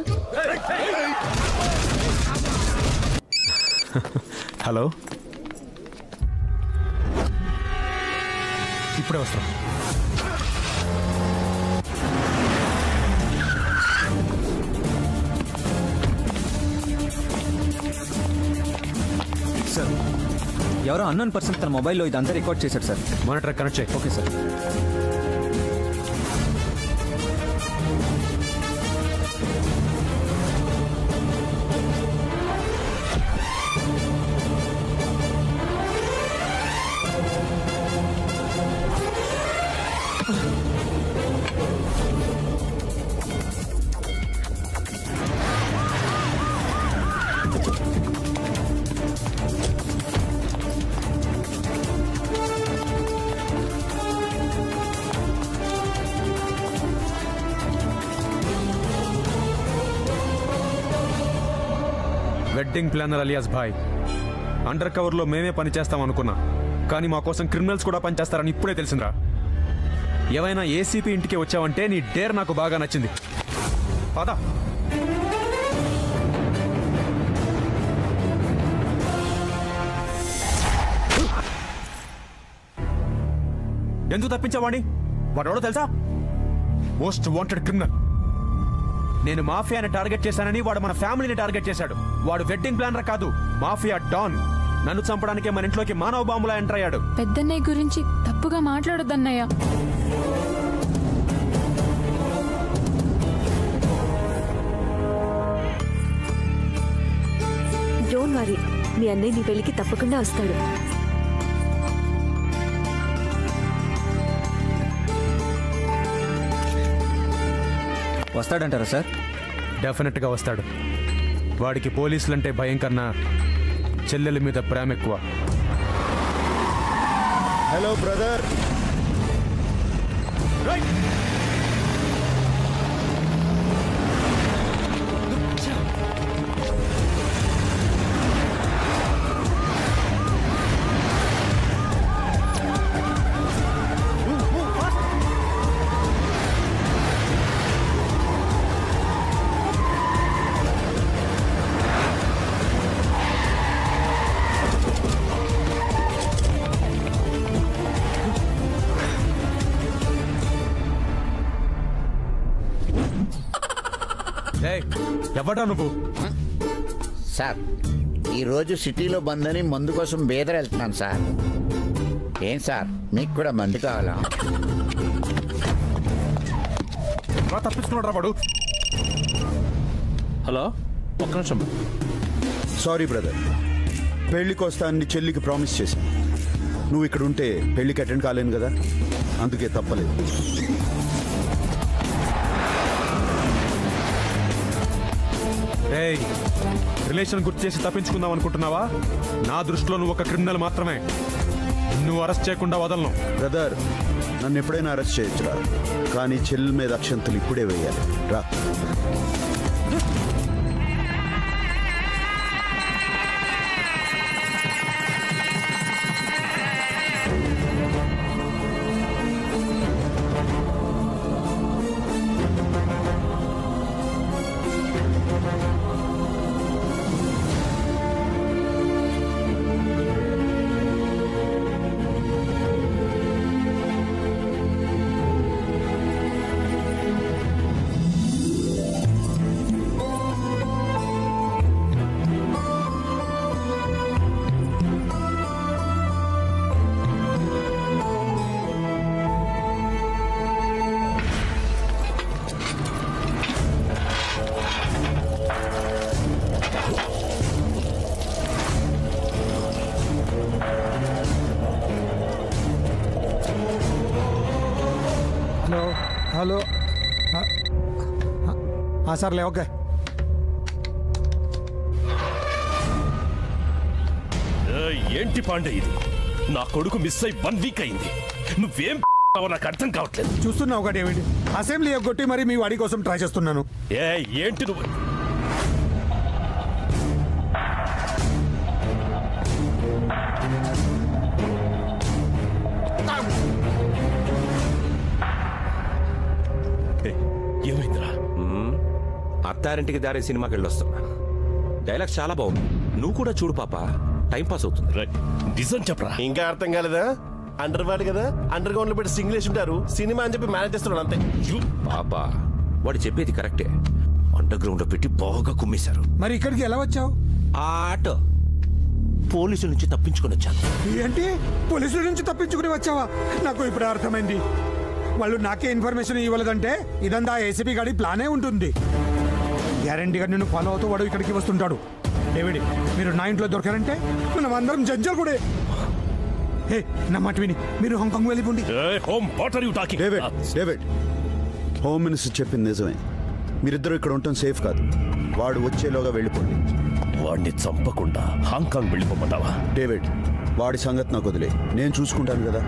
హలో, ఇప్పుడే వస్తాం. సార్, ఎవరో అన్నోన్ పర్సన్ తన మొబైల్లో ఇదంతా రికార్డ్ చేశాడు సార్. మానిటర్ కనెక్ట్ చేయి. Okay sir. Wedding planner alias Bhai. Under కవర్లో మేమే పనిచేస్తాం అనుకున్నా, కానీ మా కోసం క్రిమినల్స్ కూడా పనిచేస్తారని ఇప్పుడే తెలిసిందిరా. ఏవైనా ఏసీపీ ఇంటికి వచ్చావంటే నీ డేర్ నాకు బాగా నచ్చింది. పద. ఎందుకు తప్పించావాణ్ణి? వాడెవడో తెలుసా? Most wanted criminal. నేను మాఫియాని టార్గెట్ చేశానని వాడు మన ఫ్యామిలీని టార్గెట్ చేశాడు. వాడు వెడ్డింగ్ ప్లానర్ కాదు, మాఫియా డాన్. నన్ను చంపడానికే మన ఇంట్లోకి మానవ బాంబులా ఎంటర్ అయ్యాడు. పెద్దన్నయ్య గురించి తప్పుగా మాట్లాడొద్దన్నయ్య. డోంట్ వరీ, మీ అన్నయ్య నీ పెళ్లికి తప్పకుండా వస్తాడు. వస్తాడంటారా సార్? డెఫినెట్గా వస్తాడు. వాడికి పోలీసులంటే భయం కన్నా చెల్లెల మీద ప్రేమ ఎక్కువ. Hello brother. ఎవడా నువ్వు? సార్, ఈరోజు సిటీలో బంద్ అని మందు కోసం బేదర్ వెళ్తున్నాను సార్. ఏం సార్, మీకు కూడా మందు కావాలా? తప్పించుకున్నాడు వాడు. హలో, ఒక్క నిమిషం. సారీ బ్రదర్, పెళ్లికి వస్తానని చెల్లికి ప్రామిస్ చేశాను. నువ్వు ఇక్కడ ఉంటే పెళ్లికి అటెండ్ కాలేను కదా, అందుకే తప్పలేదు. రిలేషన్ గుర్తు చేసి తప్పించుకుందాం అనుకుంటున్నావా? నా దృష్టిలో నువ్వు ఒక క్రిమినల్ మాత్రమే. నువ్వు అరెస్ట్ చేయకుండా వదలను. బ్రదర్, నన్ను ఎప్పుడైనా అరెస్ట్ చేయొచ్చురా, కానీ చెల్లి మీద అక్షంతలు ఇప్పుడే వేయాలి. రా. హలో. సర్లే, ఓకే. ఏంటి పాండే ఇది? నా కొడుకు మిస్ అయి 1 వీక్ అయింది. నువ్వేం నాకు అర్థం కావట్లేదు. చూస్తున్నావు కదా డేవిడ్, అసెంబ్లీ ఎగ్గొట్టి మరి మీ వాడి కోసం ట్రై చేస్తున్నాను. ఏంటి నువ్వు? ఏమైందిరా? అత్తారింటికి దారే సినిమాకి వెళ్ళొస్తున్నా. డైలాగ్ చాలా బాగుంది. నువ్వు కూడా చూడు పాప, టైం పాస్ అవుతుంది. నిజం చెప్పరా? ఇంకా అర్థం కాలేదా? అండర్ వాడు కదా, అండర్ గ్రౌండ్ లో పెట్టి సింగిల్ ఉంటారు, సినిమా అని చెప్పి మేనేజ్ చేస్తున్నాడు అంతే. పాపా, వాడు చెప్పేది కరెక్టే. అండర్ గ్రౌండ్ లో పెట్టి బాగా కుమ్మేశారు. మరి ఇక్కడికి ఎలా వచ్చావు? ఆటో పోలీసుల నుంచి తప్పించుకొని వచ్చాను. ఏంటి, పోలీసుల నుంచి తప్పించుకుని వచ్చావా? నాకు ఇప్పుడు అర్థమైంది. వాళ్ళు నాకే ఇన్ఫర్మేషన్ ఇవ్వలేదంటే ఇదంతా ఏసీపీ గాడి ప్లానే ఉంటుంది. గ్యారంటీగా నిన్ను ఫాలో అవుతూ వాడు ఇక్కడికి వస్తుంటాడు. డేవిడ్, మీరు నా ఇంట్లో దొరకారంటే మనం అందరం జంజల్ కూడా. హే, నా మాట విని మీరు హాంకాంగ్ వెళ్ళిపోండి. డేవిడ్, హోమ్ మినిస్టర్ చెప్పింది నిజమే. మీరిద్దరూ ఇక్కడ ఉండటం సేఫ్ కాదు. వాడు వచ్చేలోగా వెళ్ళిపోండి. వాడిని చంపకుండా హాంకాంగ్ వెళ్ళిపోమంటావా? డేవిడ్, వాడి సంగతి నాకు వదిలే, నేను చూసుకుంటాను కదా.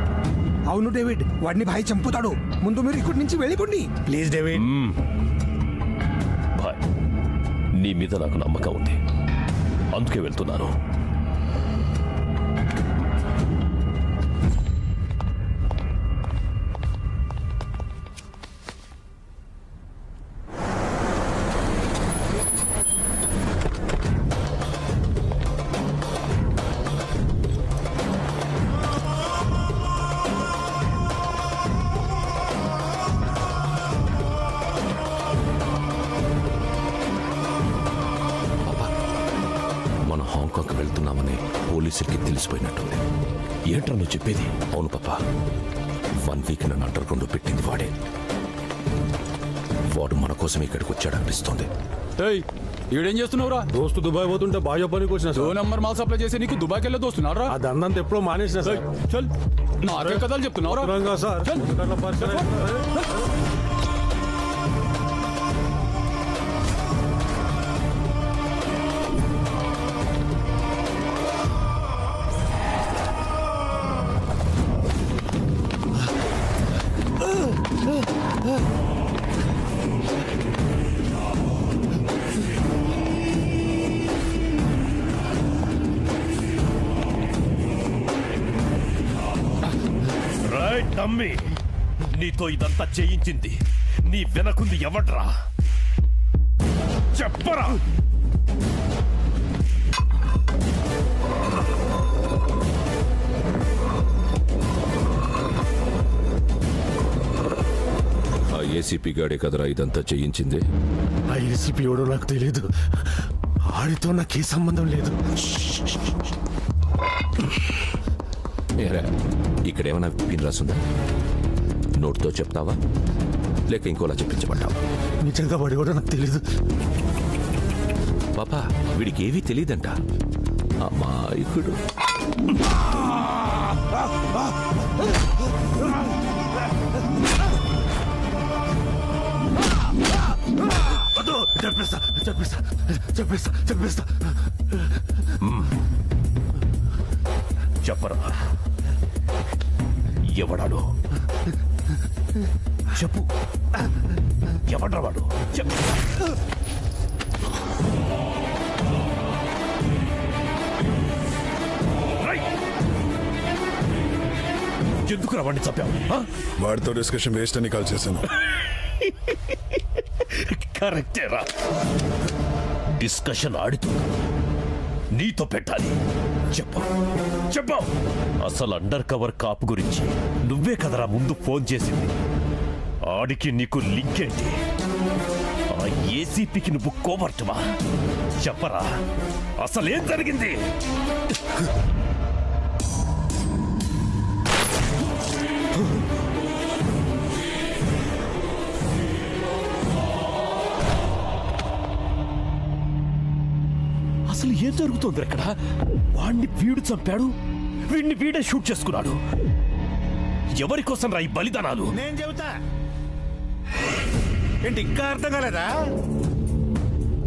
అవును డేవిడ్, వాడిని భాయ్ చంపుతాడు. ముందు మీరు ఇక్కడి నుంచి వెళ్ళిపోండి ప్లీజ్. డేవిడ్, భాయ్, నీ మీద నాకు నమ్మకం ఉంది, అందుకే వెళ్తున్నాను. హాంకాంగ్ వెళ్తున్నామని పోలీసులకి తెలిసిపోయినట్టుంది. ఏంట్రా నువ్వు చెప్పేది? అవును పాప, 1 వీక్ నన్ను అండర్ గ్రౌండ్ పెట్టింది వాడే. వాడు మన కోసం ఇక్కడికి వచ్చాడనిపిస్తోంది. ఈడేం చేస్తున్నావురా? దోస్తు దుబాయ్ పోతుంటే బాగా పనికి వచ్చిన 2 నంబర్ మాల్ సప్లై చేసి నీకు దుబాయ్కి వెళ్ళి దోస్తున్నారా? ఆ దందంతా ఎప్పుడో మానేసిన సార్. చల్, నాకే కథలు చెప్తున్నావురా సార్. నమ్మి నీతో ఇదంతా చేయించింది నీ వెనకుంది ఎవడ్రా? చెప్పరా? ఆ ఏసీపీ గాడే కదరా ఇదంతా చేయించింది? ఆ ఏసీపీ ఎవడో నాకు తెలియదు. ఆడితో నాకే సంబంధం లేదు. ఇక్కడేమన్నా పిన్ రాసుందా? నోట్తో చెప్తావా లేక ఇంకోలా చెప్పించమంటావా? నిజంగా వాడి కూడా నాకు తెలీదు. పాపా, వీడికి ఏవీ తెలియదంట. అమాయకుడు. చెప్పేస్తా. చెప్పరా, ఎవడాడు? చెప్పు, ఎవడ్రా వాడు? చెప్పు. ఎందుకు వాడిని చంపావు? వాడితో డిస్కషన్ వేస్ట్ అని కాల్ చేశాను. కరెక్టేరా, డిస్కషన్ ఆడుతూ నీతో పెట్టాలి. చెప్పు. అసలు అండర్ కవర్ కాపు గురించి నువ్వే కదరా ముందు ఫోన్ చేసింది. ఆడికి నీకు లింక్ ఏంటి? ఆ ఏసీపీకి నువ్వు కోవర్టువా? చెప్పరా, అసలేం జరిగింది? అసలు ఏం జరుగుతుంది ఇక్కడ? వాడిని వీడు చంపాడు, వీడిని వీడే షూట్ చేసుకున్నాడు. ఎవరి కోసం రా ఈ బలిదానాలు? నేను చెబుతా ఏంటి, ఇంకా అర్థం కాలేదా?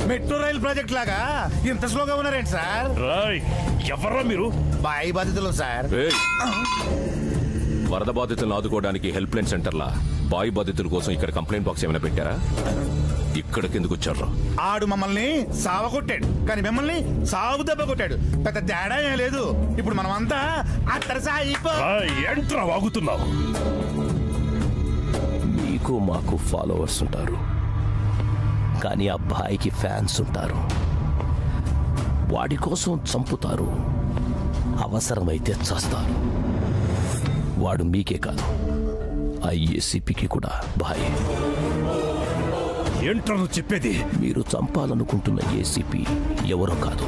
మెట్రో రైల్ ప్రాజెక్ట్ లాగా ఇంత స్లోగా ఉన్నారేంటి సార్? ఎవర్రా మీరు? బాయి బాధితులు సార్. వరద బాధితులను ఆదుకోవడానికి హెల్ప్ లైన్ సెంటర్లా బాయి బాధితుల కోసం ఇక్కడ కంప్లైంట్ బాక్స్ ఏమైనా పెట్టారా? ఇక్కడికి ఎందుకు వచ్చారు? ఆడు మమ్మల్ని సావ కొట్టాడు, కానీ మిమ్మల్ని సాగు దెబ్బ కొట్టాడు. పెద్ద తేడా ఏం లేదు. ఇప్పుడు మనం అంతా ఏంట్రా వాగుతున్నావు? మీకు మాకు ఫాలోవర్స్ ఉంటారు, కానీ ఆ అబ్బాయికి ఫ్యాన్స్ ఉంటారు. వాడి కోసం చంపుతారు, అవసరమైతే చేస్తారు. వాడు మీకే కాదు, ఆ ఏసీపీకి కూడా బాయ్. ఏంట్రా నువ్వు చెప్పేది? మీరు చంపాలనుకుంటున్న ఏసీపీ ఎవరో కాదు,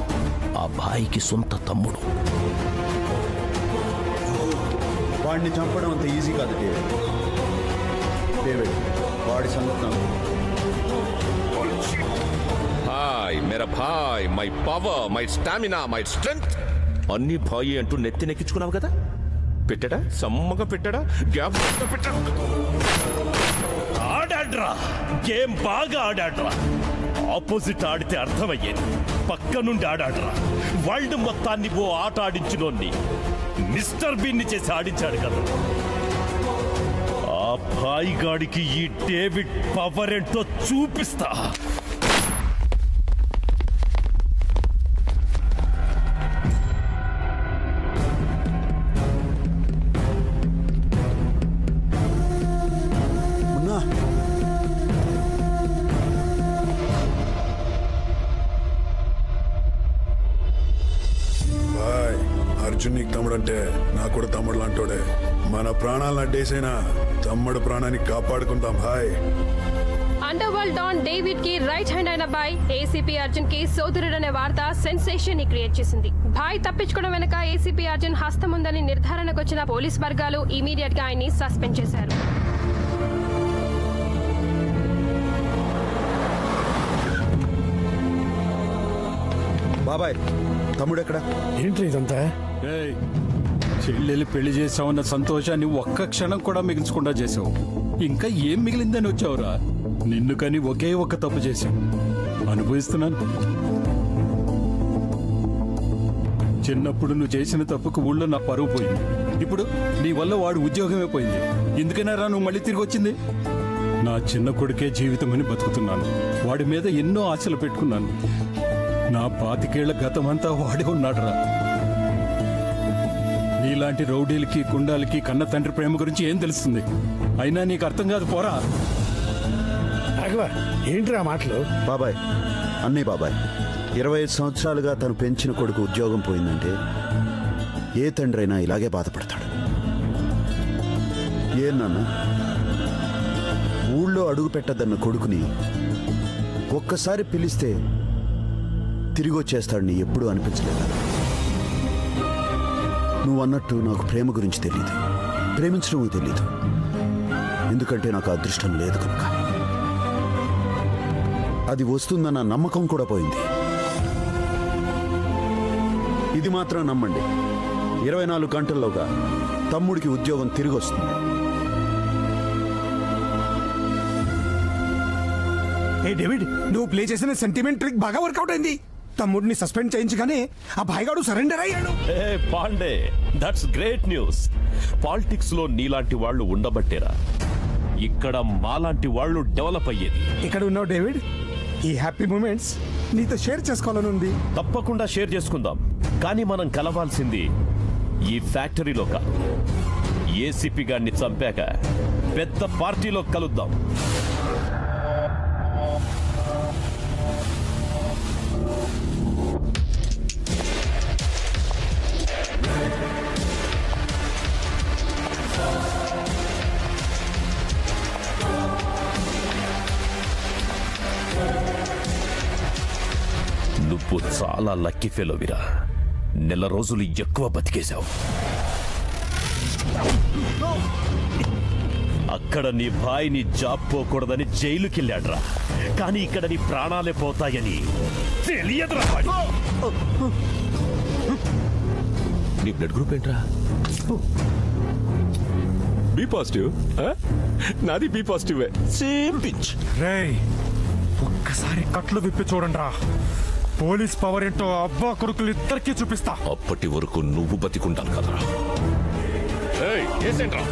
ఆ బాయికి సొంత తమ్ముడు. వాడిని చంపడం అంత ఈజీ కాదు డేవిడ్. వాడి సంగతి భాయ్, మేరా భాయ్, my power, my stamina, my strength అన్ని భాయి అంటూ నెత్తినెక్కించుకున్నావు కదా. పెట్టాడా? సమ్మగా పెట్టాడా? గ్యాప్ పెట్టాడా? ఆడాడ్రా, గేమ్ బాగా ఆడాడ్రా. ఆపోజిట్ ఆడితే అర్థమయ్యేది, పక్క నుండి ఆడాడ్రా. వరల్డ్ మొత్తాన్ని ఓ ఆట ఆడించినోన్ని మిస్టర్ బీన్ని చేసి ఆడించాడు కదా. ఆ భాయి గాడికి ఈ డేవిడ్ పవర్ ఏంటో చూపిస్తా. అర్జున్ నీకు తమ్ముడంటే నాకు కూడా తమ్ముడు లాంటోడే. మన ప్రాణాలను అడ్డేసైనా తమ్ముడు ప్రాణాన్ని కాపాడుకుందాం. హాయ్. అండర్వరల్డ్ డాన్ డేవిడ్ కి రైట్ హ్యాండ్ అయిన బాయ్ ఏసీపీ అర్జున్ కి సోదరుడనే వార్త సెన్సేషన్ ని క్రియేట్ చేసింది. బాయ్ తప్పించుకోవడం వెనక ఏసీపీ అర్జున్ హస్తం ఉందని నిర్ధారణకు వచ్చిన పోలీస్ వర్గాలు ఇమీడియట్ గా ఆయన్ని సస్పెండ్ చేశారు. బాబాయ్ తమ్ముడు ఎక్కడ? ఏంటి ఇదంతా? చెల్లెలు పెళ్లి చేసావన్న సంతోషాన్ని ఒక్క క్షణం కూడా మిగిల్చకుండా చేసావు. ఇంకా ఏం మిగిలిందని వచ్చావురా? నిన్ను కానీ ఒకే ఒక్క తప్పు చేశావు, అనుభవిస్తున్నాను. చిన్నప్పుడు నువ్వు చేసిన తప్పుకు ఊళ్ళో నా పరువు పోయింది. ఇప్పుడు నీ వల్ల వాడు ఉద్యోగమే పోయింది. ఎందుకైనా నువ్వు మళ్ళీ తిరిగి వచ్చింది? నా చిన్న కొడుకే జీవితమని బతుకుతున్నాను. వాడి మీద ఎన్నో ఆశలు పెట్టుకున్నాను. నా 25 ఏళ్ల గతమంతా వాడే ఉన్నాడురా. నీలాంటి రౌడీలకి గుండాలకి కన్న తండ్రి ప్రేమ గురించి ఏం తెలుస్తుంది? అయినా నీకు అర్థం కాదు, పోరా. ఏంట్రా మాటలు? బాబాయ్, అన్నయ్య బాబాయ్, 25 సంవత్సరాలుగా తను పెంచిన కొడుకు ఉద్యోగం పోయిందంటే ఏ తండ్రి అయినా ఇలాగే బాధపడతాడు. ఏం నాన్న, ఊళ్ళో అడుగు పెట్టద్దన్న కొడుకుని ఒక్కసారి పిలిస్తే తిరిగి వచ్చేస్తాడని ఎప్పుడూ అనిపించలేదు. నువ్వు అన్నట్టు నాకు ప్రేమ గురించి తెలియదు, ప్రేమించడం తెలియదు. ఎందుకంటే నాకు అదృష్టం లేదు కనుక. అది వస్తుందన్న నమ్మకం కూడా పోయింది. ఇది మాత్రం నమ్మండి, 24 గంటల్లోగా తమ్ముడికి ఉద్యోగం తిరిగి వస్తుంది. ఏ డేవిడ్, నువ్వు ప్లే చేసిన సెంటిమెంట్ ట్రిక్ బాగా వర్కౌట్ అయింది. తమ్ముడిని సస్పెండ్ చేయించగానే ఆ భాయిగాడు సరెండర్ అయ్యాడు. Pandey, that's great news. Politics లో నీలాంటి వాళ్ళు ఉండబట్టేరా ఇక్కడ మాలాంటి వాళ్ళు డెవలప్ అయ్యేది. ఇక్కడ ఉన్నావు డేవిడ్, ఈ హ్యాపీ మూమెంట్స్ నీతో షేర్ చేసుకోవాలని ఉంది. తప్పకుండా షేర్ చేసుకుందాం, కానీ మనం కలవాల్సింది ఈ ఫ్యాక్టరీలో కాదు. ఏసీపీ గారిని చంపాక పెద్ద పార్టీలో కలుద్దాం. నువ్వు చాలా లక్కీ ఫెలోవిరా. నెల రోజులు ఎక్కువ బతికేశావు. అక్కడ నీ భాయిని జాబ్ పోకూడదని జైలుకెళ్ళాడ్రా, కానీ ఇక్కడ నీ ప్రాణాలే పోతాయని తెలియదురా. నీ బ్లడ్ గ్రూప్ ఏంట్రా? B positive. నాది బి పాజిటివ్. Same pitch. రేయ్, ఒక్కసారి కట్లు విప్పి చూడండి రా. పోలీస్ పవర్ ఏంటో అబ్బా కొడుకులు ఇద్దరికీ చూపిస్తా. అప్పటి వరకు నువ్వు బతికుంటాను కదరా. ఏంట్రా?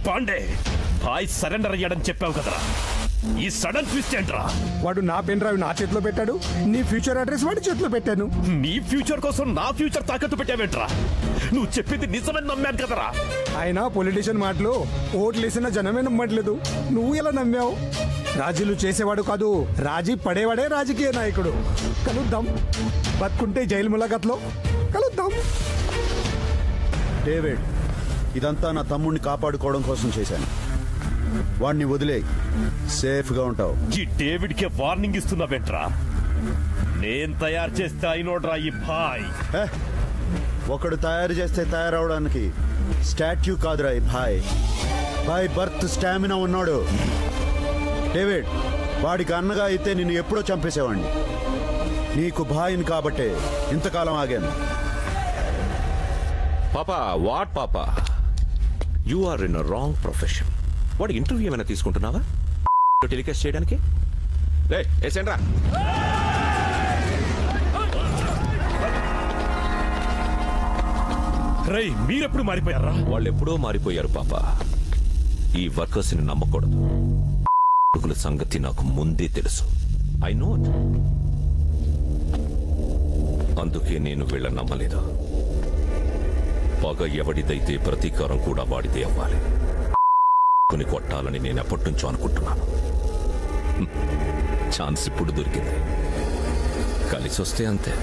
పాండే, భాయ్ సరెండర్ అయ్యాడని చెప్పావు కదరా, ఈ సడన్ ట్విస్ట్ ఏంట్రా? వాడు నా పెన్ డ్రైవ్ నా చేతిలో పెట్టాడు, నీ ఫ్యూచర్ అడ్రస్ వాడి చేతిలో పెట్టాను. నీ ఫ్యూచర్ కోసం నా ఫ్యూచర్ తాకట్టు పెట్టావేంట్రా? నువ్వు చెప్పింది నిజమని నమ్మాను కదరా. ఆయన పొలిటీషియన్ మాటలు ఓట్లేసిన జనమే నమ్మట్లేదు, నువ్వు ఎలా నమ్మావు? రాజీలు చేసేవాడు కాదు, రాజీ పడేవాడే రాజకీయ నాయకుడు. కలుద్దాం, బతుకుంటే జైలు ములాఖత్లో కలుద్దాం. డేవిడ్, ఇదంతా నా తమ్ముడిని కాపాడుకోవడం కోసం చేశాను. వాడిని వదిలే, సేఫ్ గా ఉంటావు. ఈ డేవిడ్ కే వార్నింగ్ ఇస్తున్నావేంట్రా? నేను తయారు చేస్తే అయినోడ్రా ఈ భాయ్. ఒకడు తయారు చేస్తే తయారవడానికి స్టాట్యూ కాదురా ఈ భాయ్. భాయ్ బర్త్ స్టామినా ఉన్నాడు. డేవిడ్, వాడికి అన్నగా అయితే నిన్ను ఎప్పుడో చంపేసేవాడిని. నీకు భాయిని కాబట్టే ఇంతకాలం ఆగాను. పాపా, వాట్ పాపా, you are in wrong profession. వాడు ఇంటర్వ్యూ ఏమైనా తీసుకుంటున్నావా టెలికాస్ట్ చేయడానికి? ఏసేండ్రా. రై, మీరెప్పుడు మారిపోయారా? వాళ్ళు ఎప్పుడో మారిపోయారు పాపా. ఈ వర్కర్స్ ని నమ్మకూడదు. సంగతి నాకు ముందే తెలుసు. I know. అందుకే నేను వీళ్ళ నమ్మలేదు. పగ ఎవడిదైతే ప్రతీకారం కూడా వాడిదే అవ్వాలి. కొని కొట్టాలని నేను ఎప్పటి నుంచో అనుకుంటున్నాను. ఛాన్స్ ఇప్పుడు దొరికింది. కలిసి వస్తే అంతే.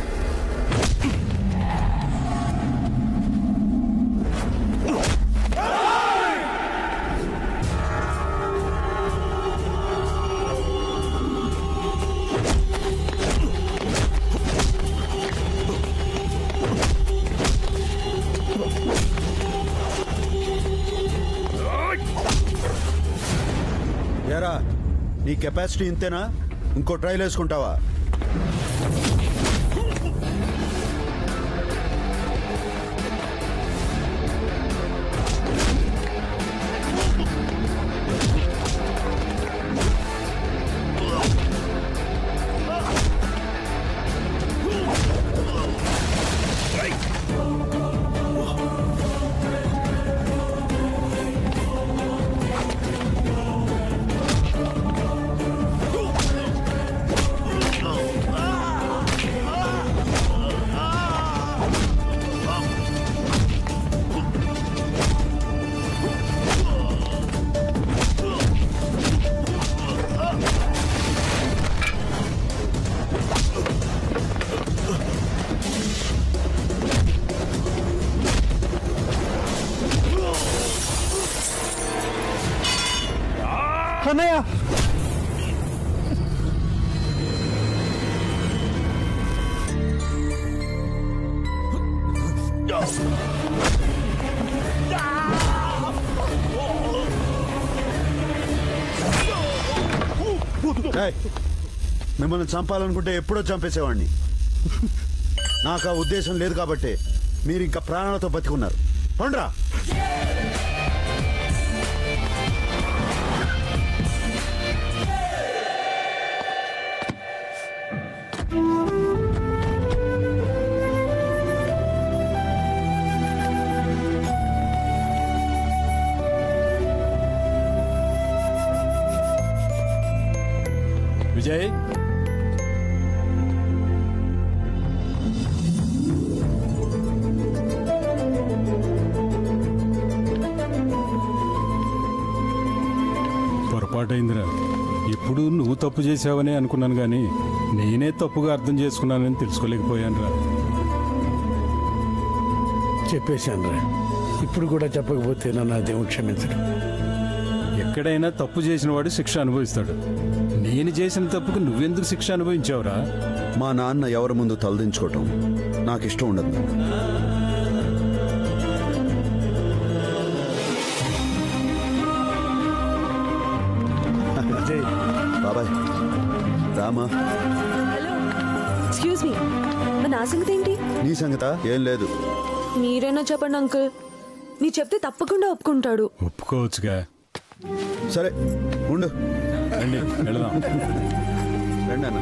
ఏరా, నీ కెపాసిటీ ఇంతేనా? ఇంకో ట్రైల్ వేసుకుంటావా? అన్నయ్య, మిమ్మల్ని చంపాలనుకుంటే ఎప్పుడో చంపేసేవాడిని. నాకు ఆ ఉద్దేశం లేదు కాబట్టి మీరు ఇంకా ప్రాణాలతో బతికున్నారు. పండ్రా. విజయ్, పొరపాటైందిరా. ఇప్పుడు నువ్వు తప్పు చేసావని అనుకున్నాను, కానీ నేనే తప్పుగా అర్థం చేసుకున్నానని తెలుసుకోలేకపోయానురా. చెప్పేశానురా. ఇప్పుడు కూడా చెప్పకపోతే నన్ను దేవుడు క్షమించడు. ఎక్కడైనా తప్పు చేసిన వాడు శిక్ష అనుభవిస్తాడు. నేను చేసిన తప్పుకు నువ్వెందుకు శిక్ష అనుభవించావురా? మా నాన్న ఎవరి ముందు తలదించుకోవటం నాకు ఇష్టం ఉండదు. బాబాయ్, రామా. ఎక్స్క్యూజ్ మీ, నా సంగతి ఏంటి? నీ సంగతా? ఏం లేదు. మీరైనా చెప్పండి అంకుల్. మీరు చెప్తే తప్పకుండా ఒప్పుకుంటాడు. ఒప్పుకోవచ్చుగా. సరే ఉండు. రండి, వెళదాం. రండి అన్న.